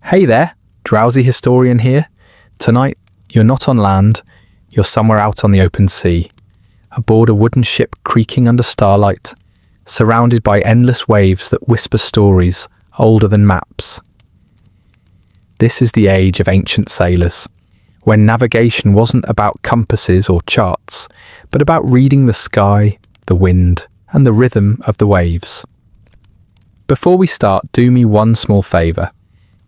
Hey there, Drowsy Historian here. Tonight, you're not on land, you're somewhere out on the open sea, aboard a wooden ship creaking under starlight, surrounded by endless waves that whisper stories older than maps. This is the age of ancient sailors, when navigation wasn't about compasses or charts, but about reading the sky, the wind, and the rhythm of the waves. Before we start, do me one small favour.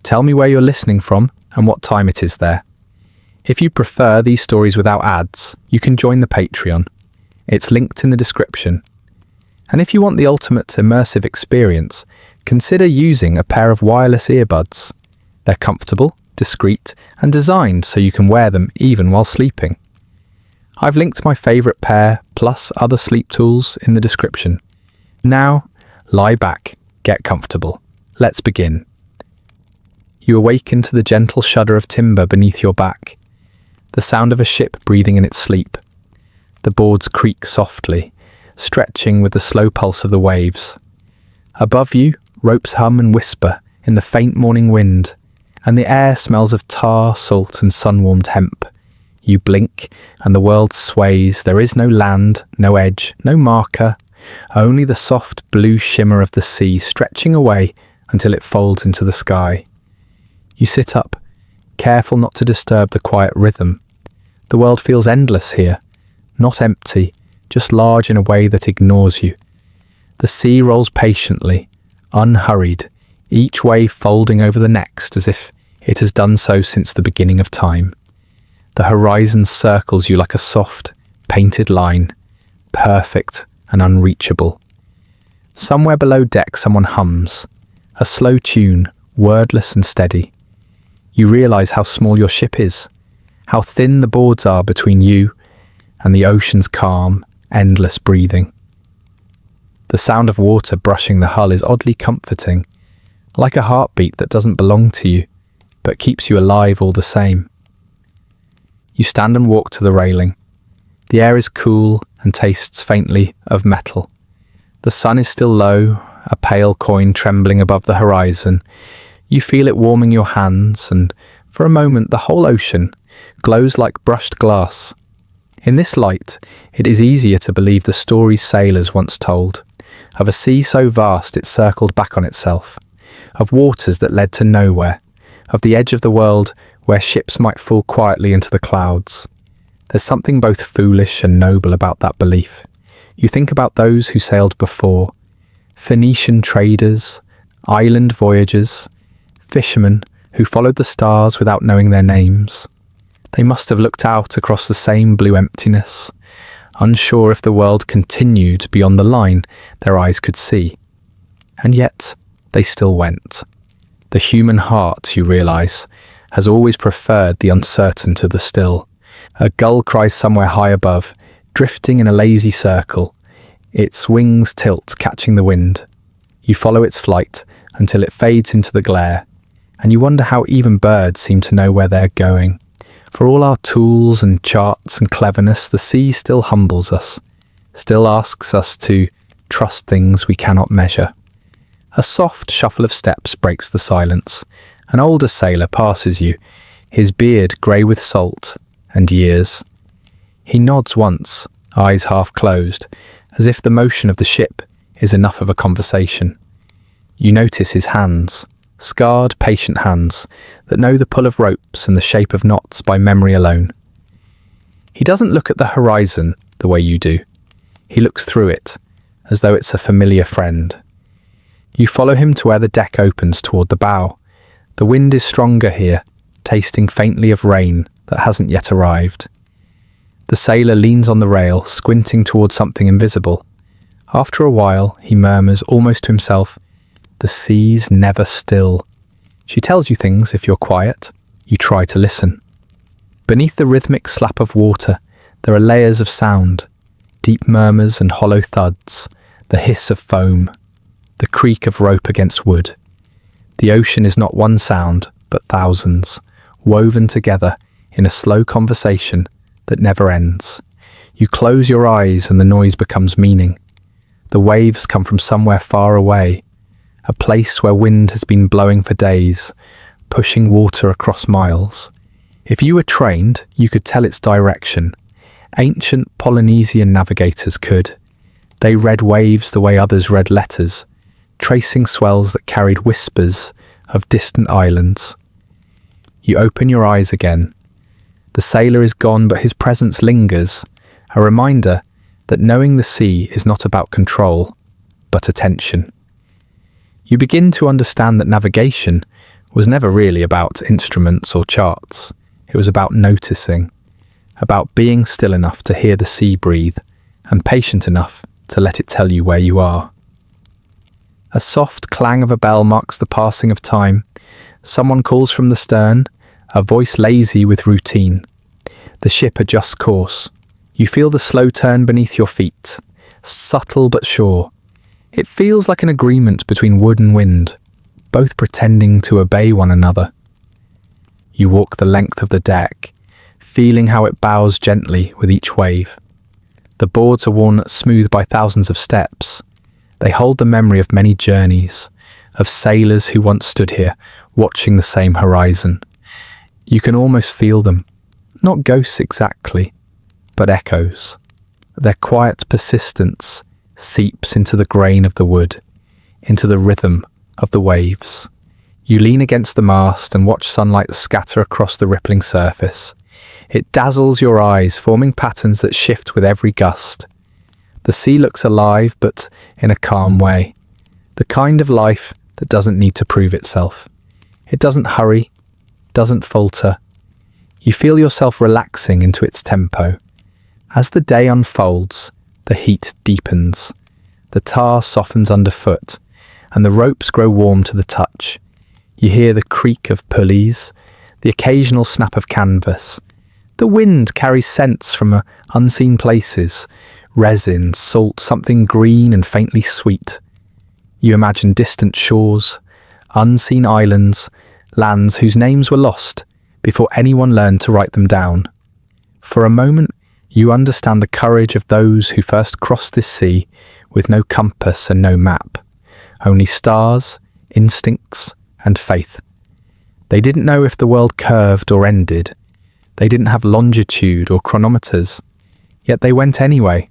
Tell me where you're listening from and what time it is there. If you prefer these stories without ads, you can join the Patreon. It's linked in the description. And if you want the ultimate immersive experience, consider using a pair of wireless earbuds. They're comfortable, discreet, and designed so you can wear them even while sleeping. I've linked my favourite pair plus other sleep tools in the description. Now, lie back, get comfortable. Let's begin. You awaken to the gentle shudder of timber beneath your back, the sound of a ship breathing in its sleep. The boards creak softly, stretching with the slow pulse of the waves. Above you, ropes hum and whisper in the faint morning wind, and the air smells of tar, salt, and sun-warmed hemp. You blink, and the world sways. There is no land, no edge, no marker, only the soft blue shimmer of the sea stretching away until it folds into the sky. You sit up, careful not to disturb the quiet rhythm. The world feels endless here, not empty, just large in a way that ignores you. The sea rolls patiently, unhurried, each wave folding over the next as if it has done so since the beginning of time. The horizon circles you like a soft, painted line, perfect and unreachable. Somewhere below deck someone hums, a slow tune, wordless and steady. You realise how small your ship is, how thin the boards are between you and the ocean's calm, endless breathing. The sound of water brushing the hull is oddly comforting, like a heartbeat that doesn't belong to you, but keeps you alive all the same. You stand and walk to the railing. The air is cool and tastes faintly of metal. The sun is still low, a pale coin trembling above the horizon. You feel it warming your hands, and for a moment the whole ocean glows like brushed glass. In this light, it is easier to believe the stories sailors once told, of a sea so vast it circled back on itself, of waters that led to nowhere, of the edge of the world where ships might fall quietly into the clouds. There's something both foolish and noble about that belief. You think about those who sailed before, Phoenician traders, island voyagers, fishermen who followed the stars without knowing their names. They must have looked out across the same blue emptiness, unsure if the world continued beyond the line their eyes could see. And yet, they still went. The human heart, you realise, has always preferred the uncertain to the still. A gull cries somewhere high above, drifting in a lazy circle. Its wings tilt, catching the wind. You follow its flight until it fades into the glare, and you wonder how even birds seem to know where they're going. For all our tools and charts and cleverness, the sea still humbles us, still asks us to trust things we cannot measure. A soft shuffle of steps breaks the silence. An older sailor passes you, his beard grey with salt and years. He nods once, eyes half closed, as if the motion of the ship is enough of a conversation. You notice his hands, scarred, patient hands that know the pull of ropes and the shape of knots by memory alone. He doesn't look at the horizon the way you do. He looks through it, as though it's a familiar friend. You follow him to where the deck opens toward the bow. The wind is stronger here, tasting faintly of rain that hasn't yet arrived. The sailor leans on the rail, squinting toward something invisible. After a while, he murmurs almost to himself, "The sea's never still." She tells you things if you're quiet. You try to listen. Beneath the rhythmic slap of water, there are layers of sound, deep murmurs and hollow thuds, the hiss of foam, the creak of rope against wood. The ocean is not one sound, but thousands, woven together in a slow conversation that never ends. You close your eyes and the noise becomes meaning. The waves come from somewhere far away, a place where wind has been blowing for days, pushing water across miles. If you were trained, you could tell its direction. Ancient Polynesian navigators could. They read waves the way others read letters, tracing swells that carried whispers of distant islands. You open your eyes again. The sailor is gone, but his presence lingers, a reminder that knowing the sea is not about control, but attention. You begin to understand that navigation was never really about instruments or charts. It was about noticing, about being still enough to hear the sea breathe, and patient enough to let it tell you where you are. A soft clang of a bell marks the passing of time. Someone calls from the stern, a voice lazy with routine. The ship adjusts course. You feel the slow turn beneath your feet, subtle but sure. It feels like an agreement between wood and wind, both pretending to obey one another. You walk the length of the deck, feeling how it bows gently with each wave. The boards are worn smooth by thousands of steps. They hold the memory of many journeys, of sailors who once stood here, watching the same horizon. You can almost feel them, not ghosts exactly, but echoes. Their quiet persistence seeps into the grain of the wood, into the rhythm of the waves. You lean against the mast and watch sunlight scatter across the rippling surface. It dazzles your eyes, forming patterns that shift with every gust. The sea looks alive, but in a calm way. The kind of life that doesn't need to prove itself. It doesn't hurry, doesn't falter. You feel yourself relaxing into its tempo. As the day unfolds, the heat deepens. The tar softens underfoot, and the ropes grow warm to the touch. You hear the creak of pulleys, the occasional snap of canvas. The wind carries scents from unseen places, resin, salt, something green and faintly sweet. You imagine distant shores, unseen islands, lands whose names were lost before anyone learned to write them down. For a moment, you understand the courage of those who first crossed this sea with no compass and no map, only stars, instincts, and faith. They didn't know if the world curved or ended. They didn't have longitude or chronometers, yet they went anyway,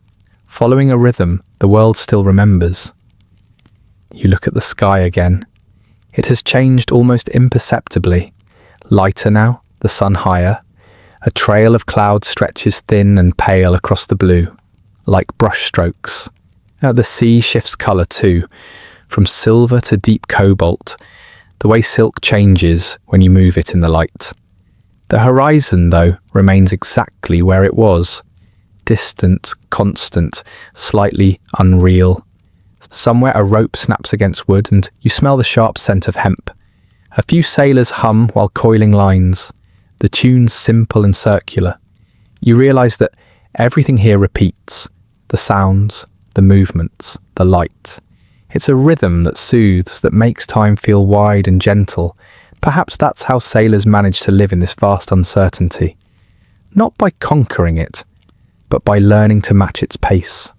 following a rhythm the world still remembers. You look at the sky again. It has changed almost imperceptibly. Lighter now, the sun higher. A trail of clouds stretches thin and pale across the blue, like brushstrokes. The sea shifts colour too, from silver to deep cobalt, the way silk changes when you move it in the light. The horizon, though, remains exactly where it was. Distant, constant, slightly unreal. Somewhere a rope snaps against wood and you smell the sharp scent of hemp. A few sailors hum while coiling lines, the tunes simple and circular. You realise that everything here repeats, the sounds, the movements, the light. It's a rhythm that soothes, that makes time feel wide and gentle. Perhaps that's how sailors manage to live in this vast uncertainty. Not by conquering it, but by learning to match its pace.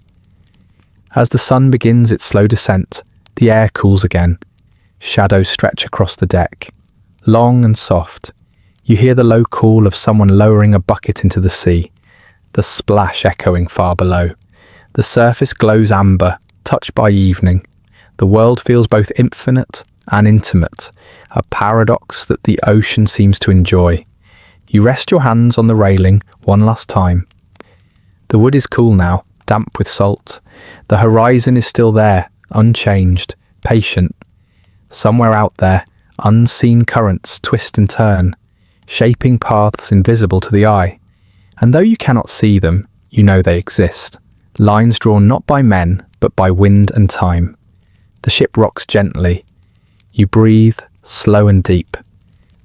As the sun begins its slow descent, the air cools again. Shadows stretch across the deck. Long and soft, you hear the low call of someone lowering a bucket into the sea, the splash echoing far below. The surface glows amber, touched by evening. The world feels both infinite and intimate, a paradox that the ocean seems to enjoy. You rest your hands on the railing one last time. The wood is cool now, damp with salt. The horizon is still there, unchanged, patient. Somewhere out there, unseen currents twist and turn, shaping paths invisible to the eye. And though you cannot see them, you know they exist. Lines drawn not by men, but by wind and time. The ship rocks gently. You breathe, slow and deep.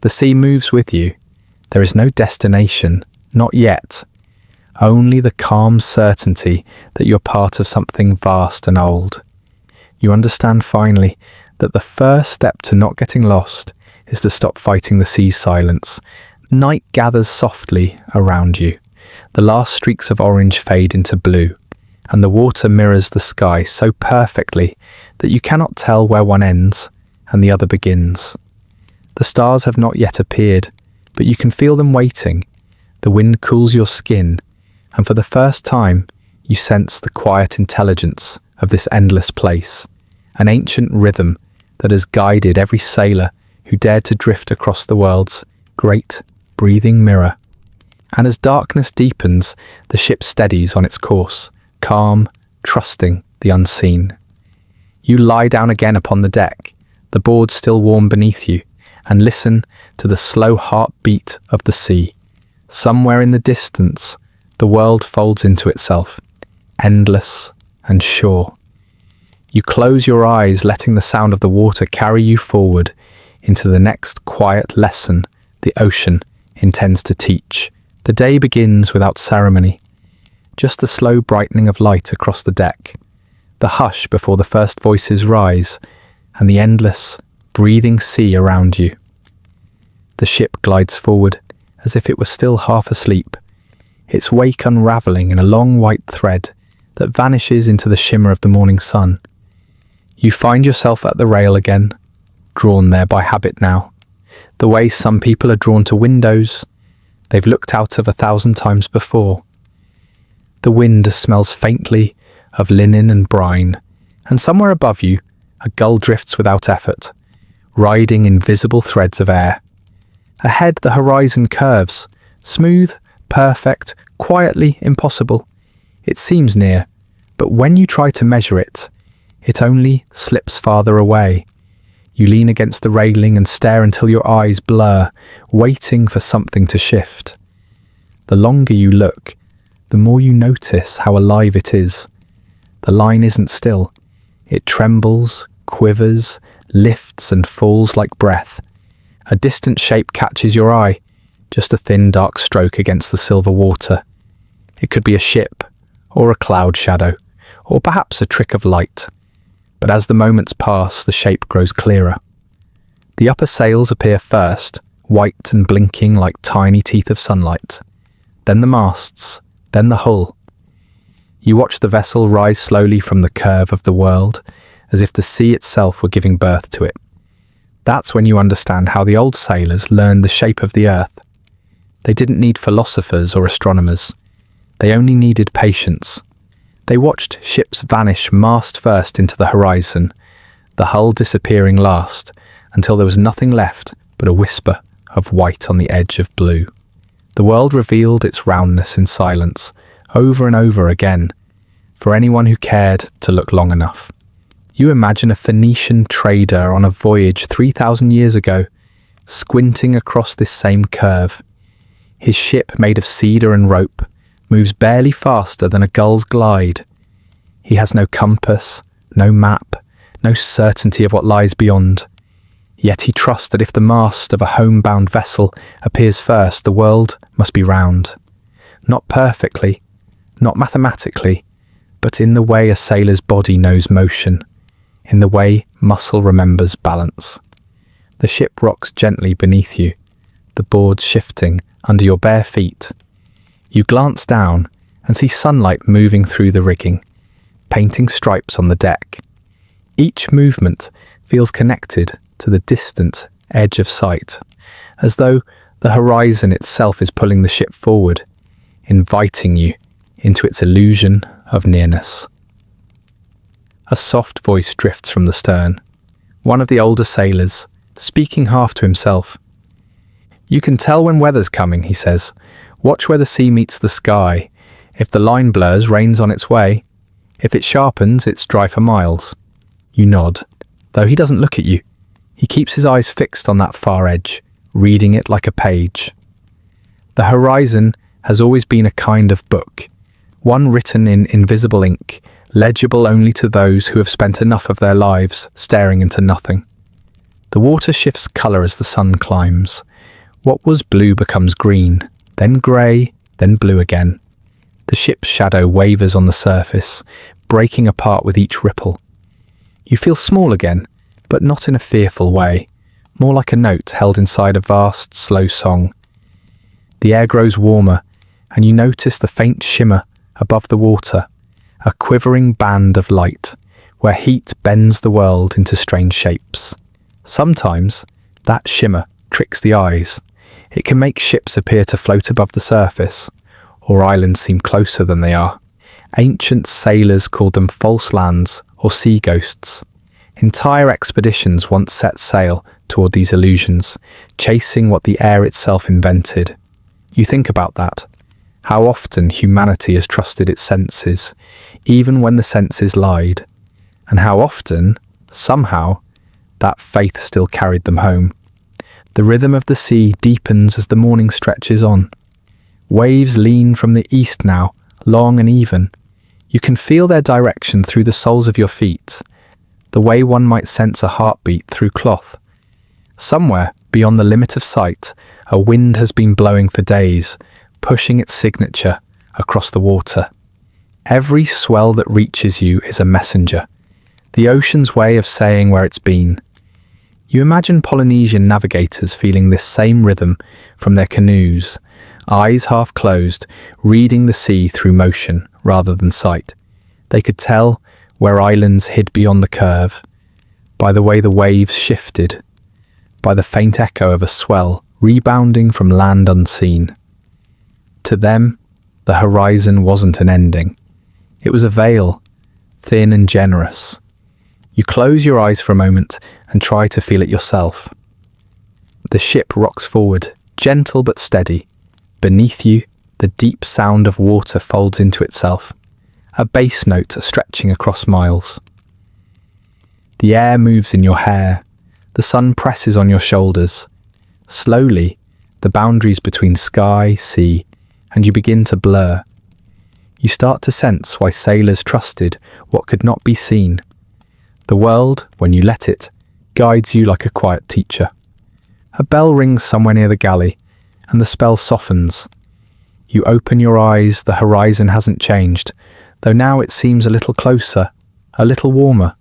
The sea moves with you. There is no destination, not yet. Only the calm certainty that you're part of something vast and old. You understand finally that the first step to not getting lost is to stop fighting the sea's silence. Night gathers softly around you. The last streaks of orange fade into blue, and the water mirrors the sky so perfectly that you cannot tell where one ends and the other begins. The stars have not yet appeared, but you can feel them waiting. The wind cools your skin, and for the first time, you sense the quiet intelligence of this endless place, an ancient rhythm that has guided every sailor who dared to drift across the world's great, breathing mirror. And as darkness deepens, the ship steadies on its course, calm, trusting the unseen. You lie down again upon the deck, the boards still warm beneath you, and listen to the slow heartbeat of the sea. Somewhere in the distance, the world folds into itself, endless and sure. You close your eyes, letting the sound of the water carry you forward into the next quiet lesson the ocean intends to teach. The day begins without ceremony, just the slow brightening of light across the deck, the hush before the first voices rise, and the endless, breathing sea around you. The ship glides forward as if it were still half asleep, its wake unravelling in a long white thread that vanishes into the shimmer of the morning sun. You find yourself at the rail again, drawn there by habit now, the way some people are drawn to windows they've looked out of 1,000 times before. The wind smells faintly of linen and brine, and somewhere above you, a gull drifts without effort, riding invisible threads of air. Ahead, the horizon curves, smooth, perfect, quietly impossible. It seems near, but when you try to measure it, it only slips farther away. You lean against the railing and stare until your eyes blur, waiting for something to shift. The longer you look, the more you notice how alive it is. The line isn't still. It trembles, quivers, lifts and falls like breath. A distant shape catches your eye, just a thin dark stroke against the silver water. It could be a ship, or a cloud shadow, or perhaps a trick of light. But as the moments pass, the shape grows clearer. The upper sails appear first, white and blinking like tiny teeth of sunlight. Then the masts, then the hull. You watch the vessel rise slowly from the curve of the world, as if the sea itself were giving birth to it. That's when you understand how the old sailors learned the shape of the earth. They didn't need philosophers or astronomers. They only needed patience. They watched ships vanish mast first into the horizon, the hull disappearing last, until there was nothing left but a whisper of white on the edge of blue. The world revealed its roundness in silence, over and over again, for anyone who cared to look long enough. You imagine a Phoenician trader on a voyage 3,000 years ago, squinting across this same curve. His ship, made of cedar and rope, moves barely faster than a gull's glide. He has no compass, no map, no certainty of what lies beyond. Yet he trusts that if the mast of a homebound vessel appears first, the world must be round. Not perfectly, not mathematically, but in the way a sailor's body knows motion, in the way muscle remembers balance. The ship rocks gently beneath you, the boards shifting under your bare feet. You glance down and see sunlight moving through the rigging, painting stripes on the deck. Each movement feels connected to the distant edge of sight, as though the horizon itself is pulling the ship forward, inviting you into its illusion of nearness. A soft voice drifts from the stern, one of the older sailors, speaking half to himself. "You can tell when weather's coming," he says. "Watch where the sea meets the sky. If the line blurs, rain's on its way. If it sharpens, it's dry for miles." You nod, though he doesn't look at you. He keeps his eyes fixed on that far edge, reading it like a page. The horizon has always been a kind of book, one written in invisible ink, legible only to those who have spent enough of their lives staring into nothing. The water shifts colour as the sun climbs. What was blue becomes green, then grey, then blue again. The ship's shadow wavers on the surface, breaking apart with each ripple. You feel small again, but not in a fearful way, more like a note held inside a vast, slow song. The air grows warmer, and you notice the faint shimmer above the water, a quivering band of light, where heat bends the world into strange shapes. Sometimes That shimmer tricks the eyes. It can make ships appear to float above the surface, or islands seem closer than they are. Ancient sailors called them false lands or sea ghosts. Entire expeditions once set sail toward these illusions, chasing what the air itself invented. You think about that. How often humanity has trusted its senses, even when the senses lied. And how often, somehow, that faith still carried them home. The rhythm of the sea deepens as the morning stretches on. Waves lean from the east now, long and even. You can feel their direction through the soles of your feet, the way one might sense a heartbeat through cloth. Somewhere, beyond the limit of sight, a wind has been blowing for days, pushing its signature across the water. Every swell that reaches you is a messenger, the ocean's way of saying where it's been. You imagine Polynesian navigators feeling this same rhythm from their canoes, eyes half closed, reading the sea through motion rather than sight. They could tell where islands hid beyond the curve, by the way the waves shifted, by the faint echo of a swell rebounding from land unseen. To them, the horizon wasn't an ending. It was a veil, thin and generous. You close your eyes for a moment and try to feel it yourself. The ship rocks forward, gentle but steady. Beneath you, the deep sound of water folds into itself, a bass note stretching across miles. The air moves in your hair, the sun presses on your shoulders. Slowly, the boundaries between sky, sea, and you begin to blur. You start to sense why sailors trusted what could not be seen. The world, when you let it, guides you like a quiet teacher. A bell rings somewhere near the galley, and the spell softens. You open your eyes, the horizon hasn't changed, though now it seems a little closer, a little warmer.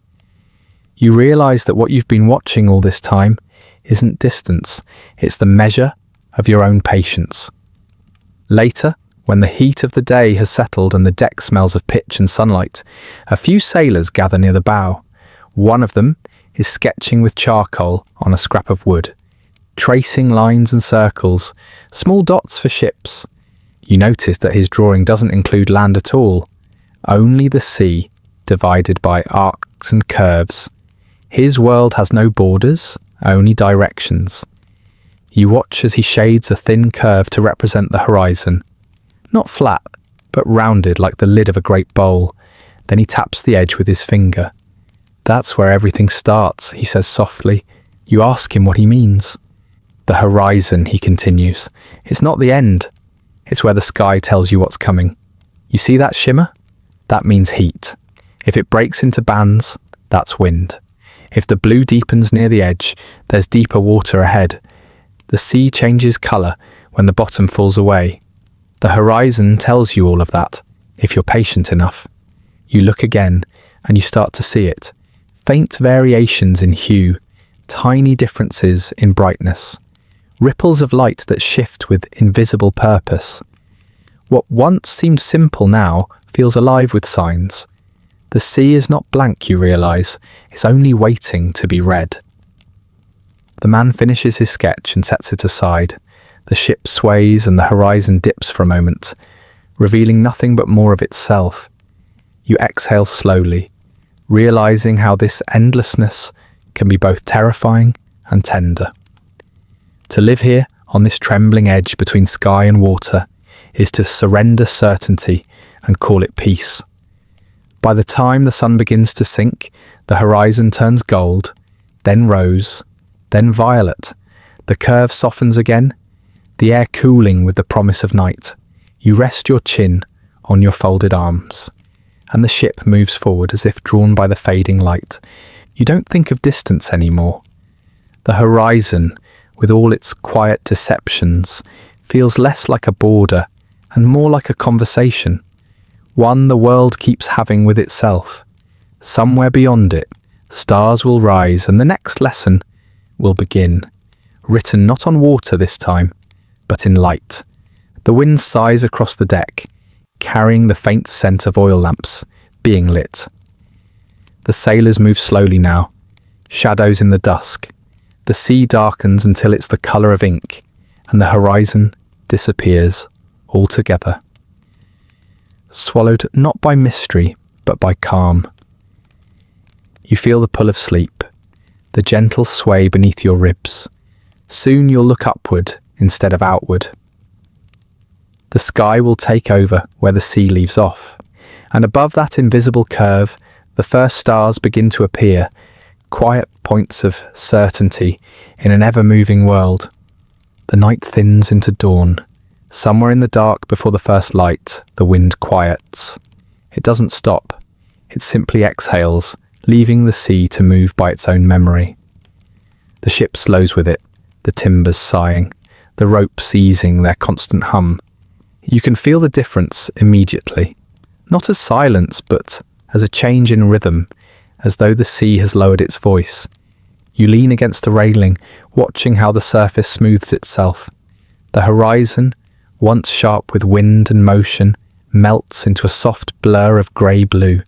You realise that what you've been watching all this time isn't distance, it's the measure of your own patience. Later, when the heat of the day has settled and the deck smells of pitch and sunlight, a few sailors gather near the bow. One of them is sketching with charcoal on a scrap of wood, tracing lines and circles, small dots for ships. You notice that his drawing doesn't include land at all, only the sea, divided by arcs and curves. His world has no borders, only directions. You watch as he shades a thin curve to represent the horizon. Not flat, but rounded like the lid of a great bowl. Then he taps the edge with his finger. That's where everything starts, he says softly. You ask him what he means. The horizon, he continues. It's not the end. It's where the sky tells you what's coming. You see that shimmer? That means heat. If it breaks into bands, that's wind. If the blue deepens near the edge, there's deeper water ahead. The sea changes colour when the bottom falls away. The horizon tells you all of that, if you're patient enough. You look again, and you start to see it. Faint variations in hue, tiny differences in brightness. Ripples of light that shift with invisible purpose. What once seemed simple now feels alive with signs. The sea is not blank, you realise. It's only waiting to be read. The man finishes his sketch and sets it aside. The ship sways and the horizon dips for a moment, revealing nothing but more of itself. You exhale slowly, realising how this endlessness can be both terrifying and tender. To live here, on this trembling edge between sky and water, is to surrender certainty and call it peace. By the time the sun begins to sink, the horizon turns gold, then rose, then violet. The curve softens again, the air cooling with the promise of night. You rest your chin on your folded arms, and the ship moves forward as if drawn by the fading light. You don't think of distance anymore. The horizon, with all its quiet deceptions, feels less like a border and more like a conversation, one the world keeps having with itself. Somewhere beyond it, stars will rise and the next lesson will begin, written not on water this time, but in light. The wind sighs across the deck, carrying the faint scent of oil lamps being lit. The sailors move slowly now, shadows in the dusk. The sea darkens until it's the colour of ink, and the horizon disappears altogether. Swallowed not by mystery, but by calm. You feel the pull of sleep, the gentle sway beneath your ribs. Soon you'll look upward instead of outward. The sky will take over where the sea leaves off, and above that invisible curve, the first stars begin to appear, quiet points of certainty in an ever-moving world. The night thins into dawn. Somewhere in the dark before the first light, the wind quiets. It doesn't stop. It simply exhales, leaving the sea to move by its own memory. The ship slows with it, the timbers sighing, the ropes easing their constant hum. You can feel the difference immediately, not as silence, but as a change in rhythm, as though the sea has lowered its voice. You lean against the railing, watching how the surface smooths itself. The horizon, once sharp with wind and motion, melts into a soft blur of grey-blue.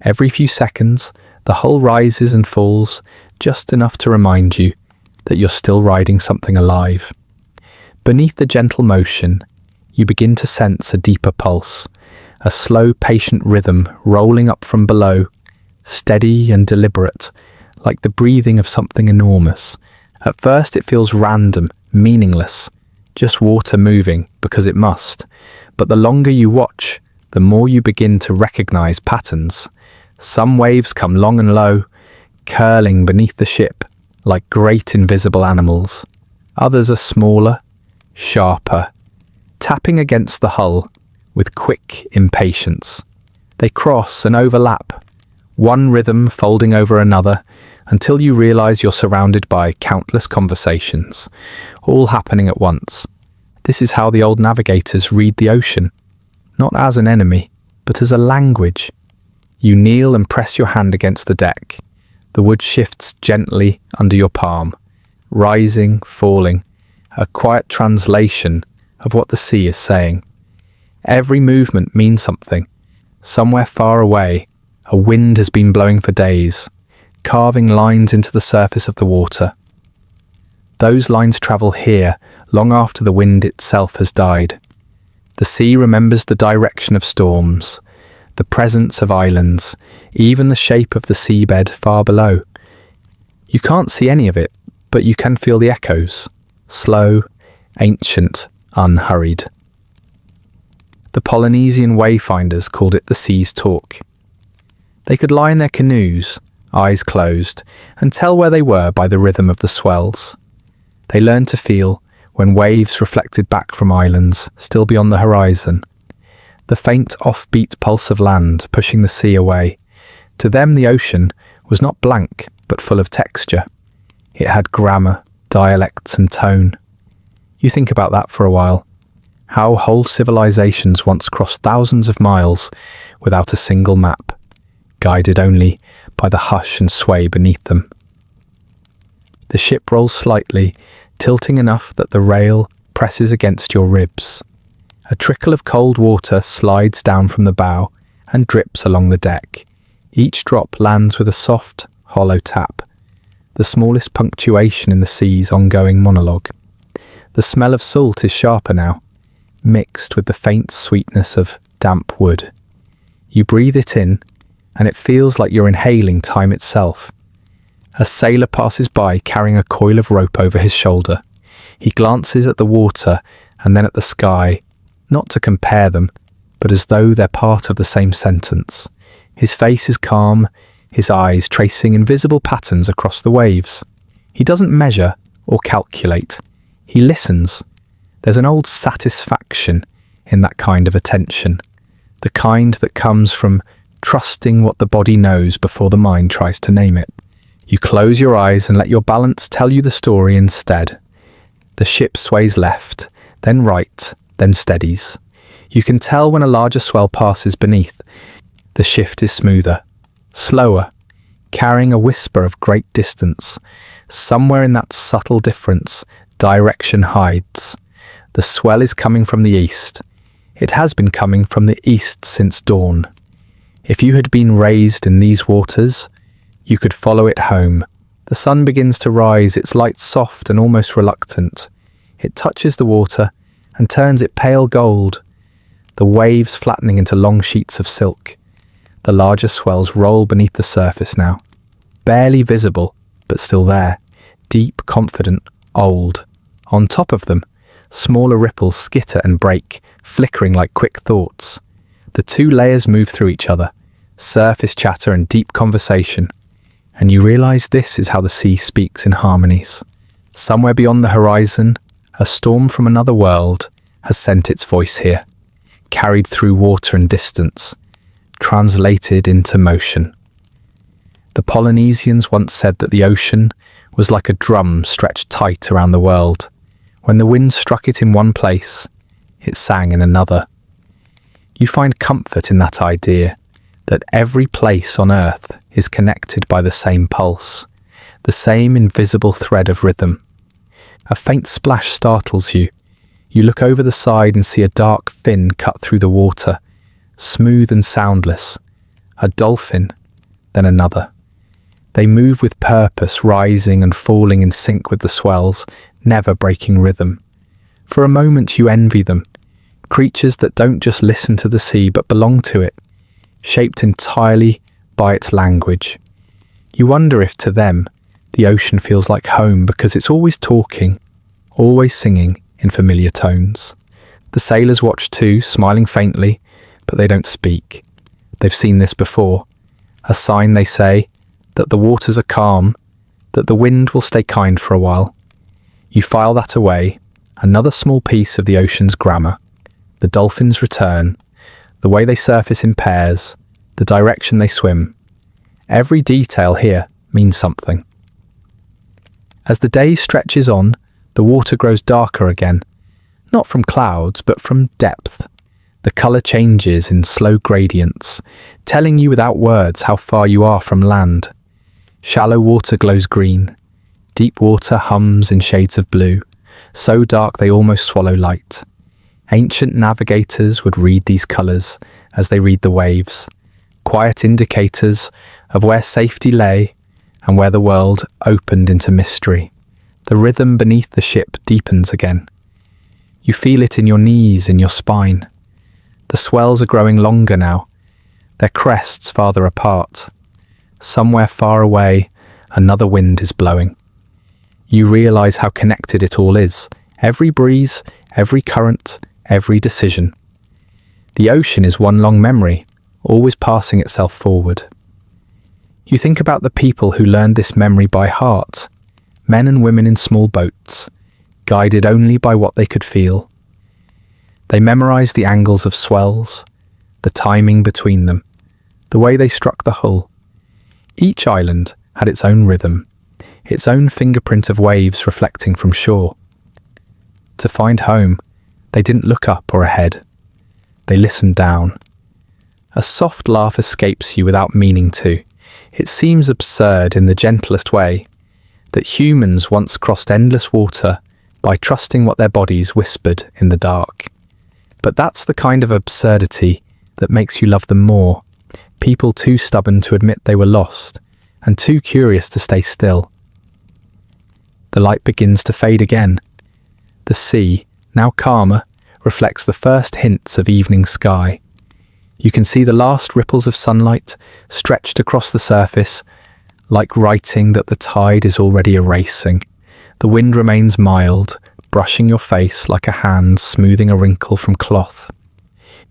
Every few seconds, the hull rises and falls, just enough to remind you that you're still riding something alive. Beneath the gentle motion, you begin to sense a deeper pulse, a slow, patient rhythm rolling up from below, steady and deliberate, like the breathing of something enormous. At first it feels random, meaningless, just water moving because it must. But the longer you watch, the more you begin to recognize patterns. Some waves come long and low, curling beneath the ship like great invisible animals. Others are smaller, sharper, tapping against the hull with quick impatience. They cross and overlap, one rhythm folding over another, until you realize you're surrounded by countless conversations, all happening at once. This is how the old navigators read the ocean, not as an enemy, but as a language. You kneel and press your hand against the deck. The wood shifts gently under your palm, rising, falling, a quiet translation of what the sea is saying. Every movement means something. Somewhere far away, a wind has been blowing for days, carving lines into the surface of the water. Those lines travel here long after the wind itself has died. The sea remembers the direction of storms, the presence of islands, even the shape of the seabed far below. You can't see any of it, but you can feel the echoes, slow, ancient, unhurried. The Polynesian wayfinders called it the sea's talk. They could lie in their canoes, eyes closed, and tell where they were by the rhythm of the swells. They learned to feel when waves reflected back from islands still beyond the horizon, the faint offbeat pulse of land pushing the sea away. To them the ocean was not blank but full of texture. It had grammar, dialects and tone. You think about that for a while. How whole civilizations once crossed thousands of miles without a single map, guided only by the hush and sway beneath them. The ship rolls slightly, tilting enough that the rail presses against your ribs. A trickle of cold water slides down from the bow and drips along the deck. Each drop lands with a soft, hollow tap, the smallest punctuation in the sea's ongoing monologue. The smell of salt is sharper now, mixed with the faint sweetness of damp wood. You breathe it in, and it feels like you're inhaling time itself. A sailor passes by carrying a coil of rope over his shoulder. He glances at the water and then at the sky, not to compare them, but as though they're part of the same sentence. His face is calm, his eyes tracing invisible patterns across the waves. He doesn't measure or calculate. He listens. There's an old satisfaction in that kind of attention, the kind that comes from trusting what the body knows before the mind tries to name it. You close your eyes and let your balance tell you the story instead. The ship sways left, then right, then steadies. You can tell when a larger swell passes beneath. The shift is smoother, slower, carrying a whisper of great distance. Somewhere in that subtle difference, direction hides. The swell is coming from the east. It has been coming from the east since dawn. If you had been raised in these waters, you could follow it home, The sun begins to rise, its light soft and almost reluctant. It touches the water and turns it pale gold, the waves flattening into long sheets of silk. The larger swells roll beneath the surface now, barely visible, but still there, deep, confident, old. On top of them, smaller ripples skitter and break, flickering like quick thoughts. The two layers move through each other, surface chatter and deep conversation, and you realize this is how the sea speaks in harmonies. Somewhere beyond the horizon, a storm from another world has sent its voice here, carried through water and distance, translated into motion. The Polynesians once said that the ocean was like a drum stretched tight around the world. When the wind struck it in one place, it sang in another. You find comfort in that idea that every place on earth is connected by the same pulse, the same invisible thread of rhythm. A faint splash startles you. You look over the side and see a dark fin cut through the water, smooth and soundless. A dolphin, then another. They move with purpose, rising and falling in sync with the swells, never breaking rhythm. For a moment you envy them, creatures that don't just listen to the sea but belong to it, shaped entirely by its language. You wonder if to them the ocean feels like home because it's always talking, always singing in familiar tones. The sailors watch too, smiling faintly, but they don't speak. They've seen this before. A sign, they say, that the waters are calm, that the wind will stay kind for a while. You file that away, another small piece of the ocean's grammar. The dolphins return, the way they surface in pairs, the direction they swim. Every detail here means something. As the day stretches on, the water grows darker again, not from clouds, but from depth. The colour changes in slow gradients, telling you without words how far you are from land. Shallow water glows green. Deep water hums in shades of blue, so dark they almost swallow light. Ancient navigators would read these colours as they read the waves, quiet indicators of where safety lay and where the world opened into mystery. The rhythm beneath the ship deepens again. You feel it in your knees, in your spine. The swells are growing longer now, their crests farther apart. Somewhere far away, another wind is blowing. You realise how connected it all is. Every breeze, every current, every decision. The ocean is one long memory, always passing itself forward. You think about the people who learned this memory by heart, men and women in small boats, guided only by what they could feel. They memorised the angles of swells, the timing between them, the way they struck the hull. Each island had its own rhythm, its own fingerprint of waves reflecting from shore. To find home, they didn't look up or ahead. They listened down. A soft laugh escapes you without meaning to. It seems absurd in the gentlest way that humans once crossed endless water by trusting what their bodies whispered in the dark. But that's the kind of absurdity that makes you love them more. People too stubborn to admit they were lost, and too curious to stay still. The light begins to fade again. The sea, now calmer, reflects the first hints of evening sky. You can see the last ripples of sunlight stretched across the surface, like writing that the tide is already erasing. The wind remains mild, brushing your face like a hand smoothing a wrinkle from cloth.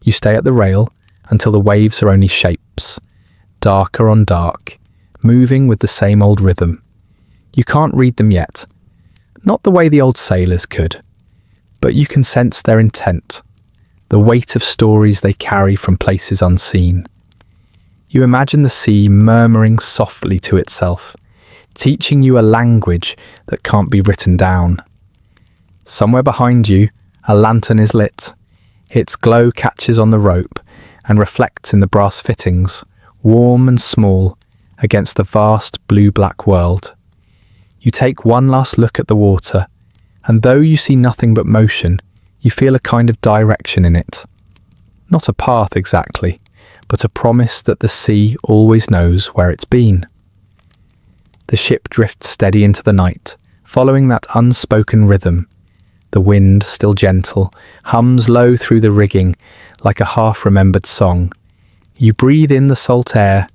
You stay at the rail until the waves are only shapes, darker on dark, moving with the same old rhythm. You can't read them yet, not the way the old sailors could, but you can sense their intent, the weight of stories they carry from places unseen. You imagine the sea murmuring softly to itself, teaching you a language that can't be written down. Somewhere behind you, a lantern is lit. Its glow catches on the rope and reflects in the brass fittings, warm and small, against the vast blue-black world. You take one last look at the water, and though you see nothing but motion, you feel a kind of direction in it. Not a path exactly, but a promise that the sea always knows where it's been. The ship drifts steady into the night, following that unspoken rhythm. The wind, still gentle, hums low through the rigging like a half-remembered song. You breathe in the salt air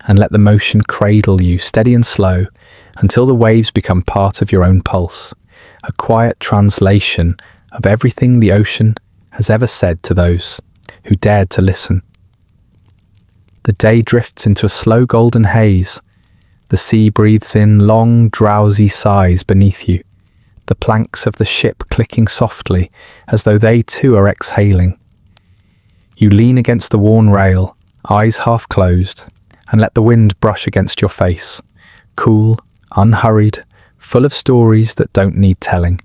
and let the motion cradle you, steady and slow, until the waves become part of your own pulse, a quiet translation of everything the ocean has ever said to those who dared to listen. The day drifts into a slow golden haze. The sea breathes in long, drowsy sighs beneath you, the planks of the ship clicking softly as though they too are exhaling. You lean against the worn rail, eyes half closed, and let the wind brush against your face, cool, unhurried, full of stories that don't need telling.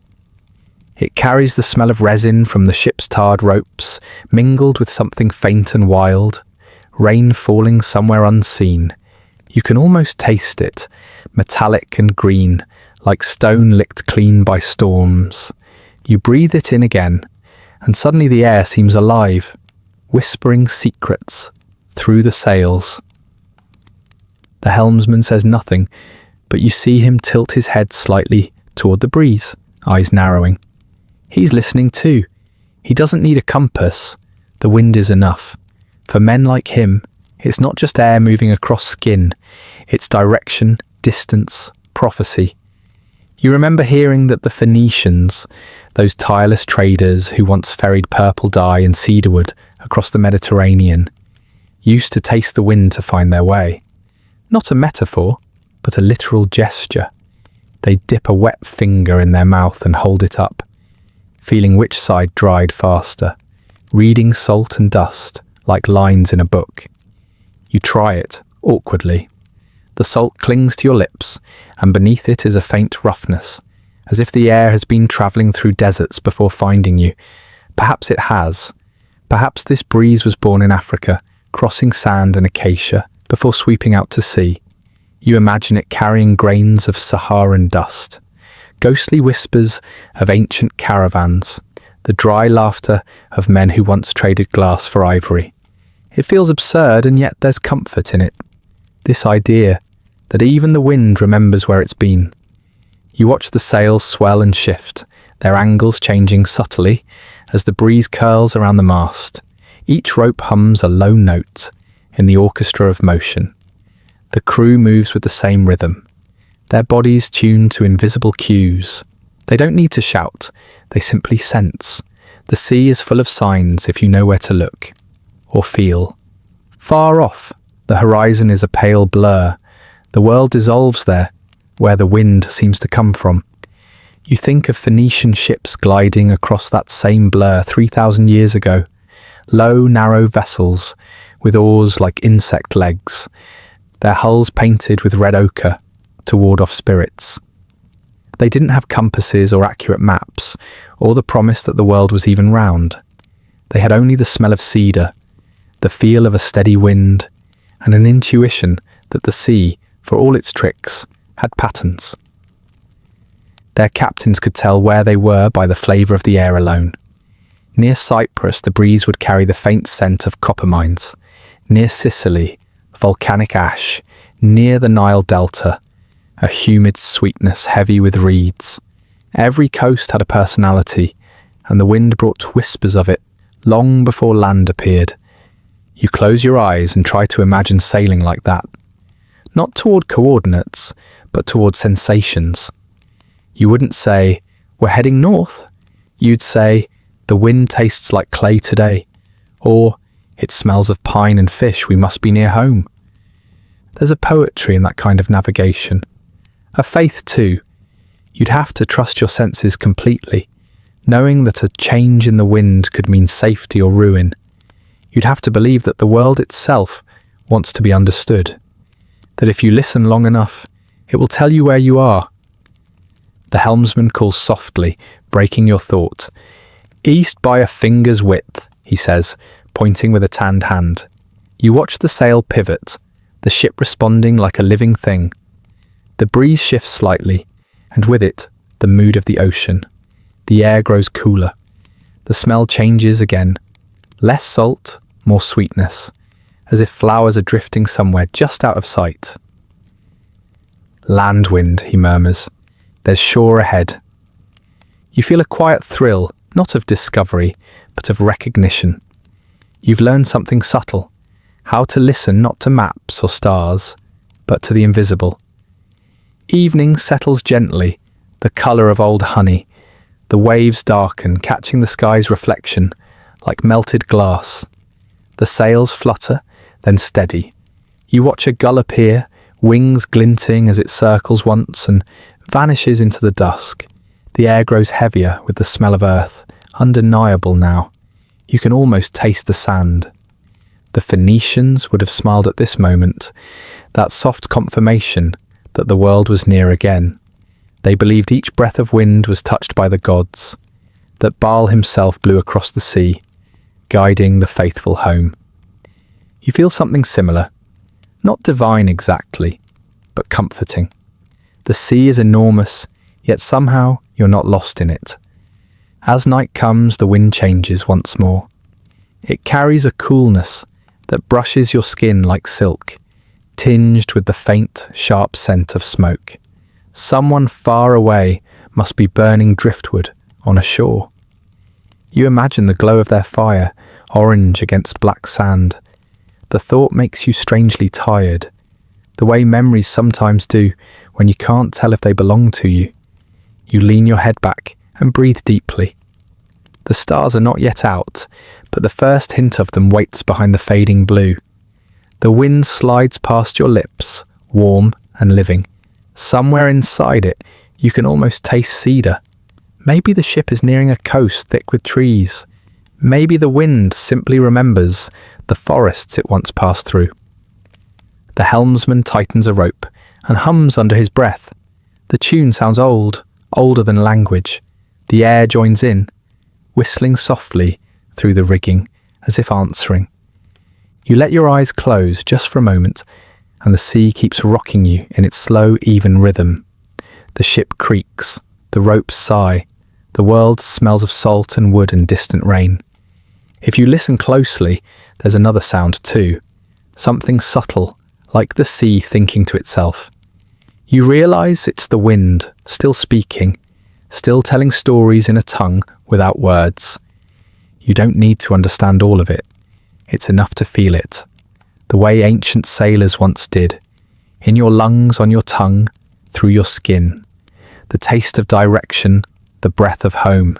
It carries the smell of resin from the ship's tarred ropes, mingled with something faint and wild, rain falling somewhere unseen. You can almost taste it, metallic and green, like stone licked clean by storms. You breathe it in again, and suddenly the air seems alive, whispering secrets through the sails. The helmsman says nothing, but you see him tilt his head slightly toward the breeze, eyes narrowing. He's listening too. He doesn't need a compass. The wind is enough. For men like him, it's not just air moving across skin. It's direction, distance, prophecy. You remember hearing that the Phoenicians, those tireless traders who once ferried purple dye and cedarwood across the Mediterranean, used to taste the wind to find their way. Not a metaphor, but a literal gesture. They dip a wet finger in their mouth and hold it up, feeling which side dried faster, reading salt and dust like lines in a book. You try it, awkwardly. The salt clings to your lips, and beneath it is a faint roughness, as if the air has been travelling through deserts before finding you. Perhaps it has. Perhaps this breeze was born in Africa, crossing sand and acacia, before sweeping out to sea. You imagine it carrying grains of Saharan dust, ghostly whispers of ancient caravans, the dry laughter of men who once traded glass for ivory. It feels absurd, and yet there's comfort in it. This idea that even the wind remembers where it's been. You watch the sails swell and shift, their angles changing subtly as the breeze curls around the mast. Each rope hums a low note in the orchestra of motion. The crew moves with the same rhythm, their bodies tuned to invisible cues. They don't need to shout, they simply sense. The sea is full of signs if you know where to look or feel. Far off, the horizon is a pale blur. The world dissolves there, where the wind seems to come from. You think of Phoenician ships gliding across that same blur 3,000 years ago. Low, narrow vessels with oars like insect legs, their hulls painted with red ochre to ward off spirits. They didn't have compasses or accurate maps, or the promise that the world was even round. They had only the smell of cedar, the feel of a steady wind, and an intuition that the sea, for all its tricks, had patterns. Their captains could tell where they were by the flavour of the air alone. Near Cyprus, the breeze would carry the faint scent of copper mines. Near Sicily, volcanic ash. Near the Nile Delta, a humid sweetness heavy with reeds. Every coast had a personality, and the wind brought whispers of it long before land appeared. You close your eyes and try to imagine sailing like that. Not toward coordinates, but toward sensations. You wouldn't say, "We're heading north." You'd say, "The wind tastes like clay today," or "It smells of pine and fish, we must be near home." There's a poetry in that kind of navigation. A faith too. You'd have to trust your senses completely, knowing that a change in the wind could mean safety or ruin. You'd have to believe that the world itself wants to be understood, that if you listen long enough, it will tell you where you are. The helmsman calls softly, breaking your thought. "East by a finger's width," he says, pointing with a tanned hand. You watch the sail pivot, the ship responding like a living thing. The breeze shifts slightly, and with it, the mood of the ocean. The air grows cooler. The smell changes again. Less salt, more sweetness, as if flowers are drifting somewhere just out of sight. Land wind, he murmurs. There's shore ahead. You feel a quiet thrill, not of discovery, but of recognition. You've learned something subtle, how to listen not to maps or stars, but to the invisible. Evening settles gently, the colour of old honey. The waves darken, catching the sky's reflection, like melted glass. The sails flutter, then steady. You watch a gull appear, wings glinting as it circles once and vanishes into the dusk. The air grows heavier with the smell of earth, undeniable now. You can almost taste the sand. The Phoenicians would have smiled at this moment, that soft confirmation that the world was near again. They believed each breath of wind was touched by the gods, that Baal himself blew across the sea, guiding the faithful home. You feel something similar, not divine exactly, but comforting. The sea is enormous, yet somehow you're not lost in it. As night comes, the wind changes once more. It carries a coolness that brushes your skin like silk, tinged with the faint, sharp scent of smoke. Someone far away must be burning driftwood on a shore. You imagine the glow of their fire, orange against black sand. The thought makes you strangely tired, the way memories sometimes do when you can't tell if they belong to you. You lean your head back and breathe deeply. The stars are not yet out, but the first hint of them waits behind the fading blue. The wind slides past your lips, warm and living. Somewhere inside it, you can almost taste cedar. Maybe the ship is nearing a coast thick with trees. Maybe the wind simply remembers the forests it once passed through. The helmsman tightens a rope and hums under his breath. The tune sounds old, older than language. The air joins in, whistling softly through the rigging, as if answering. You let your eyes close just for a moment, and the sea keeps rocking you in its slow, even rhythm. The ship creaks, the ropes sigh, the world smells of salt and wood and distant rain. If you listen closely, there's another sound too, something subtle, like the sea thinking to itself. You realise it's the wind, still speaking, still telling stories in a tongue without words. You don't need to understand all of it. It's enough to feel it, the way ancient sailors once did, in your lungs, on your tongue, through your skin. The taste of direction, the breath of home,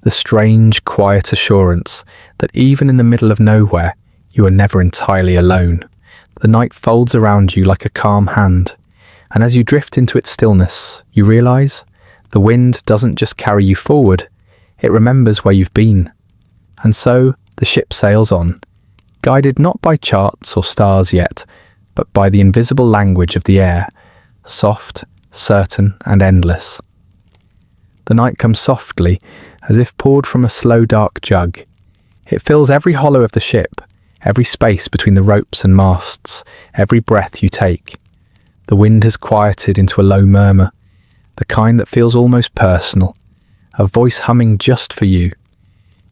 the strange, quiet assurance that even in the middle of nowhere, you are never entirely alone. The night folds around you like a calm hand, and as you drift into its stillness, you realise the wind doesn't just carry you forward, it remembers where you've been. And so the ship sails on, guided not by charts or stars yet, but by the invisible language of the air, soft, certain, and endless. The night comes softly, as if poured from a slow, dark jug. It fills every hollow of the ship, every space between the ropes and masts, every breath you take. The wind has quieted into a low murmur, the kind that feels almost personal, a voice humming just for you.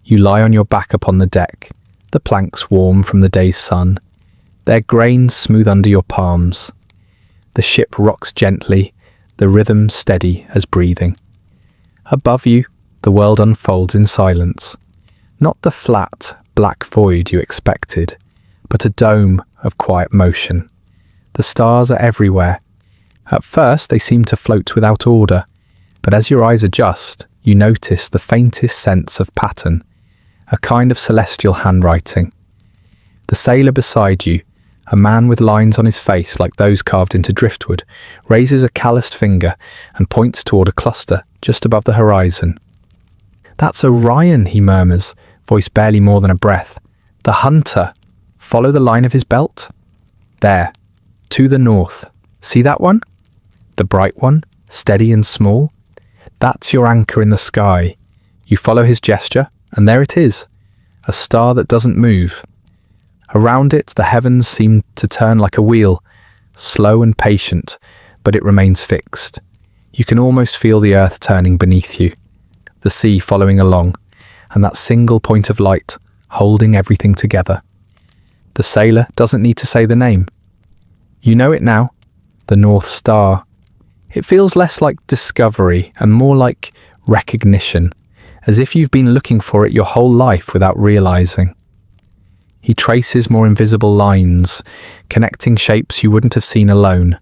You lie on your back upon the deck, the planks warm from the day's sun, their grains smooth under your palms. The ship rocks gently, the rhythm steady as breathing. Above you, the world unfolds in silence. Not the flat, black void you expected, but a dome of quiet motion. The stars are everywhere. At first, they seem to float without order, but as your eyes adjust, you notice the faintest sense of pattern, a kind of celestial handwriting. The sailor beside you, a man with lines on his face like those carved into driftwood, raises a calloused finger and points toward a cluster just above the horizon. "That's Orion," he murmurs, voice barely more than a breath. "The hunter. Follow the line of his belt. There, to the north. See that one? The bright one, steady and small? That's your anchor in the sky. You follow his gesture, and there it is, a star that doesn't move. Around it, the heavens seem to turn like a wheel, slow and patient, but it remains fixed. You can almost feel the earth turning beneath you, the sea following along, and that single point of light holding everything together. The sailor doesn't need to say the name. You know it now, the North Star, It feels less like discovery and more like recognition, as if you've been looking for it your whole life without realizing. He traces more invisible lines, connecting shapes you wouldn't have seen alone.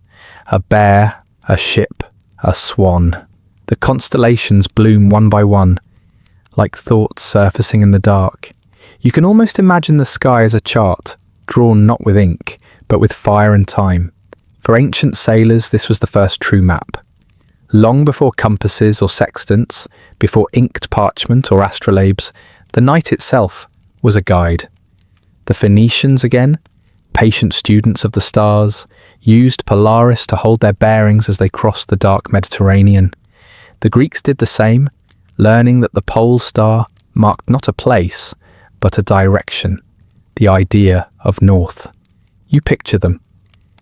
A bear, a ship, a swan. The constellations bloom one by one, like thoughts surfacing in the dark. You can almost imagine the sky as a chart, drawn not with ink, but with fire and time. For ancient sailors, this was the first true map. Long before compasses or sextants, before inked parchment or astrolabes, the night itself was a guide. The Phoenicians, again, patient students of the stars, used Polaris to hold their bearings as they crossed the dark Mediterranean. The Greeks did the same, learning that the pole star marked not a place, but a direction, the idea of north. You picture them,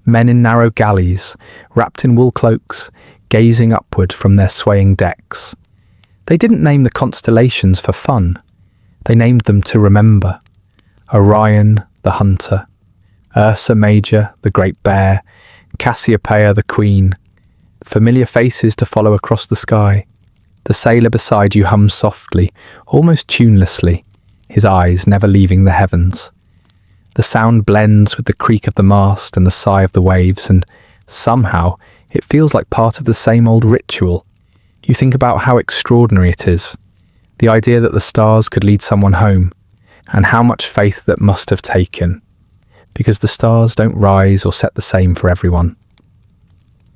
men in narrow galleys, wrapped in wool cloaks, gazing upward from their swaying decks. They didn't name the constellations for fun. They named them to remember. Orion, the hunter, Ursa Major, the great bear, Cassiopeia, the queen. Familiar faces to follow across the sky. The sailor beside you hums softly, almost tunelessly, his eyes never leaving the heavens. The sound blends with the creak of the mast and the sigh of the waves, and somehow it feels like part of the same old ritual. You think about how extraordinary it is, the idea that the stars could lead someone home, and how much faith that must have taken, because the stars don't rise or set the same for everyone.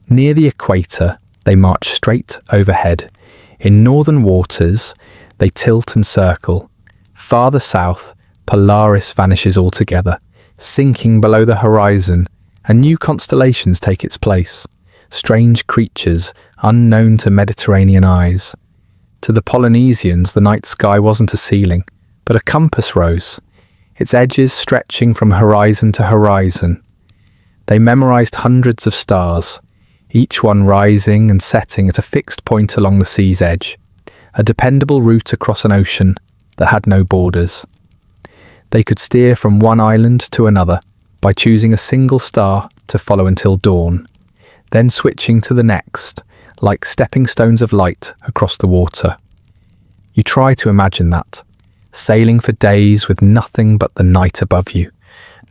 Near the equator, they march straight overhead. In northern waters, they tilt and circle. Farther south, Polaris vanishes altogether, sinking below the horizon, and new constellations take its place, strange creatures unknown to Mediterranean eyes. To the Polynesians, the night sky wasn't a ceiling, but a compass rose, its edges stretching from horizon to horizon. They memorized hundreds of stars, each one rising and setting at a fixed point along the sea's edge, a dependable route across an ocean that had no borders. They could steer from one island to another by choosing a single star to follow until dawn, then switching to the next, like stepping stones of light across the water. You try to imagine that, sailing for days with nothing but the night above you,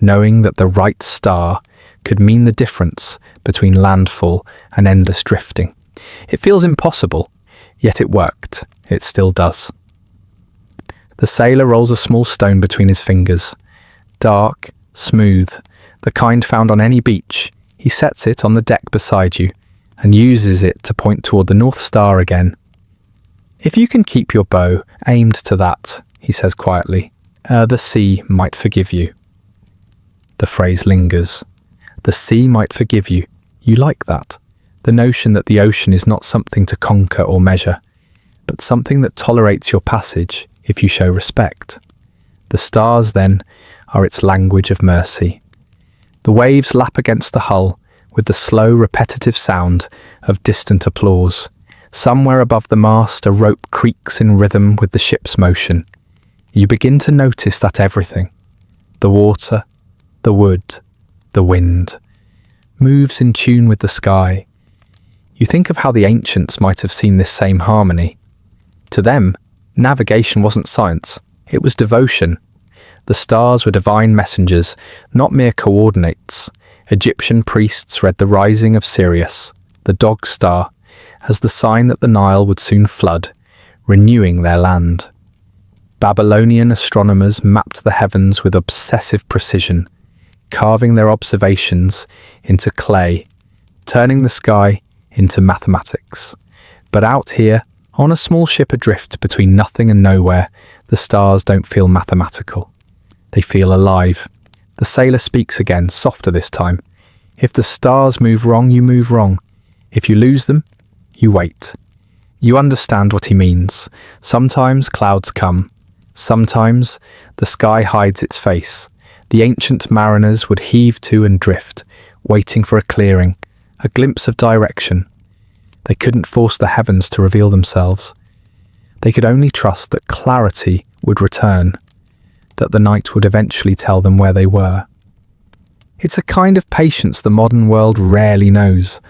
knowing that the right star could mean the difference between landfall and endless drifting. It feels impossible, yet it worked. It still does. The sailor rolls a small stone between his fingers. Dark, smooth, the kind found on any beach. He sets it on the deck beside you and uses it to point toward the North Star again. "If you can keep your bow aimed to that," he says quietly, "the sea might forgive you." The phrase lingers. The sea might forgive you. You like that. The notion that the ocean is not something to conquer or measure, but something that tolerates your passage if you show respect. The stars, then, are its language of mercy. The waves lap against the hull with the slow, repetitive sound of distant applause. Somewhere above the mast, a rope creaks in rhythm with the ship's motion. You begin to notice that everything, the water, the wood, the wind, moves in tune with the sky. You think of how the ancients might have seen this same harmony. To them, navigation wasn't science, it was devotion. The stars were divine messengers, not mere coordinates. Egyptian priests read the rising of Sirius, the dog star, as the sign that the Nile would soon flood, renewing their land. Babylonian astronomers mapped the heavens with obsessive precision, carving their observations into clay, turning the sky into mathematics. But out here, on a small ship adrift between nothing and nowhere, the stars don't feel mathematical. They feel alive. The sailor speaks again, softer this time. If the stars move wrong, you move wrong. If you lose them, you wait. You understand what he means. Sometimes clouds come. Sometimes the sky hides its face. The ancient mariners would heave to and drift, waiting for a clearing, a glimpse of direction. They couldn't force the heavens to reveal themselves. They could only trust that clarity would return, that the night would eventually tell them where they were. It's a kind of patience the modern world rarely knows,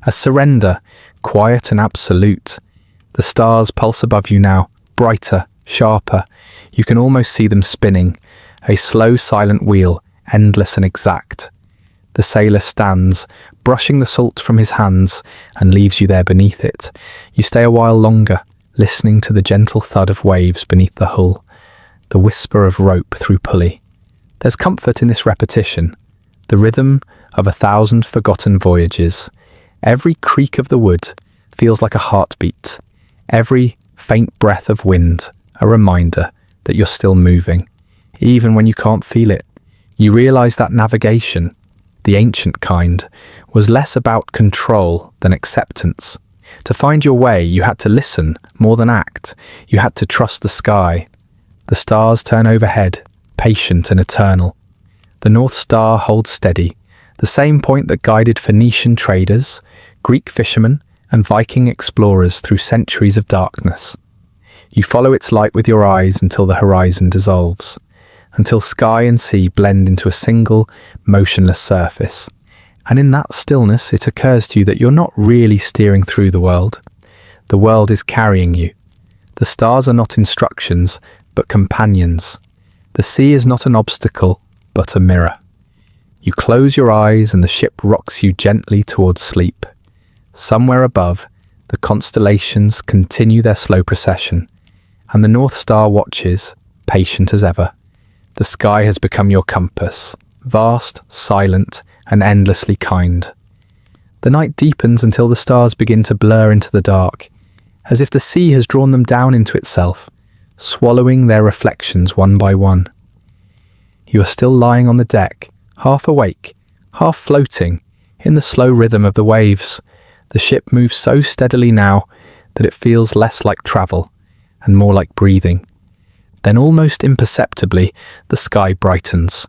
a surrender, quiet and absolute. The stars pulse above you now, brighter, sharper. You can almost see them spinning, a slow, silent wheel, endless and exact. The sailor stands, brushing the salt from his hands, and leaves you there beneath it. You stay a while longer, listening to the gentle thud of waves beneath the hull, the whisper of rope through pulley. There's comfort in this repetition, the rhythm of 1,000 forgotten voyages. Every creak of the wood feels like a heartbeat. Every faint breath of wind, a reminder that you're still moving, even when you can't feel it. You realize that navigation, the ancient kind, was less about control than acceptance. To find your way, you had to listen more than act. You had to trust the sky. The stars turn overhead, patient and eternal. The North Star holds steady, the same point that guided Phoenician traders, Greek fishermen, and Viking explorers through centuries of darkness. You follow its light with your eyes until the horizon dissolves, until sky and sea blend into a single, motionless surface. And in that stillness, it occurs to you that you're not really steering through the world. The world is carrying you. The stars are not instructions, but companions. The sea is not an obstacle, but a mirror. You close your eyes and the ship rocks you gently towards sleep. Somewhere above, the constellations continue their slow procession, and the North Star watches, patient as ever. The sky has become your compass, vast, silent, and endlessly kind. The night deepens until the stars begin to blur into the dark, as if the sea has drawn them down into itself, swallowing their reflections one by one. You are still lying on the deck, half awake, half floating, in the slow rhythm of the waves. The ship moves so steadily now that it feels less like travel and more like breathing. Then almost imperceptibly, the sky brightens,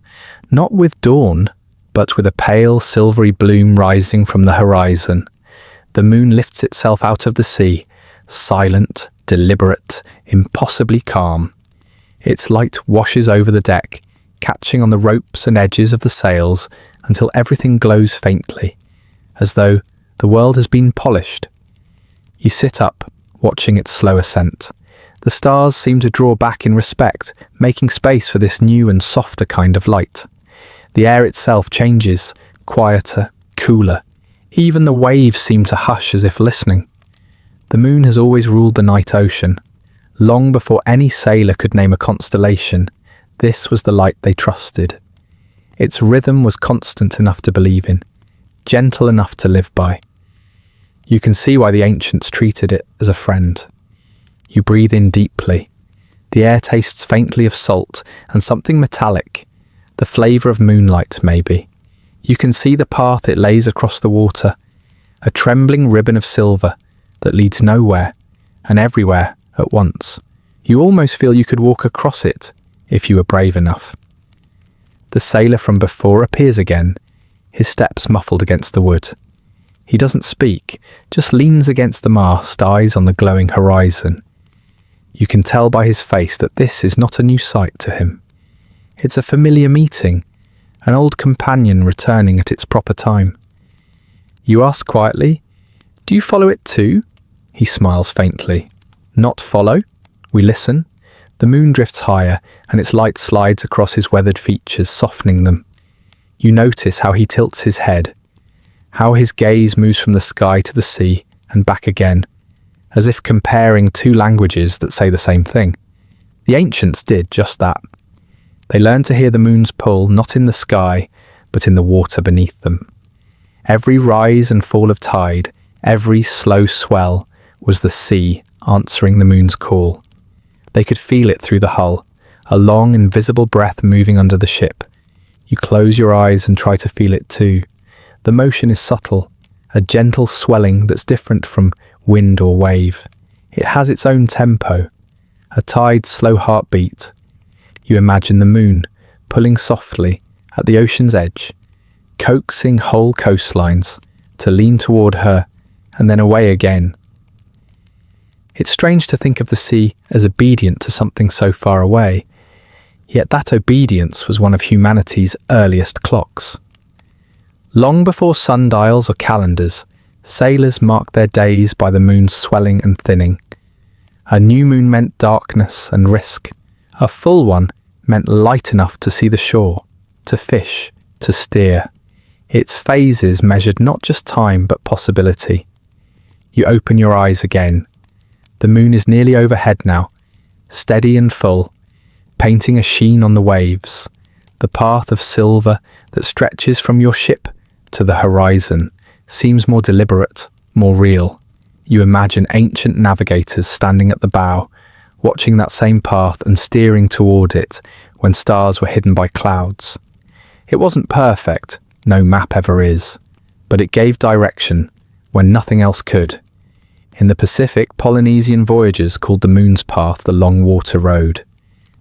not with dawn, but with a pale silvery bloom rising from the horizon. The moon lifts itself out of the sea, silent, deliberate, impossibly calm. Its light washes over the deck, catching on the ropes and edges of the sails until everything glows faintly, as though the world has been polished. You sit up, watching its slow ascent. The stars seem to draw back in respect, making space for this new and softer kind of light. The air itself changes, quieter, cooler. Even the waves seem to hush as if listening. The moon has always ruled the night ocean. Long before any sailor could name a constellation, this was the light they trusted. Its rhythm was constant enough to believe in, gentle enough to live by. You can see why the ancients treated it as a friend. You breathe in deeply. The air tastes faintly of salt and something metallic, the flavour of moonlight maybe. You can see the path it lays across the water, a trembling ribbon of silver that leads nowhere and everywhere at once. You almost feel you could walk across it if you were brave enough. The sailor from before appears again, his steps muffled against the wood. He doesn't speak, just leans against the mast, eyes on the glowing horizon. You can tell by his face that this is not a new sight to him. It's a familiar meeting, an old companion returning at its proper time. You ask quietly, "Do you follow it too?" He smiles faintly. "Not follow?" We listen. The moon drifts higher, and its light slides across his weathered features, softening them. You notice how he tilts his head, how his gaze moves from the sky to the sea and back again, as if comparing two languages that say the same thing. The ancients did just that. They learned to hear the moon's pull not in the sky, but in the water beneath them. Every rise and fall of tide, every slow swell, was the sea answering the moon's call. They could feel it through the hull, a long, invisible breath moving under the ship. You close your eyes and try to feel it too. The motion is subtle, a gentle swelling that's different from wind or wave. It has its own tempo, a tide's slow heartbeat. You imagine the moon pulling softly at the ocean's edge, coaxing whole coastlines to lean toward her and then away again. It's strange to think of the sea as obedient to something so far away, yet that obedience was one of humanity's earliest clocks. Long before sundials or calendars, Sailors marked their days by the moon's swelling and thinning. A new moon meant darkness and risk. A full one meant light enough to see the shore, to fish, to steer. Its phases measured not just time but possibility. You open your eyes again. The moon is nearly overhead now, steady and full, painting a sheen on the waves. The path of silver that stretches from your ship to the horizon seems more deliberate, more real. You imagine ancient navigators standing at the bow, watching that same path and steering toward it when stars were hidden by clouds. It wasn't perfect, no map ever is, but it gave direction when nothing else could. In the Pacific, Polynesian voyagers called the moon's path the Long Water Road.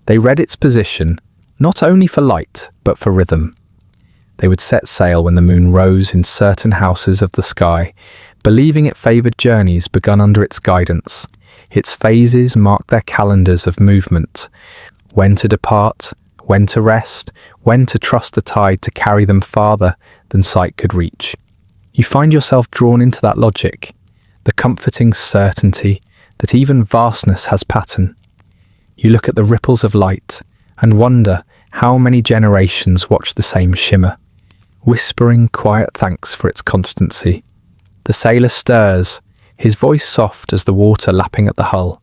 They read its position, not only for light, but for rhythm. They would set sail when the moon rose in certain houses of the sky, believing it favoured journeys begun under its guidance. Its phases marked their calendars of movement, when to depart, when to rest, when to trust the tide to carry them farther than sight could reach. You find yourself drawn into that logic, the comforting certainty that even vastness has pattern. You look at the ripples of light and wonder how many generations watch the same shimmer, whispering quiet thanks for its constancy. The sailor stirs, his voice soft as the water lapping at the hull.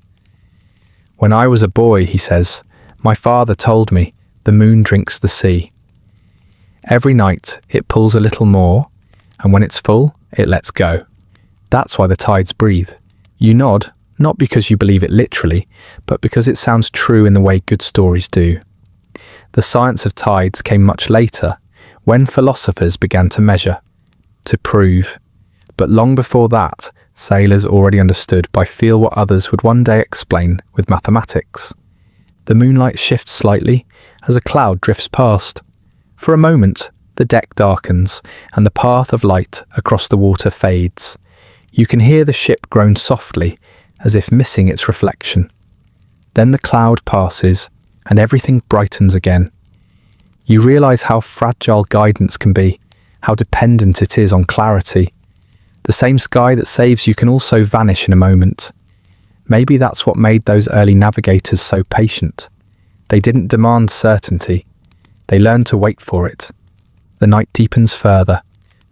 "When I was a boy," he says, "my father told me the moon drinks the sea. Every night it pulls a little more, and when it's full, it lets go. That's why the tides breathe." You nod, not because you believe it literally, but because it sounds true in the way good stories do. The science of tides came much later, when philosophers began to measure, to prove. But long before that, sailors already understood by feel what others would one day explain with mathematics. The moonlight shifts slightly as a cloud drifts past. For a moment, the deck darkens and the path of light across the water fades. You can hear the ship groan softly, as if missing its reflection. Then the cloud passes and everything brightens again. You realise how fragile guidance can be, how dependent it is on clarity. The same sky that saves you can also vanish in a moment. Maybe that's what made those early navigators so patient. They didn't demand certainty. They learned to wait for it. The night deepens further,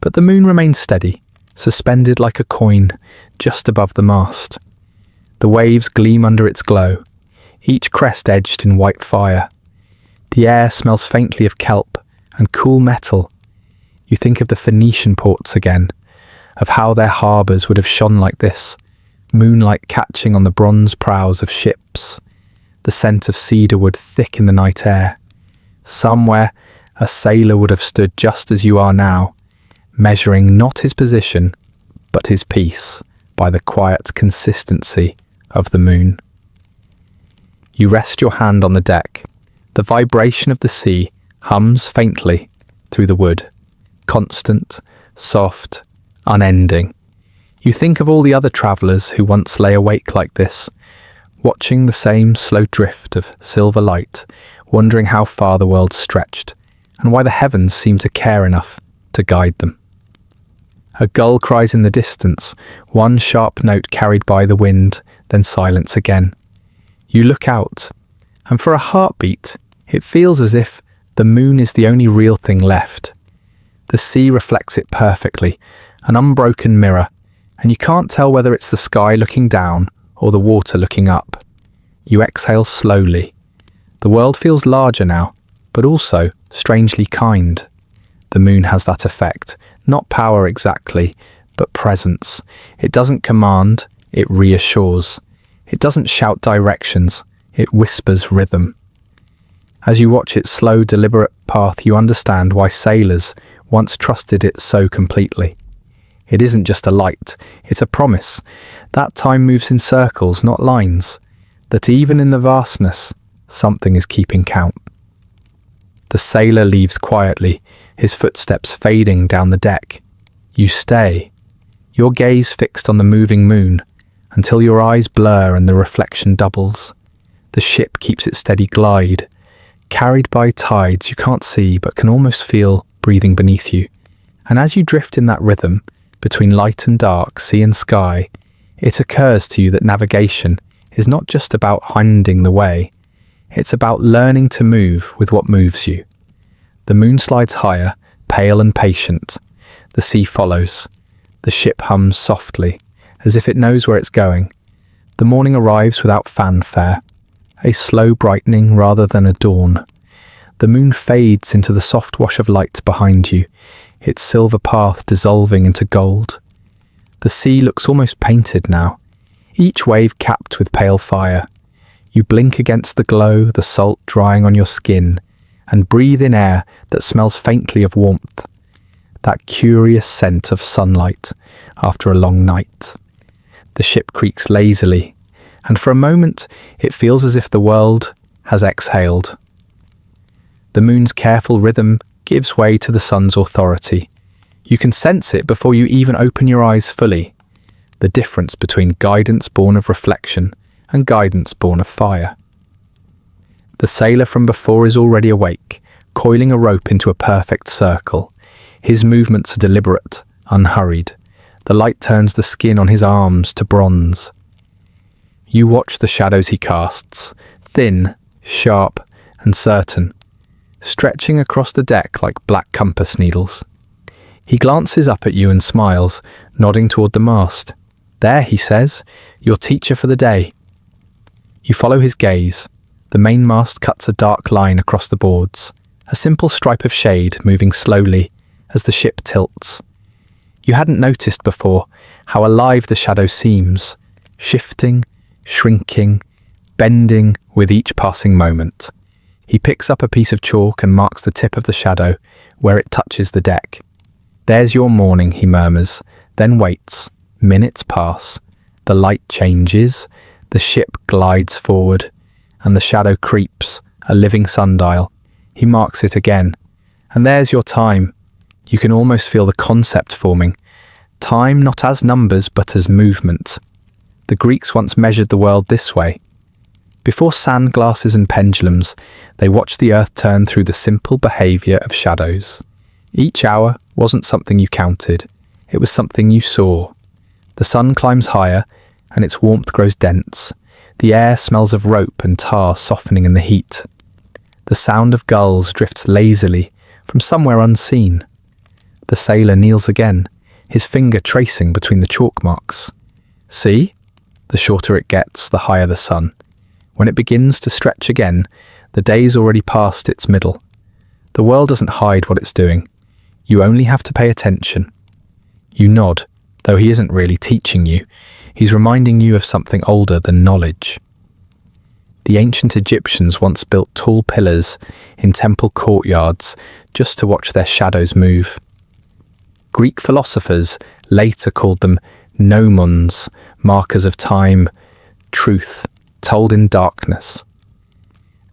but the moon remains steady, suspended like a coin just above the mast. The waves gleam under its glow, each crest edged in white fire. The air smells faintly of kelp and cool metal. You think of the Phoenician ports again, of how their harbours would have shone like this, moonlight catching on the bronze prows of ships, the scent of cedarwood thick in the night air. Somewhere, a sailor would have stood just as you are now, measuring not his position, but his peace by the quiet consistency of the moon. You rest your hand on the deck. The vibration of the sea hums faintly through the wood, constant, soft, unending. You think of all the other travellers who once lay awake like this, watching the same slow drift of silver light, wondering how far the world stretched, and why the heavens seemed to care enough to guide them. A gull cries in the distance, one sharp note carried by the wind, then silence again. You look out, and for a heartbeat, it feels as if the moon is the only real thing left. The sea reflects it perfectly, an unbroken mirror, and you can't tell whether it's the sky looking down or the water looking up. You exhale slowly. The world feels larger now, but also strangely kind. The moon has that effect, not power exactly, but presence. It doesn't command, it reassures. It doesn't shout directions, it whispers rhythm. As you watch its slow, deliberate path, you understand why sailors once trusted it so completely. It isn't just a light, it's a promise. That time moves in circles, not lines. That even in the vastness, something is keeping count. The sailor leaves quietly, his footsteps fading down the deck. You stay, your gaze fixed on the moving moon, until your eyes blur and the reflection doubles. The ship keeps its steady glide, carried by tides you can't see but can almost feel breathing beneath you. And as you drift in that rhythm, between light and dark, sea and sky, it occurs to you that navigation is not just about finding the way, it's about learning to move with what moves you. The moon slides higher, pale and patient. The sea follows. The ship hums softly, as if it knows where it's going. The morning arrives without fanfare, a slow brightening rather than a dawn. The moon fades into the soft wash of light behind you, its silver path dissolving into gold. The sea looks almost painted now, each wave capped with pale fire. You blink against the glow, the salt drying on your skin, and breathe in air that smells faintly of warmth, that curious scent of sunlight after a long night. The ship creaks lazily, and for a moment it feels as if the world has exhaled. The moon's careful rhythm gives way to the sun's authority. You can sense it before you even open your eyes fully, the difference between guidance born of reflection and guidance born of fire. The sailor from before is already awake, coiling a rope into a perfect circle. His movements are deliberate, unhurried. The light turns the skin on his arms to bronze. You watch the shadows he casts, thin, sharp, and certain, stretching across the deck like black compass needles. He glances up at you and smiles, nodding toward the mast. "There," he says, "your teacher for the day." You follow his gaze. The mainmast cuts a dark line across the boards, a simple stripe of shade moving slowly as the ship tilts. You hadn't noticed before how alive the shadow seems, shifting, shrinking, bending with each passing moment. He picks up a piece of chalk and marks the tip of the shadow where it touches the deck. "There's your morning," he murmurs, then waits. Minutes pass. The light changes, the ship glides forward, and the shadow creeps, a living sundial. He marks it again. And there's your time. You can almost feel the concept forming. Time not as numbers, but as movement. The Greeks once measured the world this way. Before sand glasses and pendulums, they watched the earth turn through the simple behaviour of shadows. Each hour wasn't something you counted. It was something you saw. The sun climbs higher, and its warmth grows dense. The air smells of rope and tar softening in the heat. The sound of gulls drifts lazily from somewhere unseen. The sailor kneels again, his finger tracing between the chalk marks. See? The shorter it gets, the higher the sun. When it begins to stretch again, the day's already past its middle. The world doesn't hide what it's doing. You only have to pay attention. You nod, though he isn't really teaching you. He's reminding you of something older than knowledge. The ancient Egyptians once built tall pillars in temple courtyards just to watch their shadows move. Greek philosophers later called them gnomons, markers of time, truth, told in darkness.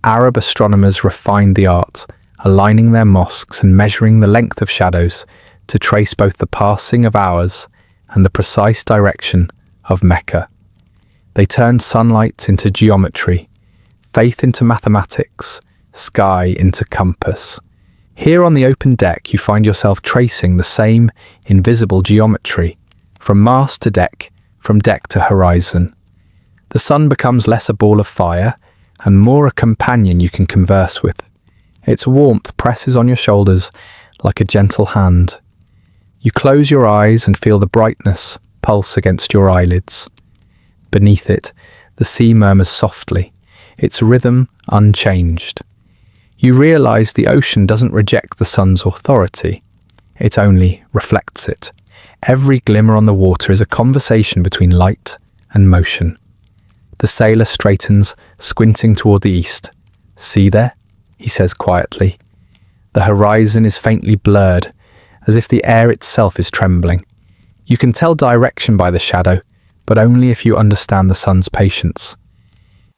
Arab astronomers refined the art, aligning their mosques and measuring the length of shadows to trace both the passing of hours and the precise direction of Mecca. They turned sunlight into geometry, faith into mathematics, sky into compass. Here on the open deck, you find yourself tracing the same invisible geometry, from mast to deck, from deck to horizon. The sun becomes less a ball of fire and more a companion you can converse with. Its warmth presses on your shoulders like a gentle hand. You close your eyes and feel the brightness pulse against your eyelids. Beneath it, the sea murmurs softly, its rhythm unchanged. You realize the ocean doesn't reject the sun's authority. It only reflects it. Every glimmer on the water is a conversation between light and motion. The sailor straightens, squinting toward the east. "See there?" he says quietly. The horizon is faintly blurred, as if the air itself is trembling. You can tell direction by the shadow, but only if you understand the sun's patience.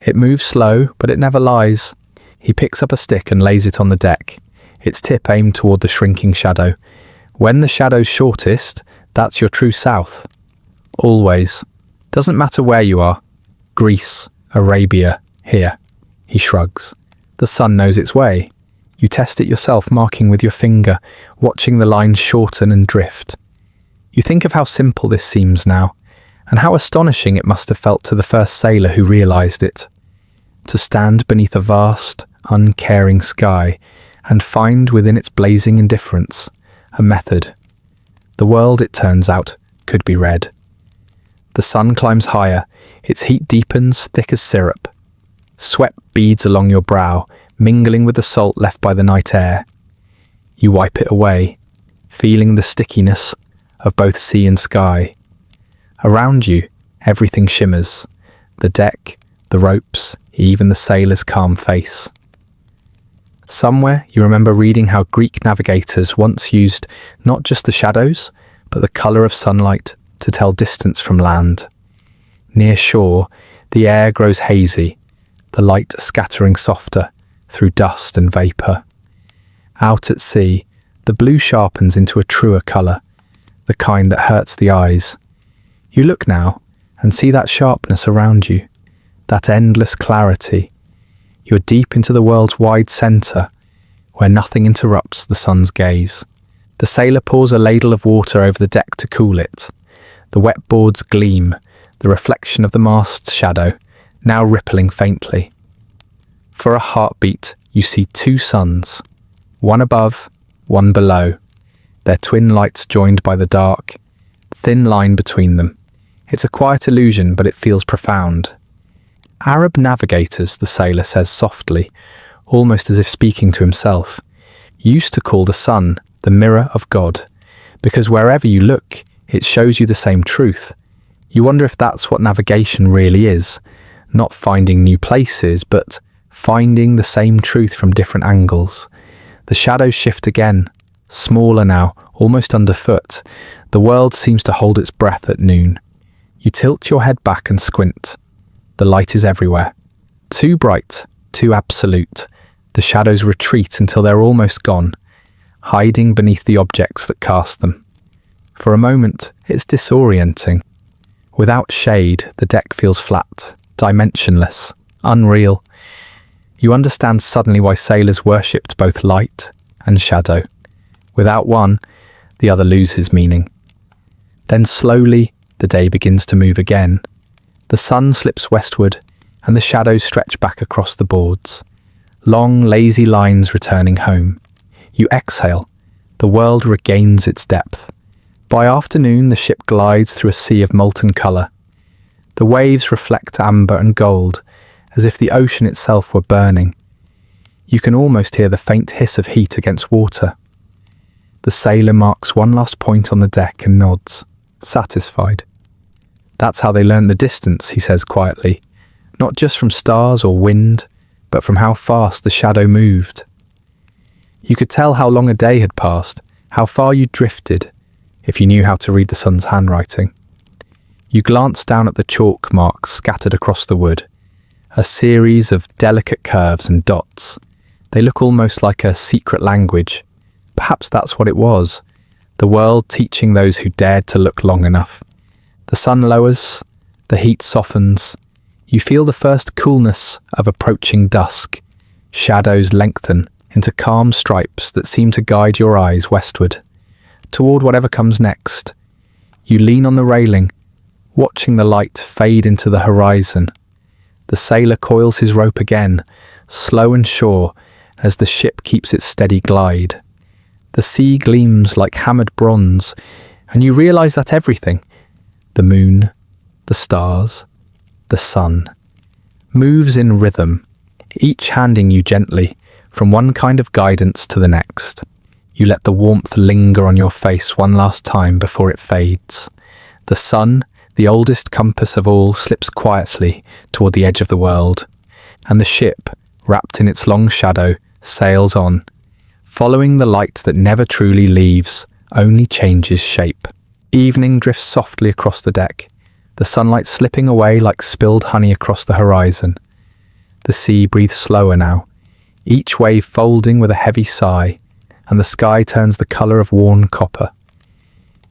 It moves slow, but it never lies. He picks up a stick and lays it on the deck, its tip aimed toward the shrinking shadow. When the shadow's shortest, that's your true south. Always. Doesn't matter where you are. Greece, Arabia, here. He shrugs. The sun knows its way. You test it yourself, marking with your finger, watching the line shorten and drift. You think of how simple this seems now, and how astonishing it must have felt to the first sailor who realised it. To stand beneath a vast, uncaring sky and find within its blazing indifference a method. The world, it turns out, could be read. The sun climbs higher, its heat deepens thick as syrup. Sweat beads along your brow, mingling with the salt left by the night air. You wipe it away, feeling the stickiness of both sea and sky. Around you, everything shimmers. The deck, the ropes, even the sailor's calm face. Somewhere you remember reading how Greek navigators once used not just the shadows, but the colour of sunlight to tell distance from land. Near shore, the air grows hazy, the light scattering softer through dust and vapour. Out at sea, the blue sharpens into a truer colour, the kind that hurts the eyes. You look now and see that sharpness around you, that endless clarity. You're deep into the world's wide centre, where nothing interrupts the sun's gaze. The sailor pours a ladle of water over the deck to cool it. The wet boards gleam, the reflection of the mast's shadow, now rippling faintly. For a heartbeat, you see two suns, one above, one below, their twin lights joined by the dark, thin line between them. It's a quiet illusion, but it feels profound. Arab navigators, the sailor says softly, almost as if speaking to himself, used to call the sun the mirror of God, because wherever you look, it shows you the same truth. You wonder if that's what navigation really is, not finding new places, but finding the same truth from different angles. The shadows shift again, smaller now, almost underfoot. The world seems to hold its breath at noon. You tilt your head back and squint. The light is everywhere. Too bright, too absolute. The shadows retreat until they're almost gone, hiding beneath the objects that cast them. For a moment, it's disorienting. Without shade, the deck feels flat, dimensionless, unreal. You understand suddenly why sailors worshipped both light and shadow. Without one, the other loses meaning. Then slowly, the day begins to move again. The sun slips westward, and the shadows stretch back across the boards. Long, lazy lines returning home. You exhale. The world regains its depth. By afternoon, the ship glides through a sea of molten colour. The waves reflect amber and gold, as if the ocean itself were burning. You can almost hear the faint hiss of heat against water. The sailor marks one last point on the deck and nods, satisfied. That's how they learned the distance, he says quietly, not just from stars or wind, but from how fast the shadow moved. You could tell how long a day had passed, how far you drifted, if you knew how to read the sun's handwriting. You glanced down at the chalk marks scattered across the wood, a series of delicate curves and dots. They look almost like a secret language. Perhaps that's what it was, the world teaching those who dared to look long enough. The sun lowers, the heat softens. You feel the first coolness of approaching dusk. Shadows lengthen into calm stripes that seem to guide your eyes westward, toward whatever comes next. You lean on the railing, watching the light fade into the horizon. The sailor coils his rope again, slow and sure, as the ship keeps its steady glide. The sea gleams like hammered bronze, and you realize that everything, the moon, the stars, the sun, moves in rhythm, each handing you gently from one kind of guidance to the next. You let the warmth linger on your face one last time before it fades. The sun, the oldest compass of all, slips quietly toward the edge of the world, and the ship, wrapped in its long shadow, sails on, following the light that never truly leaves, only changes shape. Evening drifts softly across the deck, the sunlight slipping away like spilled honey across the horizon. The sea breathes slower now, each wave folding with a heavy sigh, and the sky turns the colour of worn copper.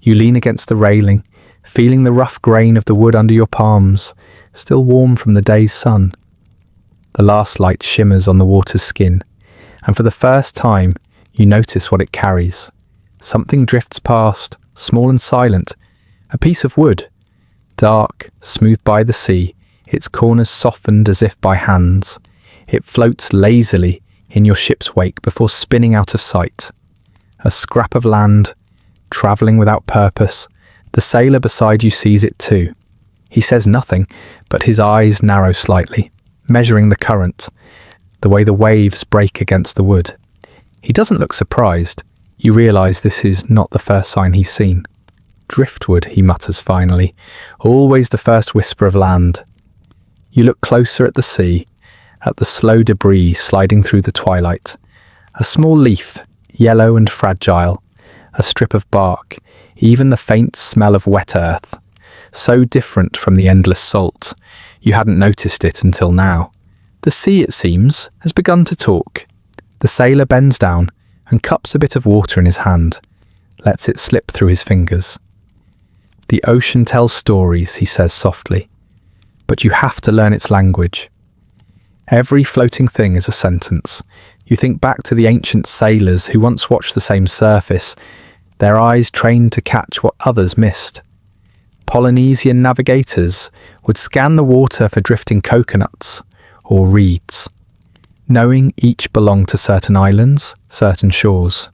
You lean against the railing, feeling the rough grain of the wood under your palms, still warm from the day's sun. The last light shimmers on the water's skin, and for the first time, you notice what it carries. Something drifts past, small and silent, a piece of wood, dark, smoothed by the sea, its corners softened as if by hands. It floats lazily in your ship's wake before spinning out of sight. A scrap of land, travelling without purpose. The sailor beside you sees it too. He says nothing, but his eyes narrow slightly, measuring the current, the way the waves break against the wood. He doesn't look surprised. You realise this is not the first sign he's seen. Driftwood, he mutters finally, always the first whisper of land. You look closer at the sea, at the slow debris sliding through the twilight. A small leaf, yellow and fragile, a strip of bark, even the faint smell of wet earth. So different from the endless salt. You hadn't noticed it until now. The sea, it seems, has begun to talk. The sailor bends down and cups a bit of water in his hand, lets it slip through his fingers. The ocean tells stories, he says softly, but you have to learn its language. Every floating thing is a sentence. You think back to the ancient sailors who once watched the same surface, their eyes trained to catch what others missed. Polynesian navigators would scan the water for drifting coconuts or reeds, knowing each belonged to certain islands, certain shores.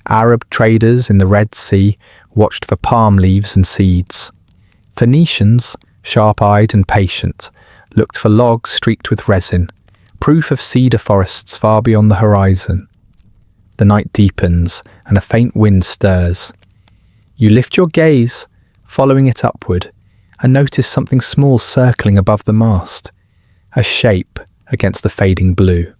Arab traders in the Red Sea watched for palm leaves and seeds. Phoenicians, sharp-eyed and patient, looked for logs streaked with resin, proof of cedar forests far beyond the horizon. The night deepens and a faint wind stirs. You lift your gaze, following it upward, and notice something small circling above the mast, a shape against the fading blue.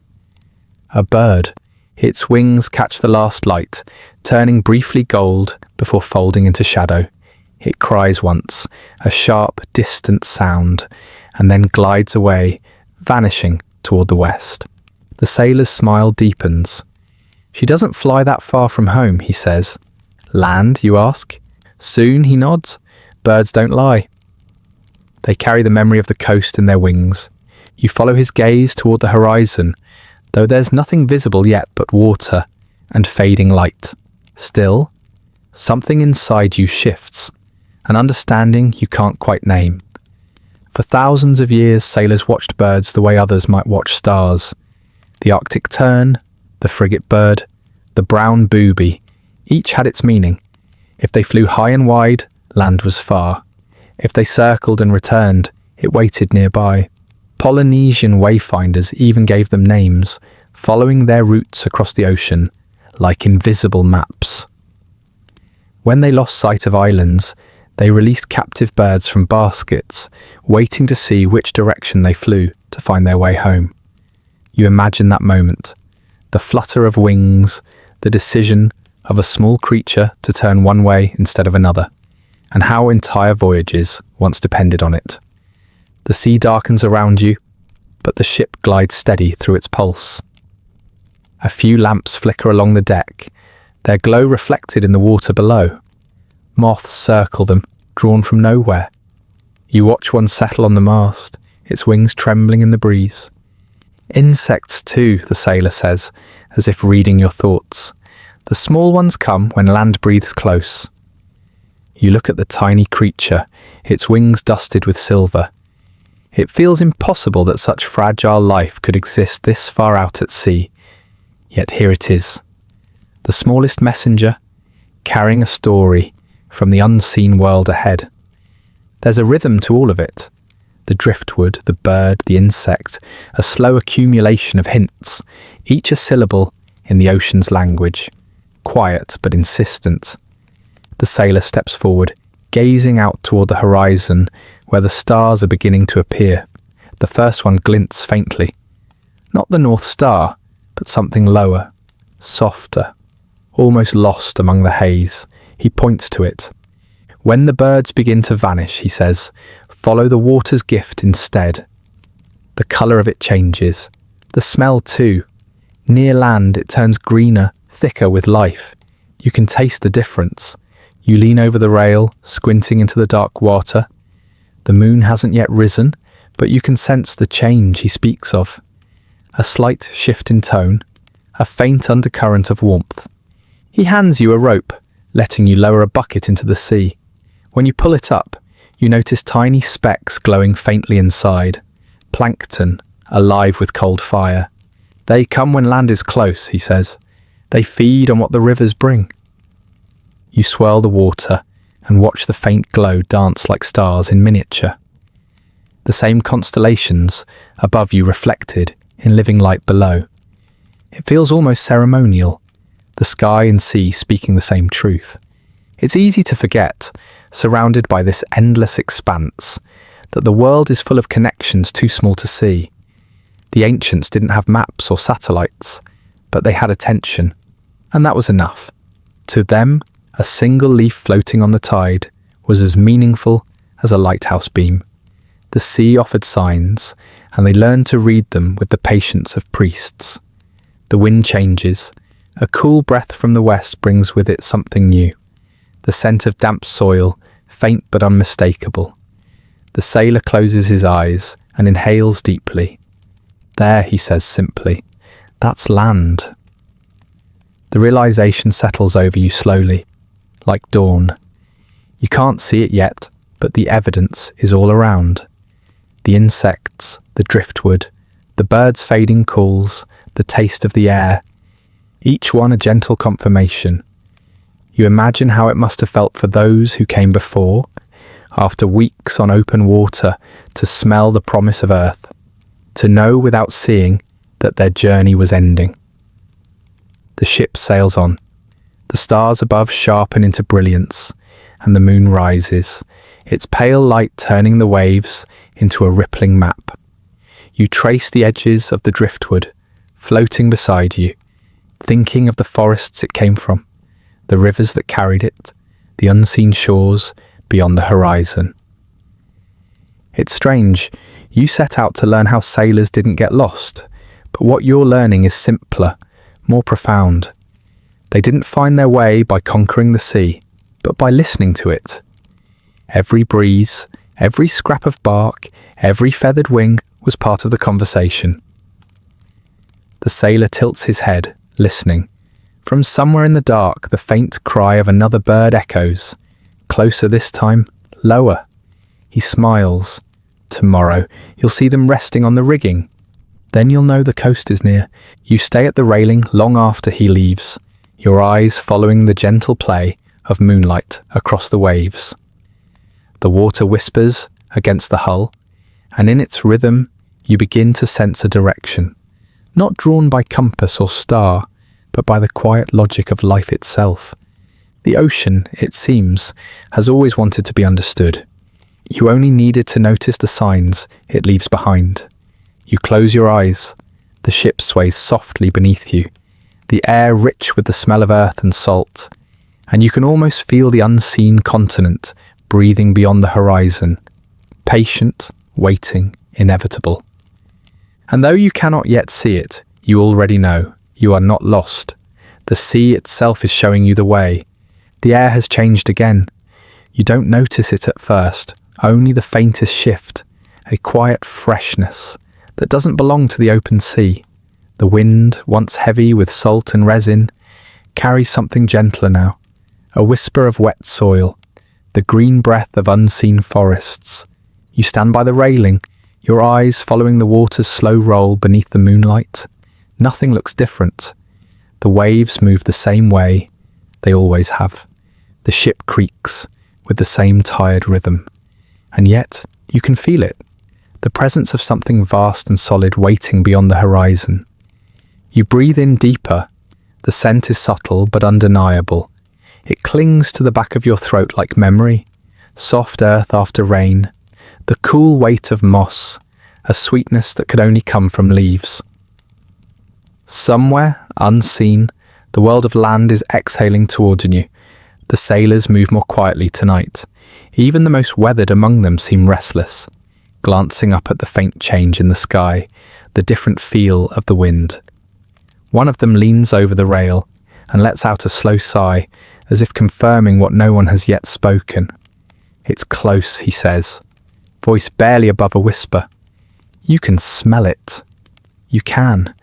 A bird. Its wings catch the last light, turning briefly gold before folding into shadow. It cries once, a sharp, distant sound, and then glides away, vanishing toward the west. The sailor's smile deepens. She doesn't fly that far from home, he says. Land, you ask? Soon, he nods. Birds don't lie. They carry the memory of the coast in their wings. You follow his gaze toward the horizon, though there's nothing visible yet but water and fading light. Still, something inside you shifts, an understanding you can't quite name. For thousands of years, sailors watched birds the way others might watch stars. The Arctic tern, the frigate bird, the brown booby, each had its meaning. If they flew high and wide, land was far. If they circled and returned, it waited nearby. Polynesian wayfinders even gave them names, following their routes across the ocean, like invisible maps. When they lost sight of islands, they released captive birds from baskets, waiting to see which direction they flew to find their way home. You imagine that moment, the flutter of wings, the decision of a small creature to turn one way instead of another, and how entire voyages once depended on it. The sea darkens around you, but the ship glides steady through its pulse. A few lamps flicker along the deck, their glow reflected in the water below. Moths circle them, drawn from nowhere. You watch one settle on the mast, its wings trembling in the breeze. Insects too, the sailor says, as if reading your thoughts. The small ones come when land breathes close. You look at the tiny creature, its wings dusted with silver. It feels impossible that such fragile life could exist this far out at sea. Yet here it is, the smallest messenger, carrying a story from the unseen world ahead. There's a rhythm to all of it. The driftwood, the bird, the insect, a slow accumulation of hints, each a syllable in the ocean's language, quiet but insistent. The sailor steps forward, gazing out toward the horizon where the stars are beginning to appear. The first one glints faintly. Not the North Star, but something lower, softer, almost lost among the haze. He points to it. When the birds begin to vanish, he says, follow the water's gift instead. The colour of it changes. The smell too. Near land, it turns greener, thicker with life. You can taste the difference. You lean over the rail, squinting into the dark water. The moon hasn't yet risen, but you can sense the change he speaks of. A slight shift in tone, a faint undercurrent of warmth. He hands you a rope, letting you lower a bucket into the sea. When you pull it up, you notice tiny specks glowing faintly inside, plankton, alive with cold fire. They come when land is close, he says. They feed on what the rivers bring. You swirl the water and watch the faint glow dance like stars in miniature. The same constellations above you reflected in living light below. It feels almost ceremonial, the sky and sea speaking the same truth. It's easy to forget, surrounded by this endless expanse, that the world is full of connections too small to see. The ancients didn't have maps or satellites, but they had attention, and that was enough. To them, a single leaf floating on the tide was as meaningful as a lighthouse beam. The sea offered signs, and they learned to read them with the patience of priests. The wind changes. A cool breath from the west brings with it something new. The scent of damp soil, faint but unmistakable. The sailor closes his eyes and inhales deeply. There, he says simply, that's land. The realization settles over you slowly, like dawn. You can't see it yet, but the evidence is all around. The insects, the driftwood, the birds' fading calls, the taste of the air, each one a gentle confirmation. You imagine how it must have felt for those who came before, after weeks on open water, to smell the promise of earth, to know without seeing that their journey was ending. The ship sails on. The stars above sharpen into brilliance, and the moon rises, its pale light turning the waves into a rippling map. You trace the edges of the driftwood, floating beside you, thinking of the forests it came from, the rivers that carried it, the unseen shores beyond the horizon. It's strange, you set out to learn how sailors didn't get lost, but what you're learning is simpler, more profound. They didn't find their way by conquering the sea, but by listening to it. Every breeze, every scrap of bark, every feathered wing was part of the conversation. The sailor tilts his head, listening. From somewhere in the dark, the faint cry of another bird echoes. Closer this time, lower. He smiles. Tomorrow, you'll see them resting on the rigging. Then you'll know the coast is near. You stay at the railing long after he leaves, your eyes following the gentle play of moonlight across the waves. The water whispers against the hull, and in its rhythm, you begin to sense a direction, not drawn by compass or star, but by the quiet logic of life itself. The ocean, it seems, has always wanted to be understood. You only needed to notice the signs it leaves behind. You close your eyes. The ship sways softly beneath you, the air rich with the smell of earth and salt, and you can almost feel the unseen continent breathing beyond the horizon, patient, waiting, inevitable. And though you cannot yet see it, you already know you are not lost. The sea itself is showing you the way. The air has changed again. You don't notice it at first, only the faintest shift, a quiet freshness that doesn't belong to the open sea. The wind, once heavy with salt and resin, carries something gentler now, a whisper of wet soil, the green breath of unseen forests. You stand by the railing, your eyes following the water's slow roll beneath the moonlight. Nothing looks different. The waves move the same way they always have. The ship creaks with the same tired rhythm. And yet, you can feel it, the presence of something vast and solid waiting beyond the horizon. You breathe in deeper. The scent is subtle but undeniable. It clings to the back of your throat like memory, soft earth after rain, the cool weight of moss, a sweetness that could only come from leaves. Somewhere, unseen, the world of land is exhaling towards you. The sailors move more quietly tonight. Even the most weathered among them seem restless, glancing up at the faint change in the sky, the different feel of the wind. One of them leans over the rail and lets out a slow sigh, as if confirming what no one has yet spoken. It's close, he says, voice barely above a whisper. You can smell it. You can,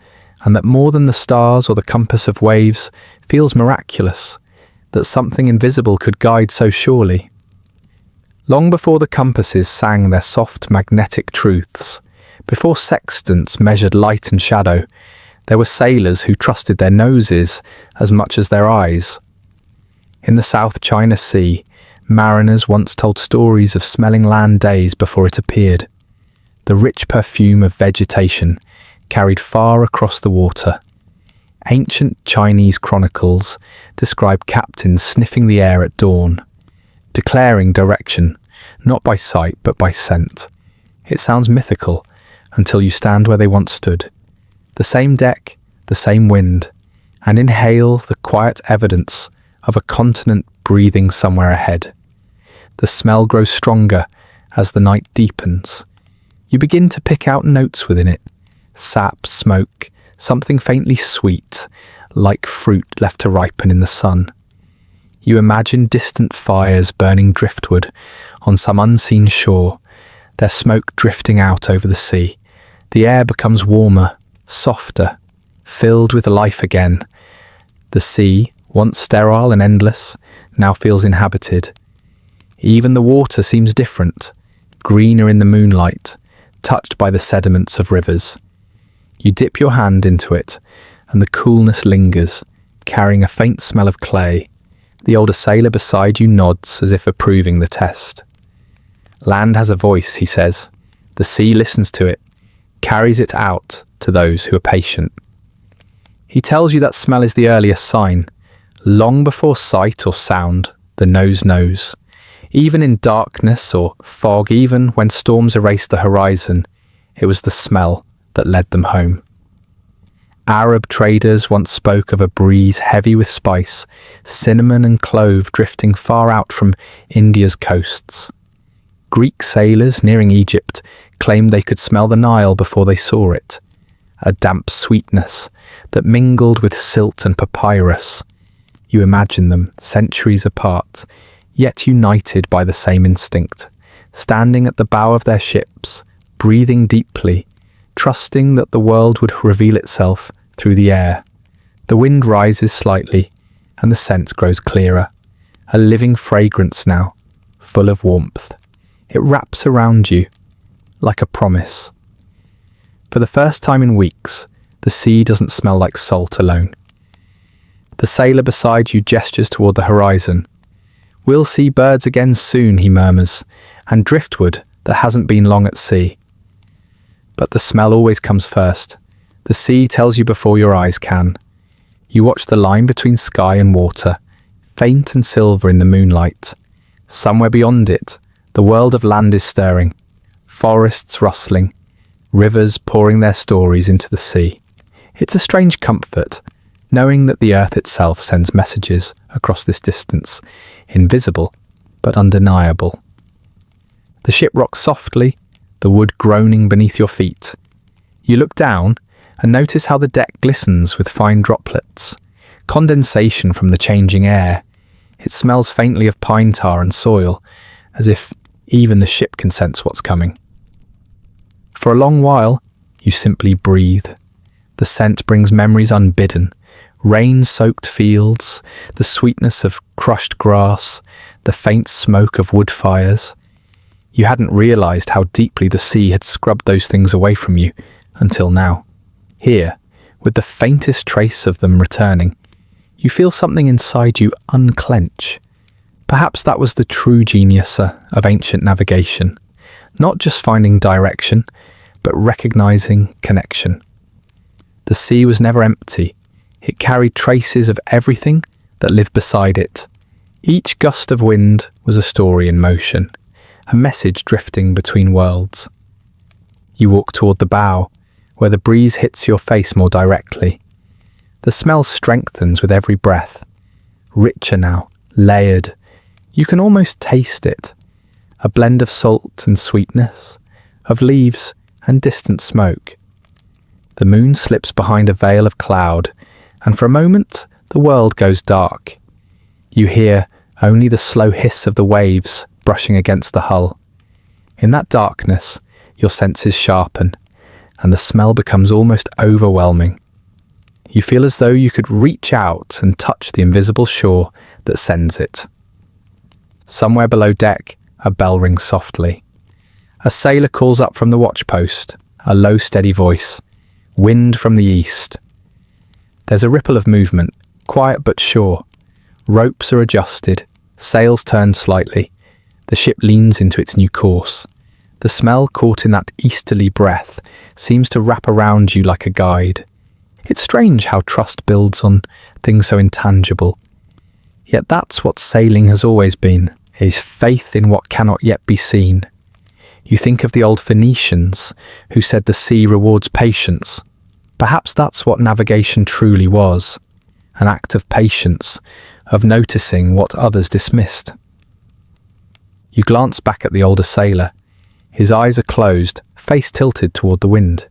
and that more than the stars or the compass of waves feels miraculous. that something invisible could guide so surely. Long before the compasses sang their soft magnetic truths, before sextants measured light and shadow, there were sailors who trusted their noses as much as their eyes. In the South China Sea, mariners once told stories of smelling land days before it appeared. The rich perfume of vegetation carried far across the water. Ancient Chinese chronicles describe captains sniffing the air at dawn, declaring direction, not by sight but by scent. It sounds mythical until you stand where they once stood. The same deck, the same wind, and inhale the quiet evidence of a continent breathing somewhere ahead. The smell grows stronger as the night deepens. You begin to pick out notes within it: sap, smoke, something faintly sweet, like fruit left to ripen in the sun. You imagine distant fires burning driftwood on some unseen shore, their smoke drifting out over the sea. The air becomes warmer, softer, filled with life again. The sea, once sterile and endless, now feels inhabited. Even the water seems different, greener in the moonlight, touched by the sediments of rivers. You dip your hand into it, and the coolness lingers, carrying a faint smell of clay. The older sailor beside you nods as if approving the test. Land has a voice, he says. The sea listens to it, carries it out to those who are patient. He tells you that smell is the earliest sign. Long before sight or sound, the nose knows. Even in darkness or fog, even when storms erased the horizon, it was the smell that led them home. Arab traders once spoke of a breeze heavy with spice, cinnamon and clove drifting far out from India's coasts. Greek sailors nearing Egypt claimed they could smell the Nile before they saw it, a damp sweetness that mingled with silt and papyrus. You imagine them, centuries apart, yet united by the same instinct, standing at the bow of their ships, breathing deeply, trusting that the world would reveal itself through the air. The wind rises slightly, and the scent grows clearer, a living fragrance now, full of warmth. It wraps around you like a promise. For the first time in weeks, the sea doesn't smell like salt alone. The sailor beside you gestures toward the horizon. We'll see birds again soon, he murmurs, and driftwood that hasn't been long at sea. But the smell always comes first. The sea tells you before your eyes can. You watch the line between sky and water, faint and silver in the moonlight. Somewhere beyond it, the world of land is stirring, forests rustling, rivers pouring their stories into the sea. It's a strange comfort, knowing that the earth itself sends messages across this distance, invisible but undeniable. The ship rocks softly, the wood groaning beneath your feet. You look down and notice how the deck glistens with fine droplets, condensation from the changing air. It smells faintly of pine tar and soil, as if even the ship can sense what's coming. For a long while, you simply breathe. The scent brings memories unbidden, rain-soaked fields, the sweetness of crushed grass, the faint smoke of wood fires. You hadn't realized how deeply the sea had scrubbed those things away from you until now. Here, with the faintest trace of them returning, you feel something inside you unclench. Perhaps that was the true genius of ancient navigation, not just finding direction, but recognizing connection. The sea was never empty. It carried traces of everything that lived beside it. Each gust of wind was a story in motion, a message drifting between worlds. You walk toward the bow, where the breeze hits your face more directly. The smell strengthens with every breath, richer now, layered. You can almost taste it, a blend of salt and sweetness, of leaves and distant smoke. The moon slips behind a veil of cloud, and for a moment the world goes dark. You hear only the slow hiss of the waves brushing against the hull. In that darkness, your senses sharpen, and the smell becomes almost overwhelming. You feel as though you could reach out and touch the invisible shore that sends it. Somewhere below deck, a bell rings softly. A sailor calls up from the watchpost, a low, steady voice. Wind from the east. There's a ripple of movement, quiet but sure. Ropes are adjusted, sails turn slightly. The ship leans into its new course. The smell caught in that easterly breath seems to wrap around you like a guide. It's strange how trust builds on things so intangible. Yet that's what sailing has always been, is faith in what cannot yet be seen. You think of the old Phoenicians who said the sea rewards patience. Perhaps that's what navigation truly was, an act of patience, of noticing what others dismissed. You glance back at the older sailor. His eyes are closed, face tilted toward the wind.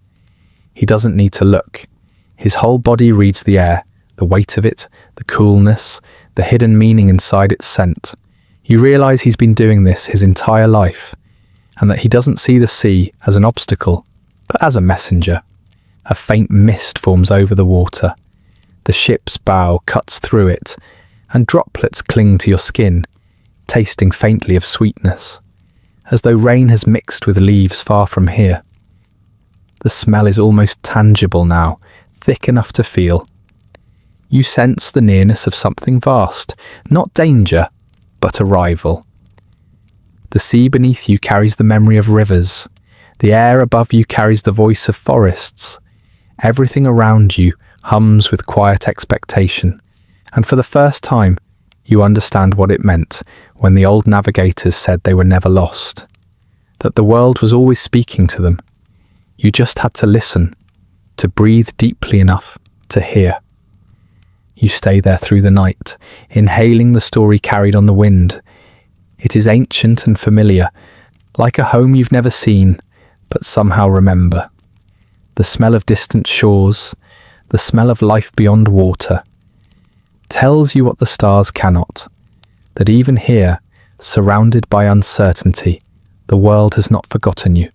He doesn't need to look. His whole body reads the air, the weight of it, the coolness, the hidden meaning inside its scent. You realize he's been doing this his entire life, and that he doesn't see the sea as an obstacle, but as a messenger. A faint mist forms over the water. The ship's bow cuts through it, and droplets cling to your skin, tasting faintly of sweetness, as though rain has mixed with leaves far from here. The smell is almost tangible now, thick enough to feel. You sense the nearness of something vast, not danger, but arrival. The sea beneath you carries the memory of rivers. The air above you carries the voice of forests. Everything around you hums with quiet expectation, and for the first time, you understand what it meant when the old navigators said they were never lost, that the world was always speaking to them. You just had to listen, to breathe deeply enough to hear. You stay there through the night, inhaling the story carried on the wind. It is ancient and familiar, like a home you've never seen, but somehow remember. The smell of distant shores, the smell of life beyond water, tells you what the stars cannot, that even here, surrounded by uncertainty, the world has not forgotten you.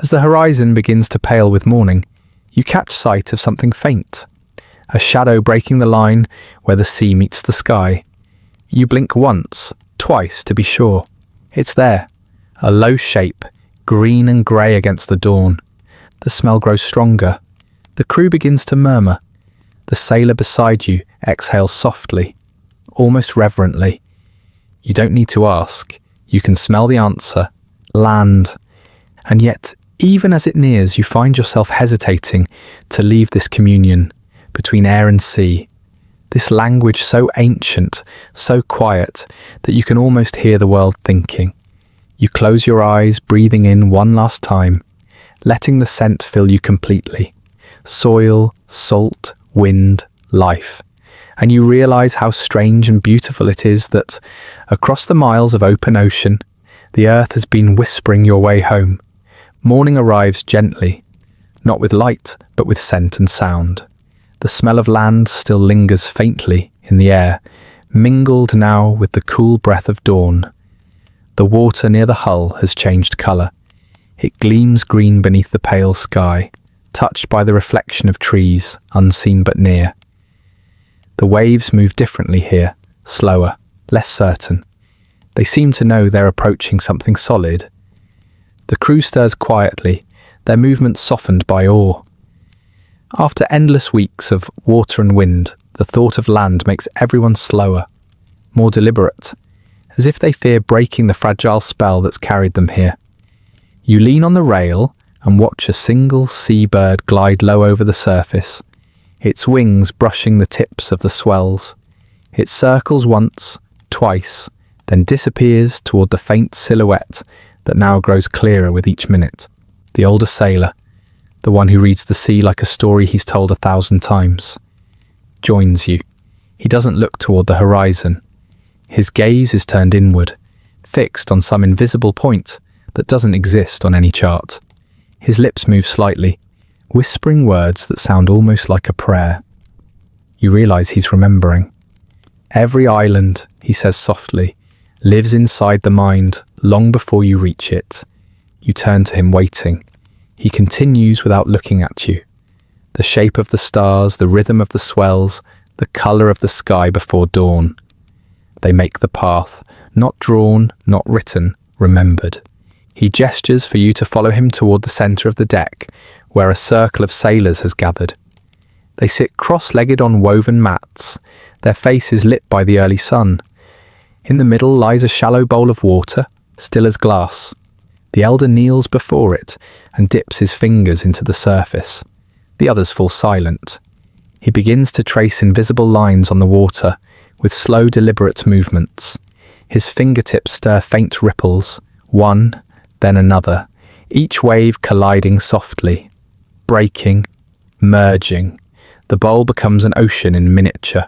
As the horizon begins to pale with morning, you catch sight of something faint, a shadow breaking the line where the sea meets the sky. You blink once, twice to be sure. It's there, a low shape, green and grey against the dawn. The smell grows stronger. The crew begins to murmur. The sailor beside you exhales softly, almost reverently. You don't need to ask. You can smell the answer. Land. And yet, even as it nears, you find yourself hesitating to leave this communion between air and sea. This language so ancient, so quiet, that you can almost hear the world thinking. You close your eyes, breathing in one last time, letting the scent fill you completely. Soil, salt, wind, life. And you realize how strange and beautiful it is that, across the miles of open ocean, the earth has been whispering your way home. Morning arrives gently, not with light, but with scent and sound. The smell of land still lingers faintly in the air, mingled now with the cool breath of dawn. The water near the hull has changed colour. It gleams green beneath the pale sky, touched by the reflection of trees, unseen but near. The waves move differently here, slower, less certain. They seem to know they're approaching something solid. The crew stirs quietly, their movements softened by awe. After endless weeks of water and wind, the thought of land makes everyone slower, more deliberate, as if they fear breaking the fragile spell that's carried them here. You lean on the rail and watch a single seabird glide low over the surface, its wings brushing the tips of the swells. It circles once, twice, then disappears toward the faint silhouette that now grows clearer with each minute. The older sailor, the one who reads the sea like a story he's told 1,000 times, joins you. He doesn't look toward the horizon. His gaze is turned inward, fixed on some invisible point that doesn't exist on any chart. His lips move slightly, whispering words that sound almost like a prayer. You realize he's remembering. Every island, he says softly, lives inside the mind long before you reach it. You turn to him, waiting. He continues without looking at you. The shape of the stars, the rhythm of the swells, the colour of the sky before dawn. They make the path, not drawn, not written, remembered. He gestures for you to follow him toward the centre of the deck, where a circle of sailors has gathered. They sit cross-legged on woven mats, their faces lit by the early sun. In the middle lies a shallow bowl of water, still as glass. The elder kneels before it and dips his fingers into the surface. The others fall silent. He begins to trace invisible lines on the water with slow, deliberate movements. His fingertips stir faint ripples, one, then another, each wave colliding softly, breaking, merging. The bowl becomes an ocean in miniature,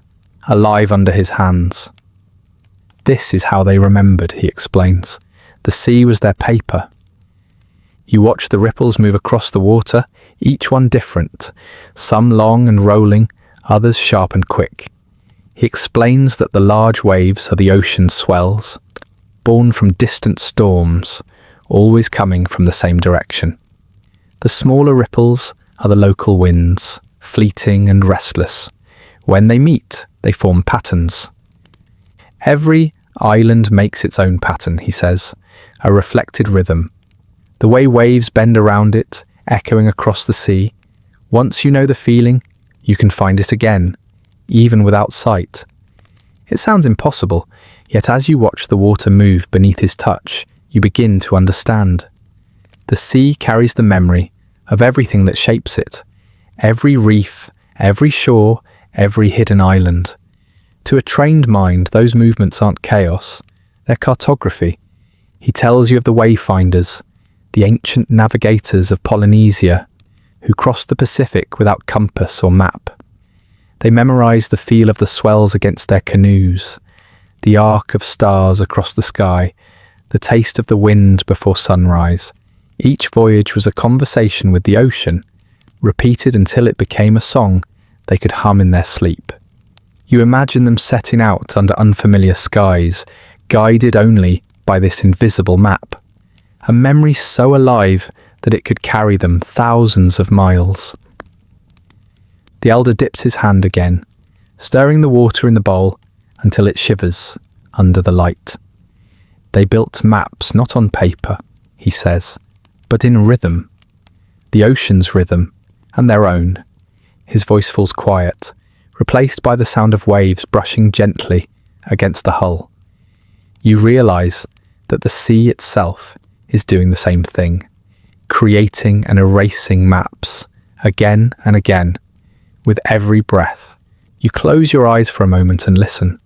alive under his hands. This is how they remembered, he explains. The sea was their paper. You watch the ripples move across the water, each one different, some long and rolling, others sharp and quick. He explains that the large waves are the ocean swells, born from distant storms, always coming from the same direction. The smaller ripples are the local winds, fleeting and restless. When they meet, they form patterns. Every island makes its own pattern, he says, a reflected rhythm. The way waves bend around it, echoing across the sea. Once you know the feeling, you can find it again, even without sight. It sounds impossible, yet as you watch the water move beneath his touch, you begin to understand. The sea carries the memory of everything that shapes it, every reef, every shore, every hidden island. To a trained mind, those movements aren't chaos, they're cartography. He tells you of the wayfinders, the ancient navigators of Polynesia, who crossed the Pacific without compass or map. They memorized the feel of the swells against their canoes, the arc of stars across the sky, the taste of the wind before sunrise. Each voyage was a conversation with the ocean, repeated until it became a song they could hum in their sleep. You imagine them setting out under unfamiliar skies, guided only by this invisible map. A memory so alive that it could carry them thousands of miles. The elder dips his hand again, stirring the water in the bowl until it shivers under the light. They built maps not on paper, he says, but in rhythm. The ocean's rhythm, and their own. His voice falls quiet, replaced by the sound of waves brushing gently against the hull. You realize that the sea itself is doing the same thing, creating and erasing maps again and again. With every breath, you close your eyes for a moment and listen.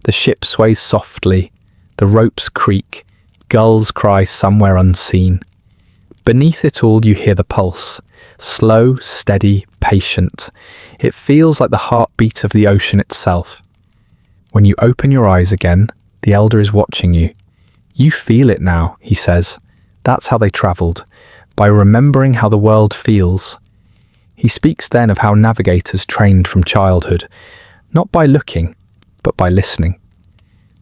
The ship sways softly, the ropes creak, gulls cry somewhere unseen. Beneath it all you hear the pulse, slow, steady, patient. It feels like the heartbeat of the ocean itself. When you open your eyes again, the elder is watching you. You feel it now, he says. That's how they travelled, by remembering how the world feels. He speaks then of how navigators trained from childhood, not by looking, but by listening.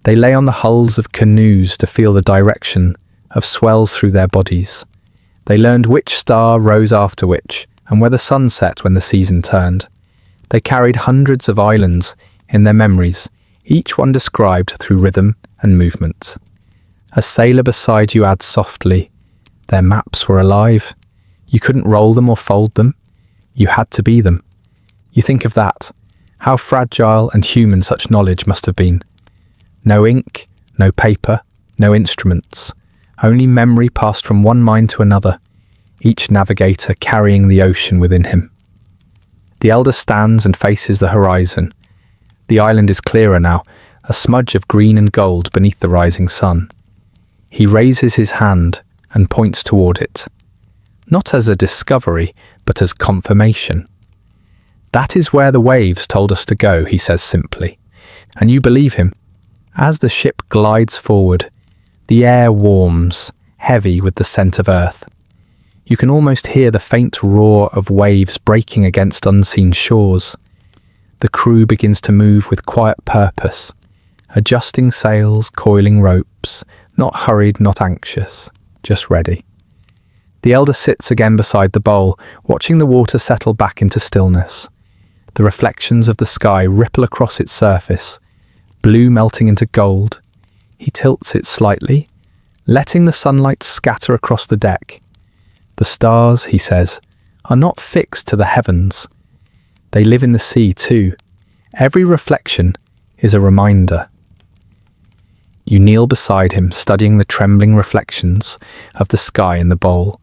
They lay on the hulls of canoes to feel the direction of swells through their bodies. They learned which star rose after which, and where the sun set when the season turned. They carried hundreds of islands in their memories, each one described through rhythm and movement. A sailor beside you adds softly, their maps were alive. You couldn't roll them or fold them. You had to be them. You think of that, how fragile and human such knowledge must have been. No ink, no paper, no instruments, only memory passed from one mind to another, each navigator carrying the ocean within him. The elder stands and faces the horizon. The island is clearer now, a smudge of green and gold beneath the rising sun. He raises his hand and points toward it, not as a discovery, but as confirmation. That is where the waves told us to go, he says simply, and you believe him. As the ship glides forward, the air warms, heavy with the scent of earth. You can almost hear the faint roar of waves breaking against unseen shores. The crew begins to move with quiet purpose, adjusting sails, coiling ropes, not hurried, not anxious, just ready. The elder sits again beside the bowl, watching the water settle back into stillness. The reflections of the sky ripple across its surface, blue melting into gold. He tilts it slightly, letting the sunlight scatter across the deck. The stars, he says, are not fixed to the heavens. They live in the sea too. Every reflection is a reminder. You kneel beside him, studying the trembling reflections of the sky in the bowl.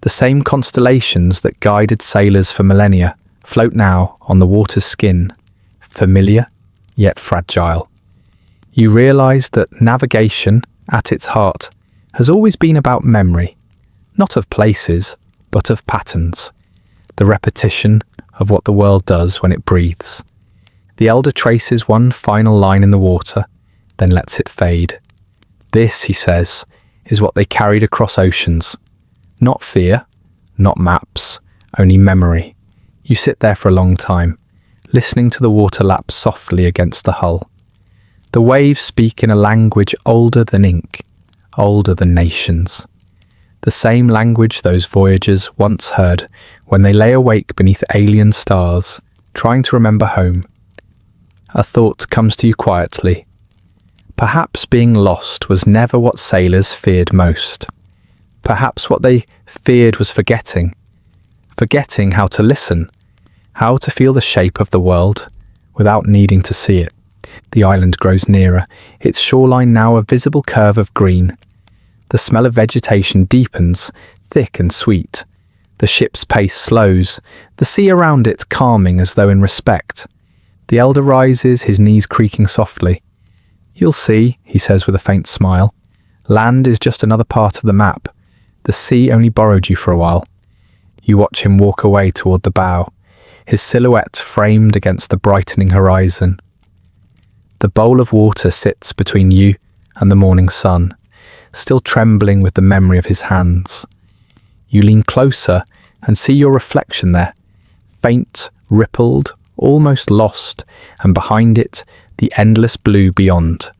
The same constellations that guided sailors for millennia float now on the water's skin, familiar yet fragile. You realize that navigation, at its heart, has always been about memory, not of places, but of patterns, the repetition of what the world does when it breathes. The elder traces one final line in the water, then lets it fade. This, he says, is what they carried across oceans. Not fear, not maps, only memory. You sit there for a long time, listening to the water lap softly against the hull. The waves speak in a language older than ink, older than nations. The same language those voyagers once heard when they lay awake beneath alien stars, trying to remember home. A thought comes to you quietly. Perhaps being lost was never what sailors feared most. Perhaps what they feared was forgetting how to listen, how to feel the shape of the world without needing to see it. The island grows nearer, its shoreline now a visible curve of green. The smell of vegetation deepens, thick and sweet. The ship's pace slows, the sea around it calming as though in respect. The elder rises, his knees creaking softly. "You'll see," he says with a faint smile. "Land is just another part of the map. The sea only borrowed you for a while." You watch him walk away toward the bow, his silhouette framed against the brightening horizon. The bowl of water sits between you and the morning sun, still trembling with the memory of his hands. You lean closer and see your reflection there, faint, rippled, almost lost, and behind it, the endless blue beyond.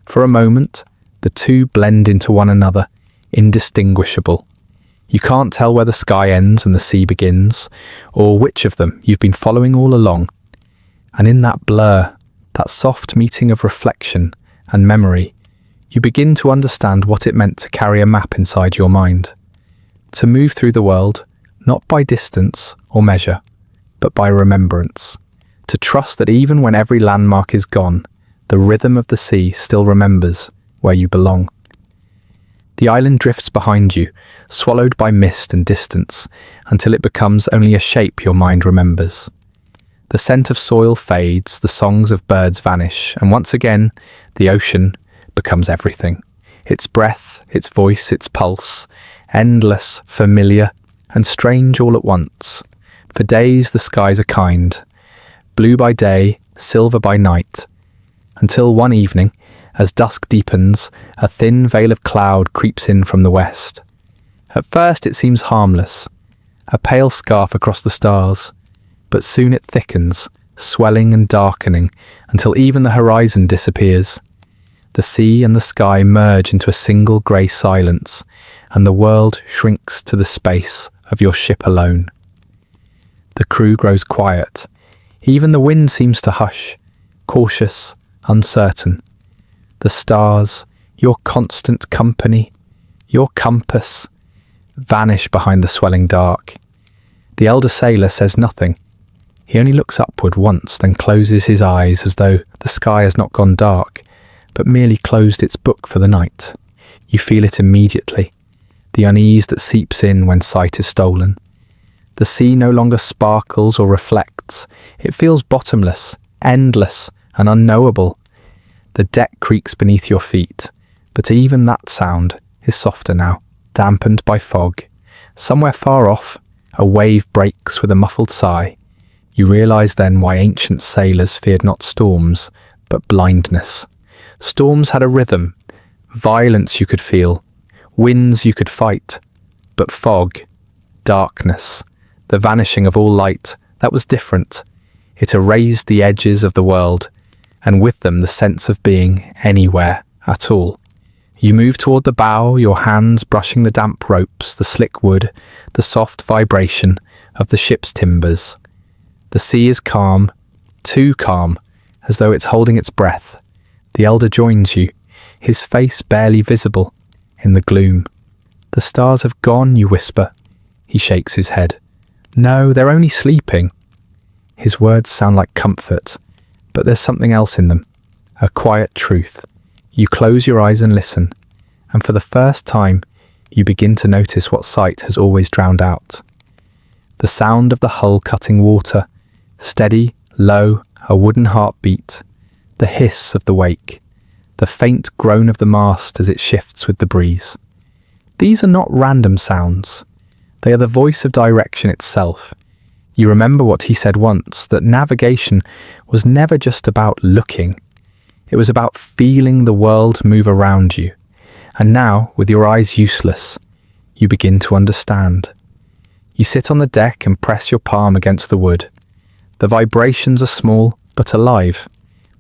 For a moment, the two blend into one another, indistinguishable. You can't tell where the sky ends and the sea begins, or which of them you've been following all along. And in that blur, that soft meeting of reflection and memory, you begin to understand what it meant to carry a map inside your mind. To move through the world, not by distance or measure, but by remembrance. To trust that even when every landmark is gone, the rhythm of the sea still remembers where you belong. The island drifts behind you, swallowed by mist and distance, until it becomes only a shape your mind remembers. The scent of soil fades, the songs of birds vanish, and once again, the ocean becomes everything. Its breath, its voice, its pulse, endless, familiar, and strange all at once. For days the skies are kind, blue by day, silver by night, until one evening, as dusk deepens, a thin veil of cloud creeps in from the west. At first it seems harmless, a pale scarf across the stars, but soon it thickens, swelling and darkening, until even the horizon disappears. The sea and the sky merge into a single grey silence, and the world shrinks to the space of your ship alone. The crew grows quiet. Even the wind seems to hush, cautious, uncertain. The stars, your constant company, your compass, vanish behind the swelling dark. The elder sailor says nothing. He only looks upward once, then closes his eyes as though the sky has not gone dark, but merely closed its book for the night. You feel it immediately, the unease that seeps in when sight is stolen. The sea no longer sparkles or reflects. It feels bottomless, endless, and unknowable. The deck creaks beneath your feet, but even that sound is softer now, dampened by fog. Somewhere far off, a wave breaks with a muffled sigh. You realise then why ancient sailors feared not storms, but blindness. Storms had a rhythm, violence you could feel, winds you could fight, but fog, darkness, the vanishing of all light, that was different. It erased the edges of the world, and with them the sense of being anywhere at all. You move toward the bow, your hands brushing the damp ropes, the slick wood, the soft vibration of the ship's timbers. The sea is calm, too calm, as though it's holding its breath. The elder joins you, his face barely visible in the gloom. "The stars have gone," you whisper. He shakes his head. "No, they're only sleeping." His words sound like comfort, but there's something else in them, a quiet truth. You close your eyes and listen, and for the first time, you begin to notice what sight has always drowned out. The sound of the hull cutting water, steady, low, a wooden heartbeat, the hiss of the wake, the faint groan of the mast as it shifts with the breeze. These are not random sounds. They are the voice of direction itself. You remember what he said once, that navigation was never just about looking. It was about feeling the world move around you. And now, with your eyes useless, you begin to understand. You sit on the deck and press your palm against the wood. The vibrations are small, but alive.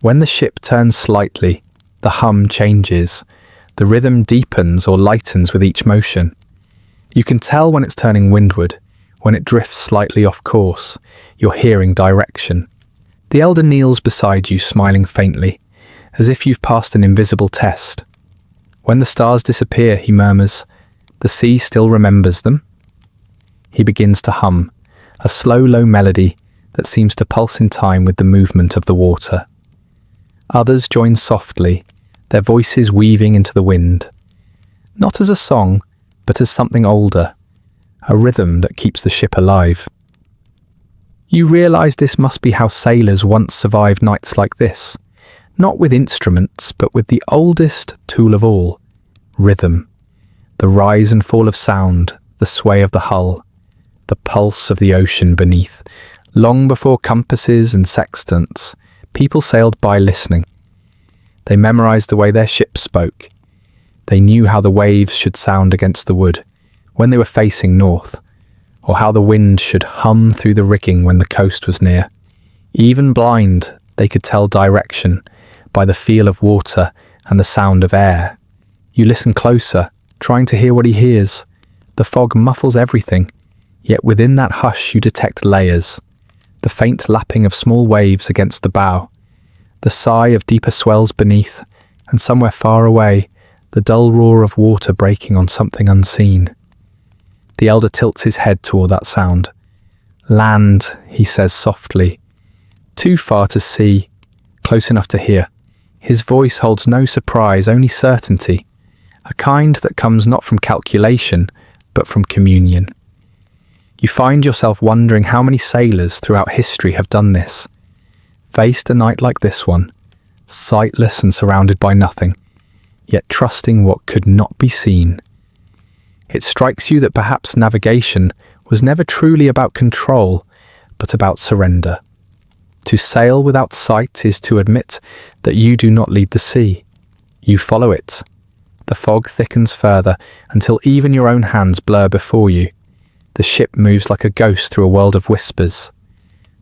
When the ship turns slightly, the hum changes. The rhythm deepens or lightens with each motion. You can tell when it's turning windward, when it drifts slightly off course. You're hearing direction. The elder kneels beside you, smiling faintly, as if you've passed an invisible test. When the stars disappear, he murmurs, "The sea still remembers them." He begins to hum, a slow, low melody that seems to pulse in time with the movement of the water. Others join softly, their voices weaving into the wind. Not as a song, but as something older, a rhythm that keeps the ship alive. You realize this must be how sailors once survived nights like this, not with instruments, but with the oldest tool of all, rhythm. The rise and fall of sound, the sway of the hull, the pulse of the ocean beneath. Long before compasses and sextants, people sailed by listening. They memorized the way their ships spoke. They knew how the waves should sound against the wood when they were facing north, or how the wind should hum through the rigging when the coast was near. Even blind, they could tell direction by the feel of water and the sound of air. You listen closer, trying to hear what he hears. The fog muffles everything, yet within that hush you detect layers. The faint lapping of small waves against the bow, the sigh of deeper swells beneath, and somewhere far away, the dull roar of water breaking on something unseen. The elder tilts his head toward that sound. "Land," he says softly. Too far to see, close enough to hear. His voice holds no surprise, only certainty, a kind that comes not from calculation, but from communion. You find yourself wondering how many sailors throughout history have done this, faced a night like this one, sightless and surrounded by nothing, yet trusting what could not be seen. It strikes you that perhaps navigation was never truly about control, but about surrender. To sail without sight is to admit that you do not lead the sea. You follow it. The fog thickens further until even your own hands blur before you. The ship moves like a ghost through a world of whispers.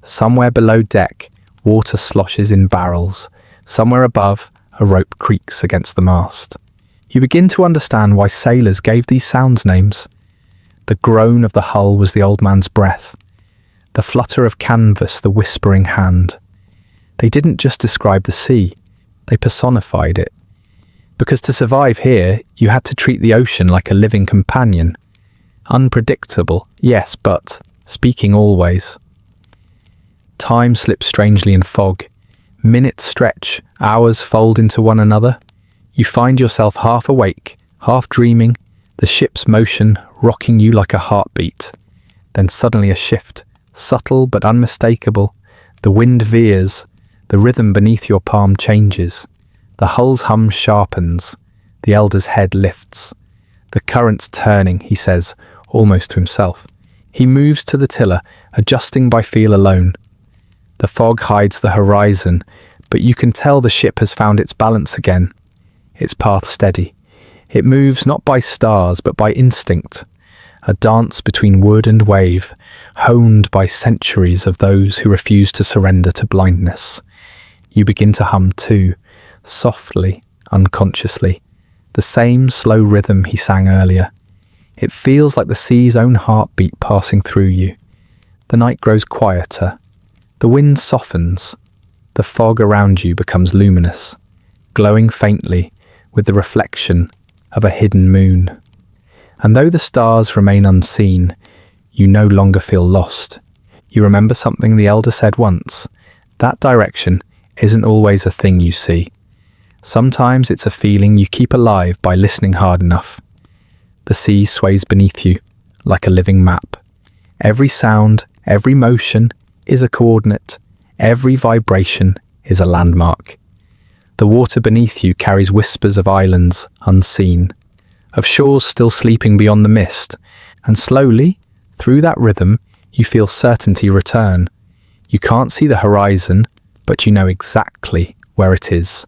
Somewhere below deck, water sloshes in barrels. Somewhere above, a rope creaks against the mast. You begin to understand why sailors gave these sounds names. The groan of the hull was the old man's breath. The flutter of canvas, the whispering hand. They didn't just describe the sea, they personified it. Because to survive here, you had to treat the ocean like a living companion. Unpredictable, yes, but speaking always. Time slips strangely in fog. Minutes stretch, hours fold into one another. You find yourself half awake, half dreaming, the ship's motion rocking you like a heartbeat. Then suddenly a shift, subtle but unmistakable. The wind veers, the rhythm beneath your palm changes. The hull's hum sharpens, the elder's head lifts. The current's turning, he says, almost to himself. He moves to the tiller, adjusting by feel alone. The fog hides the horizon, but you can tell the ship has found its balance again, its path steady. It moves not by stars, but by instinct, a dance between wood and wave, honed by centuries of those who refuse to surrender to blindness. You begin to hum too, softly, unconsciously. the same slow rhythm he sang earlier. It feels like the sea's own heartbeat passing through you. The night grows quieter. The wind softens. The fog around you becomes luminous, glowing faintly with the reflection of a hidden moon. And though the stars remain unseen, you no longer feel lost. You remember something the elder said once: that direction isn't always a thing you see. Sometimes it's a feeling you keep alive by listening hard enough. The sea sways beneath you like a living map. Every sound, every motion is a coordinate. Every vibration is a landmark. The water beneath you carries whispers of islands unseen, of shores still sleeping beyond the mist, and slowly, through that rhythm, you feel certainty return. You can't see the horizon, but you know exactly where it is.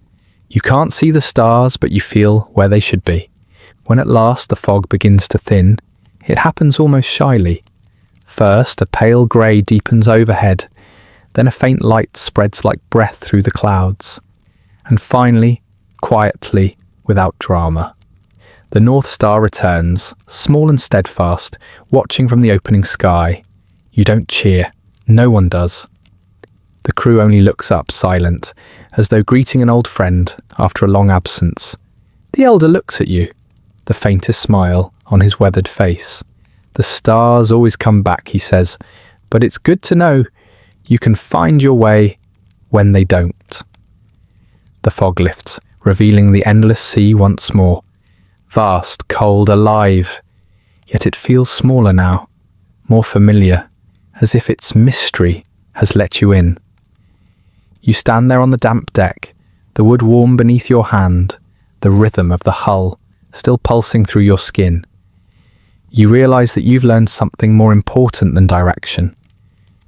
You can't see the stars, but you feel where they should be. When at last the fog begins to thin, it happens almost shyly. First, a pale grey deepens overhead, then a faint light spreads like breath through the clouds, and finally, quietly, without drama, the North Star returns, small and steadfast, watching from the opening sky. You don't cheer. No one does. The crew only looks up, silent, as though greeting an old friend after a long absence. The elder looks at you, the faintest smile on his weathered face. The stars always come back, he says, but it's good to know you can find your way when they don't. The fog lifts, revealing the endless sea once more. Vast, cold, alive, yet it feels smaller now, more familiar, as if its mystery has let you in. You stand there on the damp deck, the wood warm beneath your hand, the rhythm of the hull still pulsing through your skin. You realize that you've learned something more important than direction.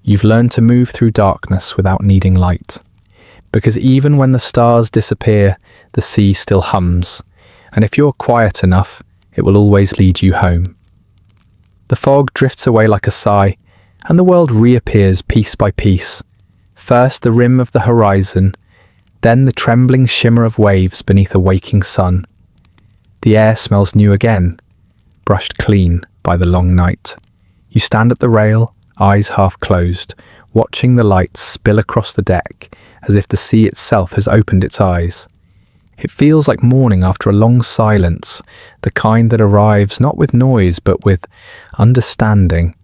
You've learned to move through darkness without needing light. Because even when the stars disappear, the sea still hums, and if you're quiet enough, it will always lead you home. The fog drifts away like a sigh, and the world reappears piece by piece. First the rim of the horizon, then the trembling shimmer of waves beneath a waking sun. The air smells new again, brushed clean by the long night. You stand at the rail, eyes half closed, watching the lights spill across the deck as if the sea itself has opened its eyes. It feels like morning after a long silence, the kind that arrives not with noise but with understanding.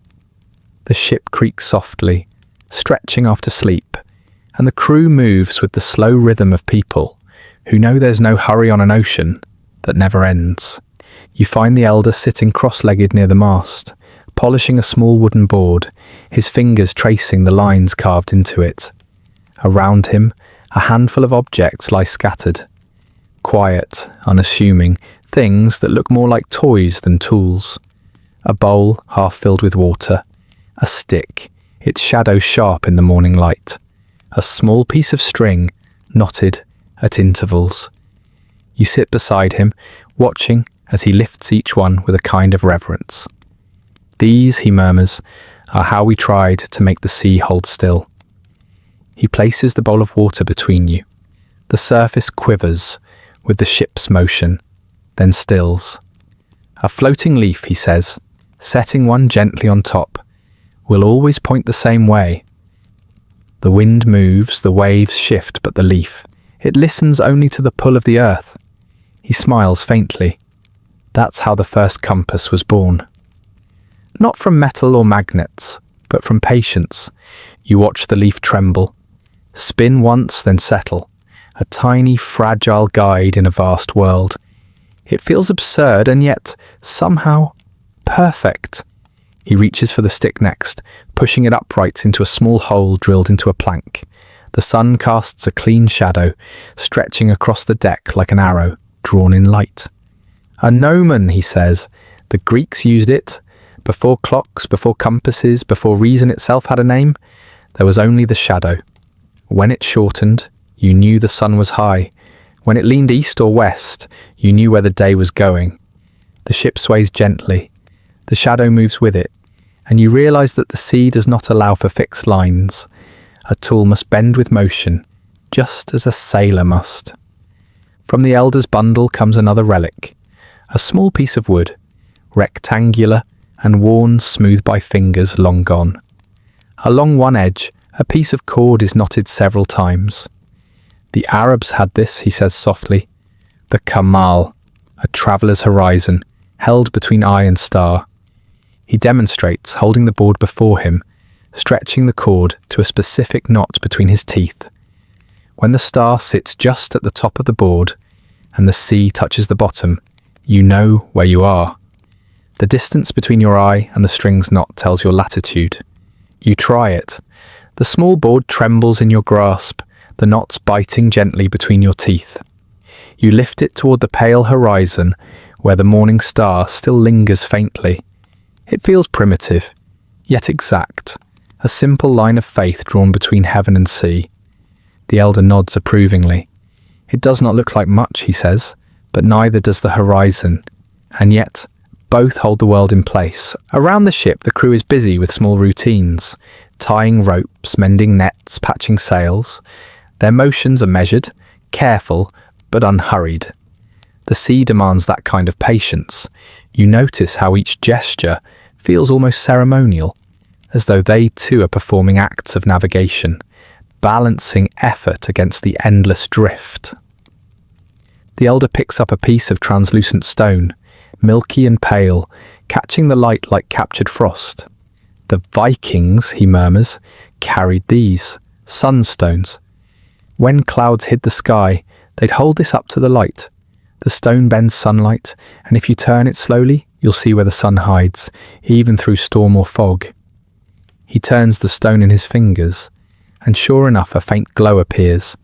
The ship creaks softly, stretching after sleep, and the crew moves with the slow rhythm of people who know there's no hurry on an ocean that never ends. You find the elder sitting cross-legged near the mast, polishing a small wooden board, his fingers tracing the lines carved into it. Around him, a handful of objects lie scattered. Quiet, unassuming, things that look more like toys than tools. A bowl half filled with water, a stick, its shadow sharp in the morning light, a small piece of string, knotted at intervals. You sit beside him, watching as he lifts each one with a kind of reverence. These, he murmurs, are how we tried to make the sea hold still. He places the bowl of water between you. The surface quivers with the ship's motion, then stills. A floating leaf, he says, setting one gently on top, will always point the same way. The wind moves, the waves shift, but the leaf, it listens only to the pull of the earth. He smiles faintly. That's how the first compass was born. Not from metal or magnets, but from patience. You watch the leaf tremble, spin once, then settle, a tiny, fragile guide in a vast world. It feels absurd and yet, somehow, perfect. He reaches for the stick next, pushing it upright into a small hole drilled into a plank. The sun casts a clean shadow, stretching across the deck like an arrow, drawn in light. A gnomon, he says. The Greeks used it. Before clocks, before compasses, before reason itself had a name, there was only the shadow. When it shortened, you knew the sun was high. When it leaned east or west, you knew where the day was going. The ship sways gently. The shadow moves with it, and you realize that the sea does not allow for fixed lines. A tool must bend with motion, just as a sailor must. From the elder's bundle comes another relic, a small piece of wood, rectangular and worn smooth by fingers long gone. Along one edge, a piece of cord is knotted several times. The Arabs had this, he says softly, the kamal, a traveller's horizon, held between eye and star. He demonstrates, holding the board before him, stretching the cord to a specific knot between his teeth. When the star sits just at the top of the board and the sea touches the bottom, you know where you are. The distance between your eye and the string's knot tells your latitude. You try it. The small board trembles in your grasp, the knots biting gently between your teeth. You lift it toward the pale horizon where the morning star still lingers faintly. It feels primitive, yet exact, a simple line of faith drawn between heaven and sea. The elder nods approvingly. It does not look like much, he says, but neither does the horizon. And yet, both hold the world in place. Around the ship, the crew is busy with small routines, tying ropes, mending nets, patching sails. Their motions are measured, careful, but unhurried. The sea demands that kind of patience. You notice how each gesture feels almost ceremonial, as though they too are performing acts of navigation, balancing effort against the endless drift. The elder picks up a piece of translucent stone, milky and pale, catching the light like captured frost. The Vikings, he murmurs, carried these, sunstones. When clouds hid the sky, they'd hold this up to the light. The stone bends sunlight, and if you turn it slowly, you'll see where the sun hides, even through storm or fog. He turns the stone in his fingers, and sure enough a faint glow appears,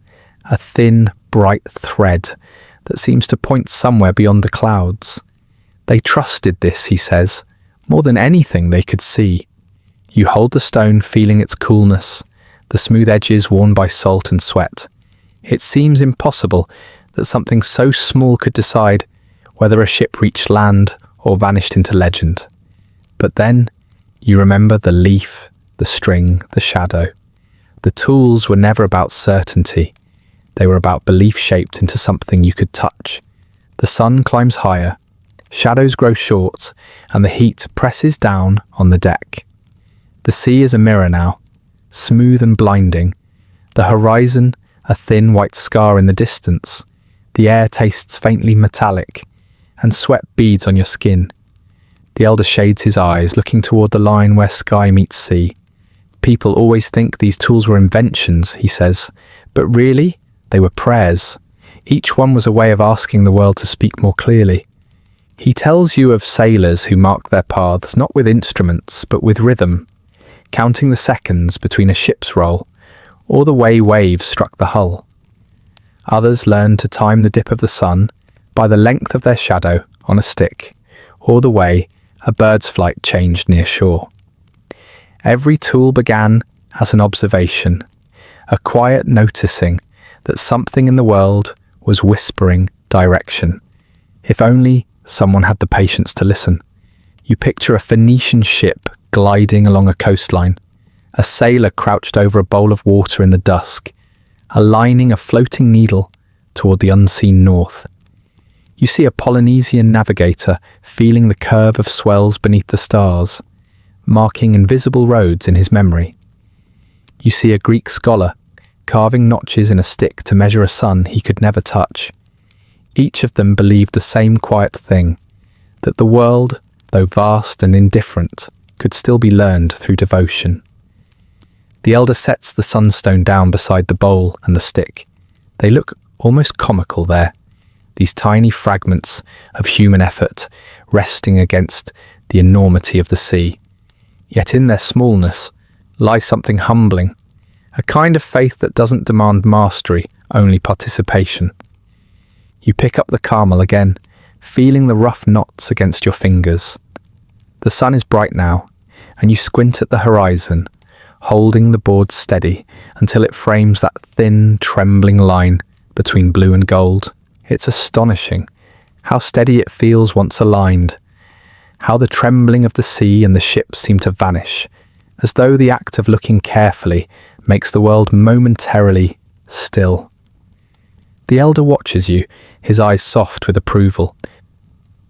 a thin, bright thread that seems to point somewhere beyond the clouds. They trusted this, he says, more than anything they could see. You hold the stone, feeling its coolness, the smooth edges worn by salt and sweat. It seems impossible that something so small could decide whether a ship reached land or vanished into legend. But then you remember the leaf, the string, the shadow. The tools were never about certainty. They were about belief shaped into something you could touch. The sun climbs higher, shadows grow short, and the heat presses down on the deck. The sea is a mirror now, smooth and blinding. The horizon, a thin white scar in the distance. The air tastes faintly metallic, and sweat beads on your skin. The elder shades his eyes, looking toward the line where sky meets sea. People always think these tools were inventions, he says, but really, they were prayers. Each one was a way of asking the world to speak more clearly. He tells you of sailors who marked their paths not with instruments, but with rhythm, counting the seconds between a ship's roll, or the way waves struck the hull. Others learned to time the dip of the sun by the length of their shadow on a stick, or the way a bird's flight changed near shore. Every tool began as an observation, a quiet noticing that something in the world was whispering direction. If only someone had the patience to listen. You picture a Phoenician ship gliding along a coastline, a sailor crouched over a bowl of water in the dusk, aligning a floating needle toward the unseen north. You see a Polynesian navigator feeling the curve of swells beneath the stars, marking invisible roads in his memory. You see a Greek scholar carving notches in a stick to measure a sun he could never touch. Each of them believed the same quiet thing, that the world, though vast and indifferent, could still be learned through devotion. The elder sets the sunstone down beside the bowl and the stick. They look almost comical there, these tiny fragments of human effort resting against the enormity of the sea. Yet in their smallness lies something humbling, a kind of faith that doesn't demand mastery, only participation. You pick up the Carmel again, feeling the rough knots against your fingers. The sun is bright now, and you squint at the horizon, holding the board steady until it frames that thin, trembling line between blue and gold. It's astonishing how steady it feels once aligned, how the trembling of the sea and the ship seem to vanish, as though the act of looking carefully makes the world momentarily still. The elder watches you, his eyes soft with approval.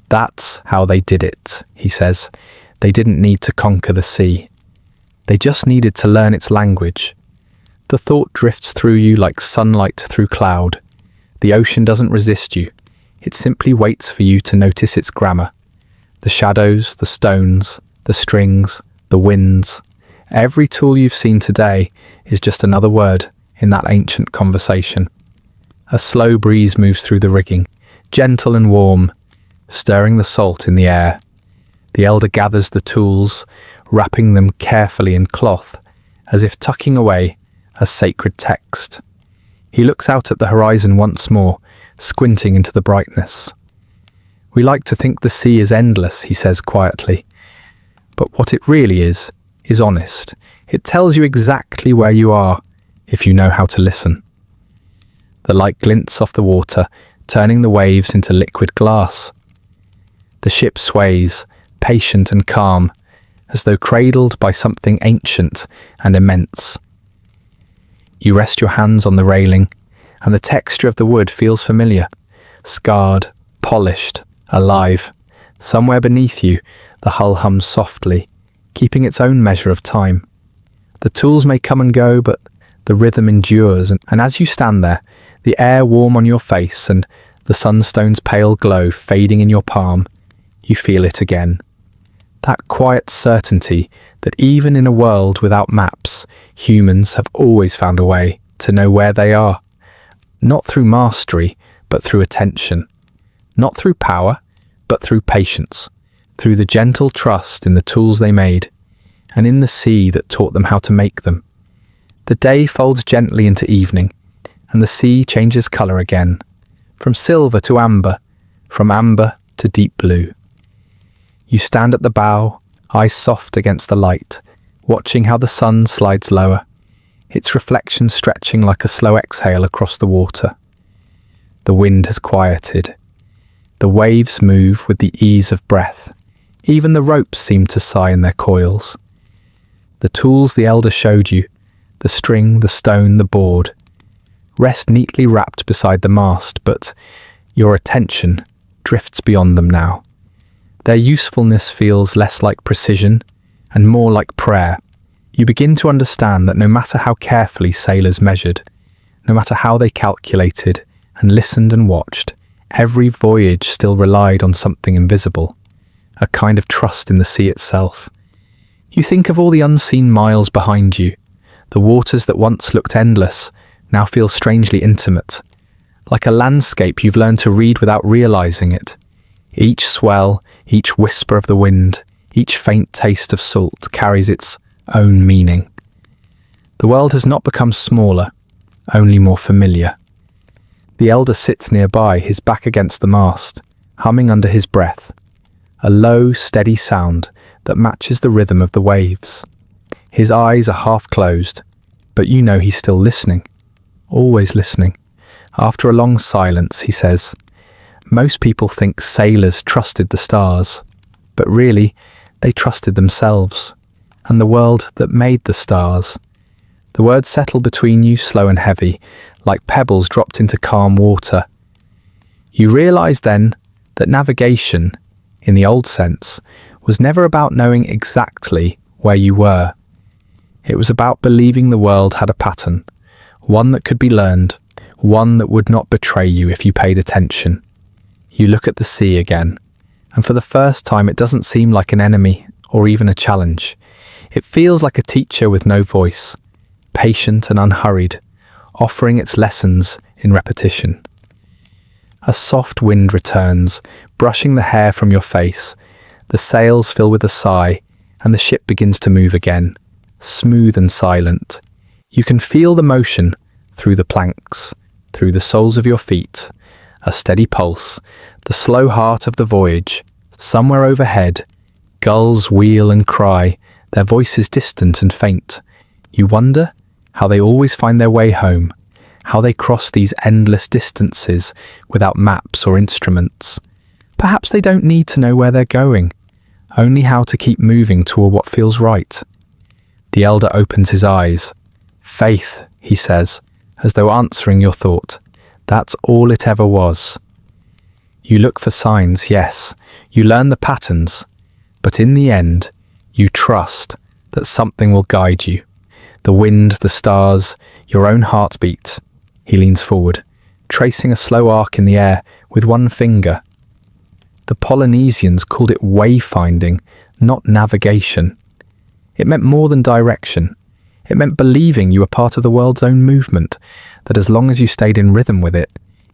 That's how they did it, he says. They didn't need to conquer the sea. They just needed to learn its language. The thought drifts through you like sunlight through cloud. The ocean doesn't resist you. It simply waits for you to notice its grammar. The shadows, the stones, the strings, the winds. Every tool you've seen today is just another word in that ancient conversation. A slow breeze moves through the rigging, gentle and warm, stirring the salt in the air. The elder gathers the tools, wrapping them carefully in cloth, as if tucking away a sacred text. He looks out at the horizon once more, squinting into the brightness. We like to think the sea is endless, he says quietly. But what it really is honest. It tells you exactly where you are, if you know how to listen. The light glints off the water, turning the waves into liquid glass. The ship sways, patient and calm, as though cradled by something ancient and immense. You rest your hands on the railing, and the texture of the wood feels familiar, scarred, polished, alive. Somewhere beneath you, the hull hums softly, keeping its own measure of time. The tools may come and go, but the rhythm endures, and as you stand there, the air warm on your face and the sunstone's pale glow fading in your palm, you feel it again. That quiet certainty that even in a world without maps, humans have always found a way to know where they are. Not through mastery, but through attention. Not through power, but through patience. Through the gentle trust in the tools they made, and in the sea that taught them how to make them. The day folds gently into evening, and the sea changes colour again, from silver to amber, from amber to deep blue. You stand at the bow, eyes soft against the light, watching how the sun slides lower, its reflection stretching like a slow exhale across the water. The wind has quieted. The waves move with the ease of breath. Even the ropes seem to sigh in their coils. The tools the elder showed you, the string, the stone, the board, rest neatly wrapped beside the mast, but your attention drifts beyond them now. Their usefulness feels less like precision and more like prayer. You begin to understand that no matter how carefully sailors measured, no matter how they calculated and listened and watched, every voyage still relied on something invisible, a kind of trust in the sea itself. You think of all the unseen miles behind you. The waters that once looked endless now feel strangely intimate, like a landscape you've learned to read without realizing it. Each swell, each whisper of the wind, each faint taste of salt carries its own meaning. The world has not become smaller, only more familiar. The elder sits nearby, his back against the mast, humming under his breath, a low, steady sound that matches the rhythm of the waves. His eyes are half closed, but you know he's still listening, always listening. After a long silence, he says, "Most people think sailors trusted the stars, but really, they trusted themselves, and the world that made the stars." The words settle between you, slow and heavy, like pebbles dropped into calm water. You realize then that navigation, in the old sense, was never about knowing exactly where you were. It was about believing the world had a pattern, one that could be learned, one that would not betray you if you paid attention. You look at the sea again, and for the first time it doesn't seem like an enemy or even a challenge. It feels like a teacher with no voice, patient and unhurried, offering its lessons in repetition. A soft wind returns, brushing the hair from your face. The sails fill with a sigh, and the ship begins to move again, smooth and silent. You can feel the motion through the planks, through the soles of your feet, a steady pulse, the slow heart of the voyage. Somewhere overhead, gulls wheel and cry, their voices distant and faint. You wonder how they always find their way home, how they cross these endless distances without maps or instruments. Perhaps they don't need to know where they're going, only how to keep moving toward what feels right. The elder opens his eyes. "Faith," he says, as though answering your thought. That's all it ever was. You look for signs, yes. You learn the patterns. But in the end, you trust that something will guide you. The wind, the stars, your own heartbeat. He leans forward, tracing a slow arc in the air with one finger. The Polynesians called it wayfinding, not navigation. It meant more than direction. It meant believing you were part of the world's own movement, that as long as you stayed in rhythm with it,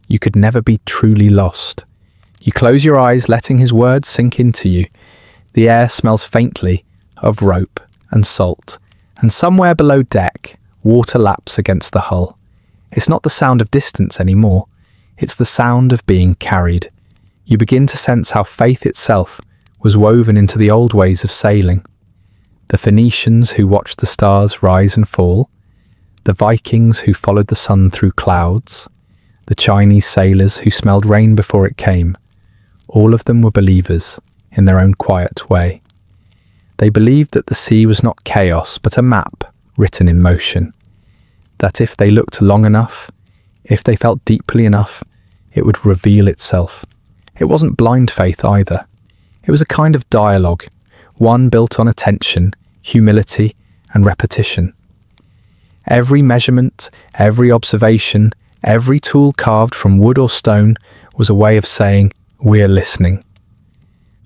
you could never be truly lost. You close your eyes, letting his words sink into you. The air smells faintly of rope and salt, and somewhere below deck, water laps against the hull. It's not the sound of distance anymore. It's the sound of being carried. You begin to sense how faith itself was woven into the old ways of sailing. The Phoenicians who watched the stars rise and fall, the Vikings who followed the sun through clouds, the Chinese sailors who smelled rain before it came, all of them were believers in their own quiet way. They believed that the sea was not chaos, but a map written in motion, that if they looked long enough, if they felt deeply enough, it would reveal itself. It wasn't blind faith either. It was a kind of dialogue, one built on attention, humility, and repetition. Every measurement, every observation, every tool carved from wood or stone was a way of saying, "We're listening."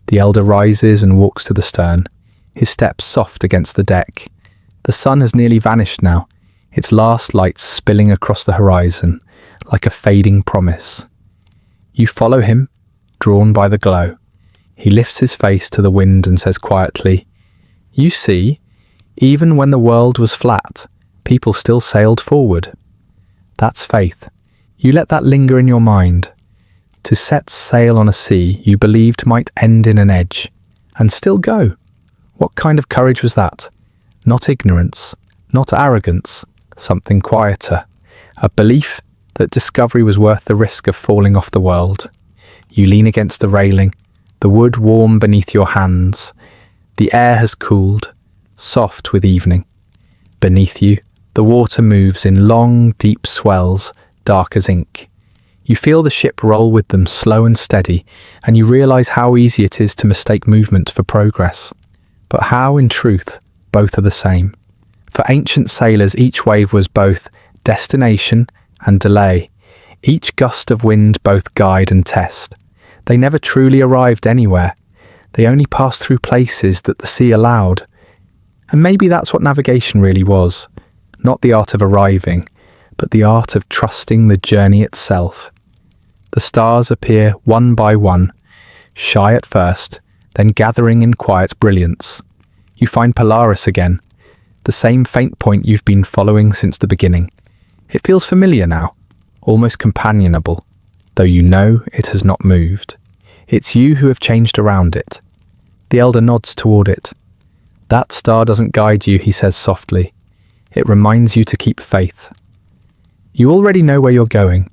The elder rises and walks to the stern, his steps soft against the deck. The sun has nearly vanished now, its last lights spilling across the horizon, like a fading promise. You follow him, drawn by the glow. He lifts his face to the wind and says quietly, "You see, even when the world was flat, people still sailed forward." That's faith. You let that linger in your mind. To set sail on a sea you believed might end in an edge, and still go. What kind of courage was that? Not ignorance, not arrogance, something quieter. A belief that discovery was worth the risk of falling off the world. You lean against the railing, the wood warm beneath your hands. The air has cooled, soft with evening. Beneath you, the water moves in long, deep swells, dark as ink. You feel the ship roll with them, slow and steady, and you realize how easy it is to mistake movement for progress. But how, in truth, both are the same. For ancient sailors, each wave was both destination and delay. Each gust of wind both guide and test. They never truly arrived anywhere. They only passed through places that the sea allowed. And maybe that's what navigation really was. Not the art of arriving, but the art of trusting the journey itself. The stars appear one by one, shy at first, then gathering in quiet brilliance. You find Polaris again, the same faint point you've been following since the beginning. It feels familiar now, almost companionable, though you know it has not moved. It's you who have changed around it. The elder nods toward it. That star doesn't guide you, he says softly. It reminds you to keep faith. You already know where you're going.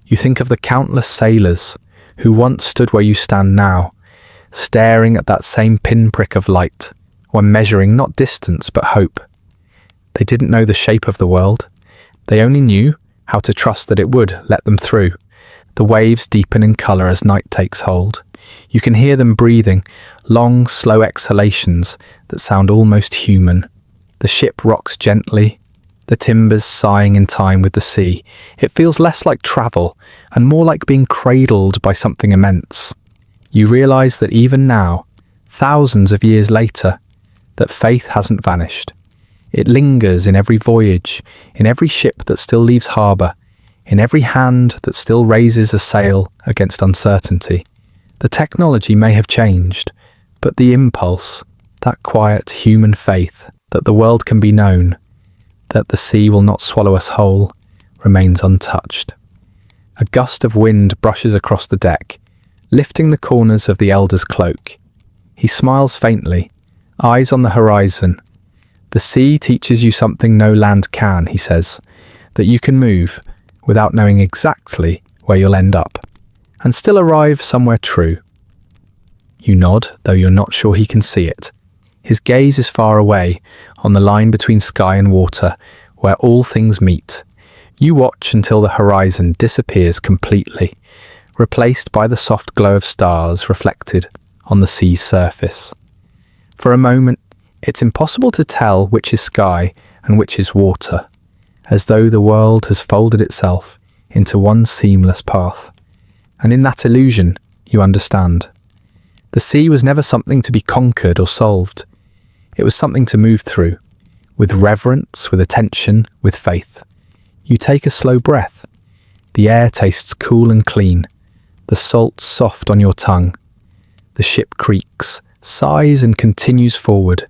You think of the countless sailors who once stood where you stand now, staring at that same pinprick of light, when measuring not distance but hope. They didn't know the shape of the world. They only knew how to trust that it would let them through. The waves deepen in colour as night takes hold. You can hear them breathing, long, slow exhalations that sound almost human. The ship rocks gently, the timbers sighing in time with the sea. It feels less like travel and more like being cradled by something immense. You realise that even now, thousands of years later, that faith hasn't vanished. It lingers in every voyage, in every ship that still leaves harbour, in every hand that still raises a sail against uncertainty. The technology may have changed, but the impulse, that quiet human faith that the world can be known, that the sea will not swallow us whole, remains untouched. A gust of wind brushes across the deck, lifting the corners of the elder's cloak. He smiles faintly, eyes on the horizon. The sea teaches you something no land can, he says, that you can move without knowing exactly where you'll end up, and still arrive somewhere true. You nod, though you're not sure he can see it. His gaze is far away, on the line between sky and water, where all things meet. You watch until the horizon disappears completely, replaced by the soft glow of stars reflected on the sea's surface. For a moment, it's impossible to tell which is sky and which is water, as though the world has folded itself into one seamless path. And in that illusion, you understand. The sea was never something to be conquered or solved. It was something to move through, with reverence, with attention, with faith. You take a slow breath. The air tastes cool and clean, the salt soft on your tongue. The ship creaks, sighs and continues forward,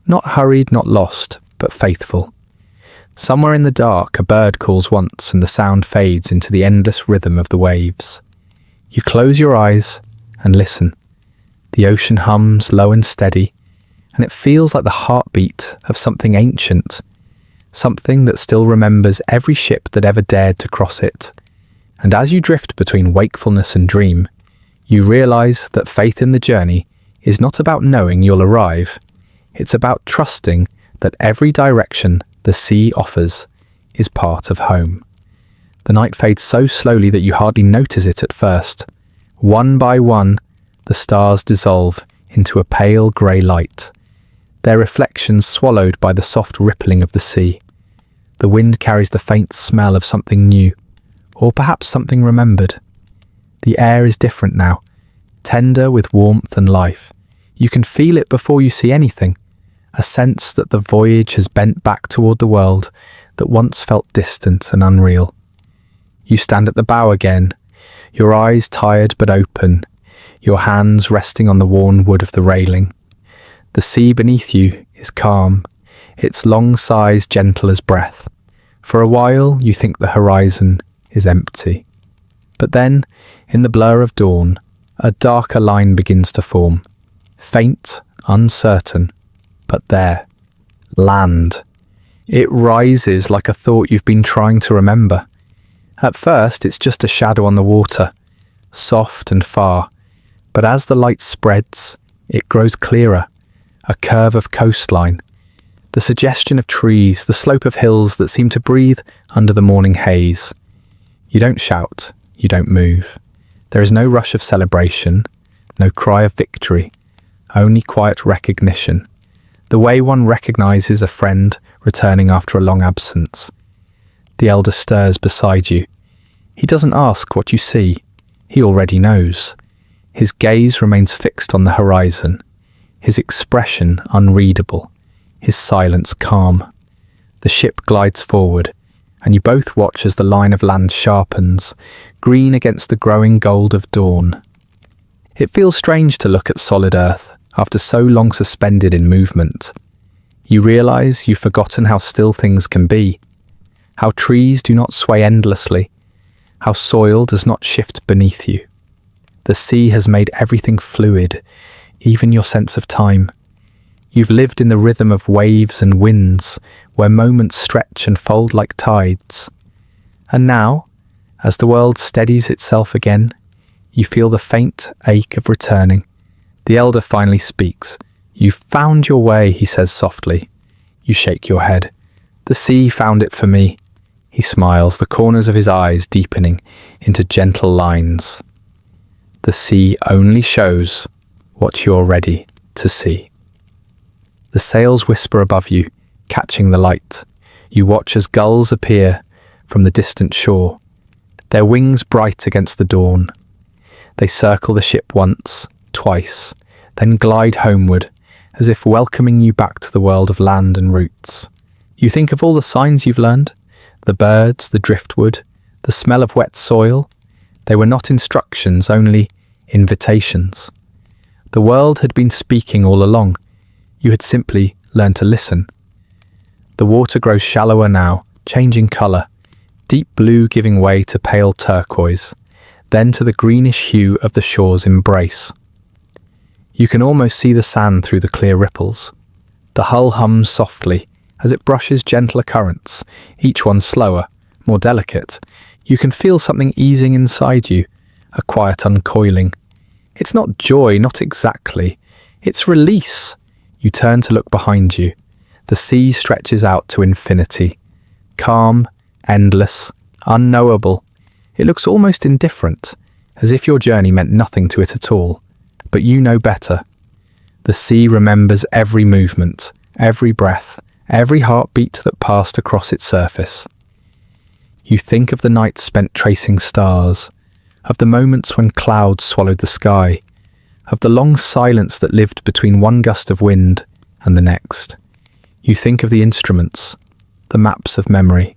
not hurried, not lost, but faithful. Somewhere in the dark, a bird calls once and the sound fades into the endless rhythm of the waves. You close your eyes and listen. The ocean hums low and steady, and it feels like the heartbeat of something ancient, something that still remembers every ship that ever dared to cross it. And as you drift between wakefulness and dream, you realize that faith in the journey is not about knowing you'll arrive. It's about trusting that every direction the sea offers is part of home. The night fades so slowly that you hardly notice it at first. One by one, the stars dissolve into a pale grey light, their reflections swallowed by the soft rippling of the sea. The wind carries the faint smell of something new, or perhaps something remembered. The air is different now, tender with warmth and life. You can feel it before you see anything, a sense that the voyage has bent back toward the world that once felt distant and unreal. You stand at the bow again, your eyes tired but open, your hands resting on the worn wood of the railing. The sea beneath you is calm, its long sighs gentle as breath. For a while you think the horizon is empty. But then, in the blur of dawn, a darker line begins to form. Faint, uncertain, but there. Land. It rises like a thought you've been trying to remember. At first, it's just a shadow on the water, soft and far. But as the light spreads, it grows clearer, a curve of coastline, the suggestion of trees, the slope of hills that seem to breathe under the morning haze. You don't shout, you don't move. There is no rush of celebration, no cry of victory, only quiet recognition, the way one recognizes a friend returning after a long absence. The elder stirs beside you. He doesn't ask what you see, he already knows. His gaze remains fixed on the horizon, his expression unreadable, his silence calm. The ship glides forward, and you both watch as the line of land sharpens, green against the growing gold of dawn. It feels strange to look at solid earth after so long suspended in movement. You realize you've forgotten how still things can be, how trees do not sway endlessly, how soil does not shift beneath you. The sea has made everything fluid, even your sense of time. You've lived in the rhythm of waves and winds, where moments stretch and fold like tides. And now, as the world steadies itself again, you feel the faint ache of returning. The elder finally speaks. "You've found your way," he says softly. You shake your head. "The sea found it for me." He smiles, the corners of his eyes deepening into gentle lines. The sea only shows what you're ready to see. The sails whisper above you, catching the light. You watch as gulls appear from the distant shore, their wings bright against the dawn. They circle the ship once, twice, then glide homeward, as if welcoming you back to the world of land and roots. You think of all the signs you've learned, the birds, the driftwood, the smell of wet soil. They were not instructions, only invitations. The world had been speaking all along. You had simply learned to listen. The water grows shallower now, changing colour, deep blue giving way to pale turquoise, then to the greenish hue of the shore's embrace. You can almost see the sand through the clear ripples. The hull hums softly as it brushes gentler currents, each one slower, more delicate. You can feel something easing inside you, a quiet uncoiling. It's not joy, not exactly. It's release. You turn to look behind you. The sea stretches out to infinity, calm, endless, unknowable. It looks almost indifferent, as if your journey meant nothing to it at all. But you know better. The sea remembers every movement, every breath, every heartbeat that passed across its surface. You think of the nights spent tracing stars, of the moments when clouds swallowed the sky, of the long silence that lived between one gust of wind and the next. You think of the instruments, the maps of memory,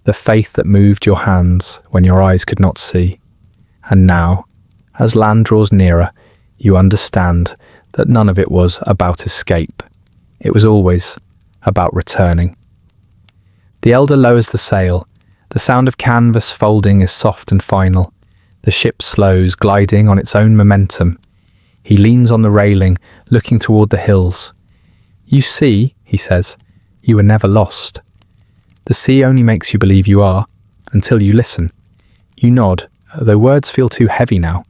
the faith that moved your hands when your eyes could not see. And now, as land draws nearer, you understand that none of it was about escape. It was always about returning. The elder lowers the sail. The sound of canvas folding is soft and final. The ship slows, gliding on its own momentum. He leans on the railing, looking toward the hills. You see, he says, you were never lost. The sea only makes you believe you are, until you listen. You nod, though words feel too heavy now.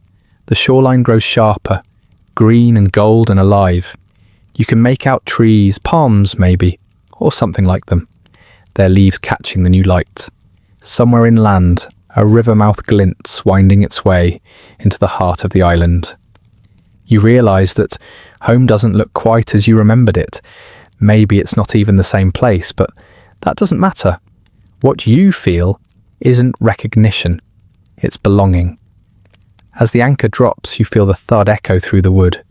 The shoreline grows sharper, green and gold and alive. You can make out trees, palms maybe, or something like them, their leaves catching the new light. Somewhere inland, a river mouth glints, winding its way into the heart of the island. You realise that home doesn't look quite as you remembered it. Maybe it's not even the same place, but that doesn't matter. What you feel isn't recognition, it's belonging. As the anchor drops, you feel the thud echo through the wood,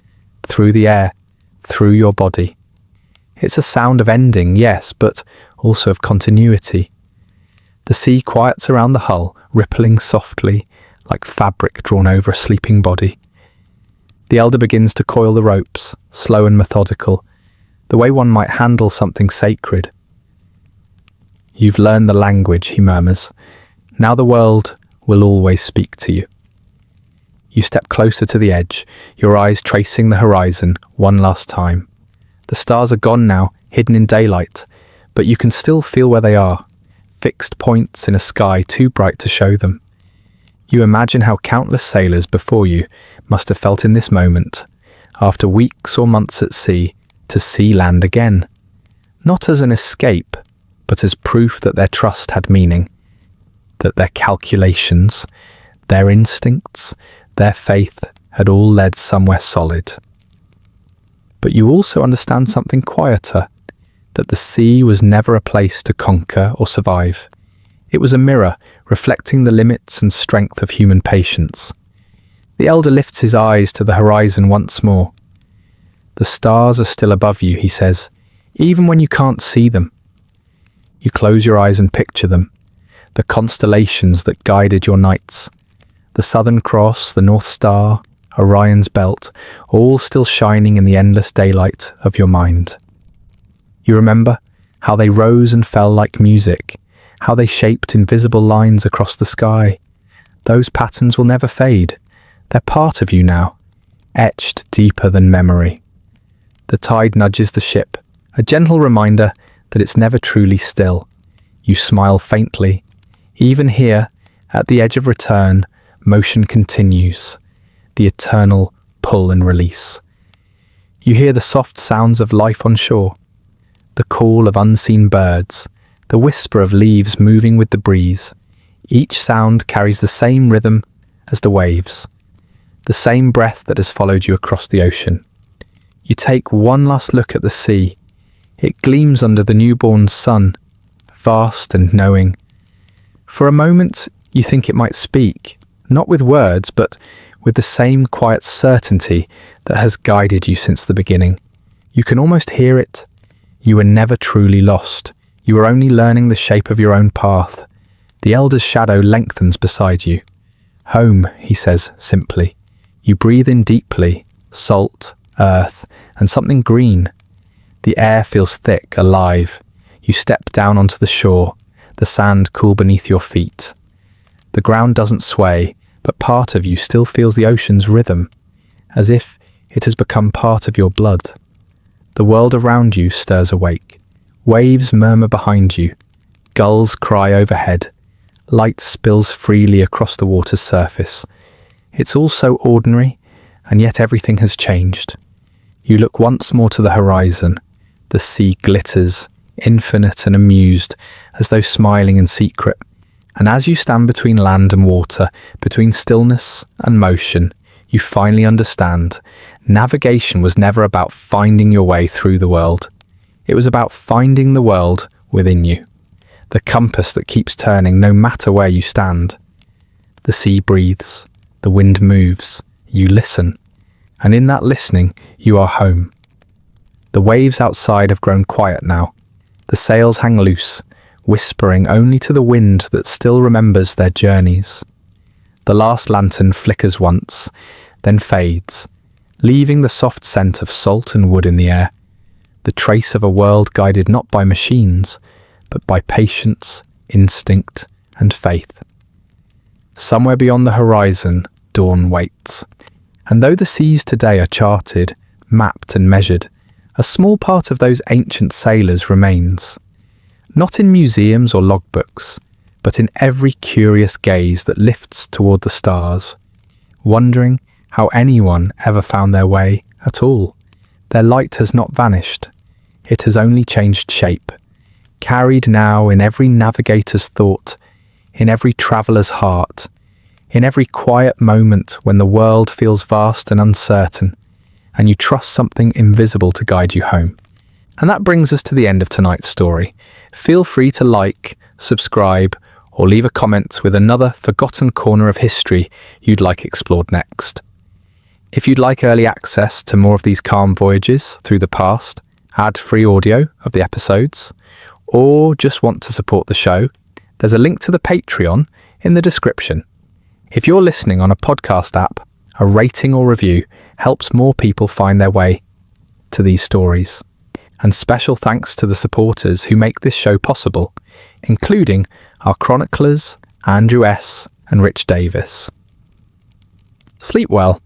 through the air, through your body. It's a sound of ending, yes, but also of continuity. The sea quiets around the hull, rippling softly, like fabric drawn over a sleeping body. The elder begins to coil the ropes, slow and methodical, the way one might handle something sacred. You've learned the language, he murmurs. Now the world will always speak to you. You step closer to the edge, your eyes tracing the horizon one last time. The stars are gone now, hidden in daylight, but you can still feel where they are, fixed points in a sky too bright to show them. You imagine how countless sailors before you must have felt in this moment, after weeks or months at sea, to see land again. Not as an escape, but as proof that their trust had meaning, that their calculations, their instincts, their faith had all led somewhere solid. But you also understand something quieter, that the sea was never a place to conquer or survive. It was a mirror reflecting the limits and strength of human patience. The elder lifts his eyes to the horizon once more. The stars are still above you, he says, even when you can't see them. You close your eyes and picture them, the constellations that guided your nights. The Southern Cross, the North Star, Orion's Belt, all still shining in the endless daylight of your mind. You remember how they rose and fell like music, how they shaped invisible lines across the sky. Those patterns will never fade. They're part of you now, etched deeper than memory. The tide nudges the ship, a gentle reminder that it's never truly still. You smile faintly. Even here, at the edge of return, motion continues, the eternal pull and release. You hear the soft sounds of life on shore, the call of unseen birds, the whisper of leaves moving with the breeze. Each sound carries the same rhythm as the waves, the same breath that has followed you across the ocean. You take one last look at the sea. It gleams under the newborn sun, vast and knowing. For a moment, you think it might speak, not with words, but with the same quiet certainty that has guided you since the beginning. You can almost hear it. You were never truly lost. You were only learning the shape of your own path. The elder's shadow lengthens beside you. Home, he says simply. You breathe in deeply, salt, earth, and something green. The air feels thick, alive. You step down onto the shore, the sand cool beneath your feet. The ground doesn't sway, but part of you still feels the ocean's rhythm, as if it has become part of your blood. The world around you stirs awake. Waves murmur behind you. Gulls cry overhead. Light spills freely across the water's surface. It's all so ordinary, and yet everything has changed. You look once more to the horizon. The sea glitters, infinite and amused, as though smiling in secret. And as you stand between land and water, between stillness and motion, you finally understand navigation was never about finding your way through the world. It was about finding the world within you, the compass that keeps turning no matter where you stand. The sea breathes, the wind moves, you listen, and in that listening, you are home. The waves outside have grown quiet now. The sails hang loose, whispering only to the wind that still remembers their journeys. The last lantern flickers once, then fades, leaving the soft scent of salt and wood in the air, the trace of a world guided not by machines, but by patience, instinct, and faith. Somewhere beyond the horizon, dawn waits. And though the seas today are charted, mapped and measured, a small part of those ancient sailors remains. Not in museums or logbooks, but in every curious gaze that lifts toward the stars, wondering how anyone ever found their way at all. Their light has not vanished. It has only changed shape, carried now in every navigator's thought, in every traveller's heart, in every quiet moment when the world feels vast and uncertain, and you trust something invisible to guide you home. And that brings us to the end of tonight's story. Feel free to like, subscribe, or leave a comment with another forgotten corner of history you'd like explored next. If you'd like early access to more of these calm voyages through the past, ad-free audio of the episodes, or just want to support the show, there's a link to the Patreon in the description. If you're listening on a podcast app, a rating or review helps more people find their way to these stories. And special thanks to the supporters who make this show possible, including our chroniclers, Andrew S. and Rich Davis. Sleep well.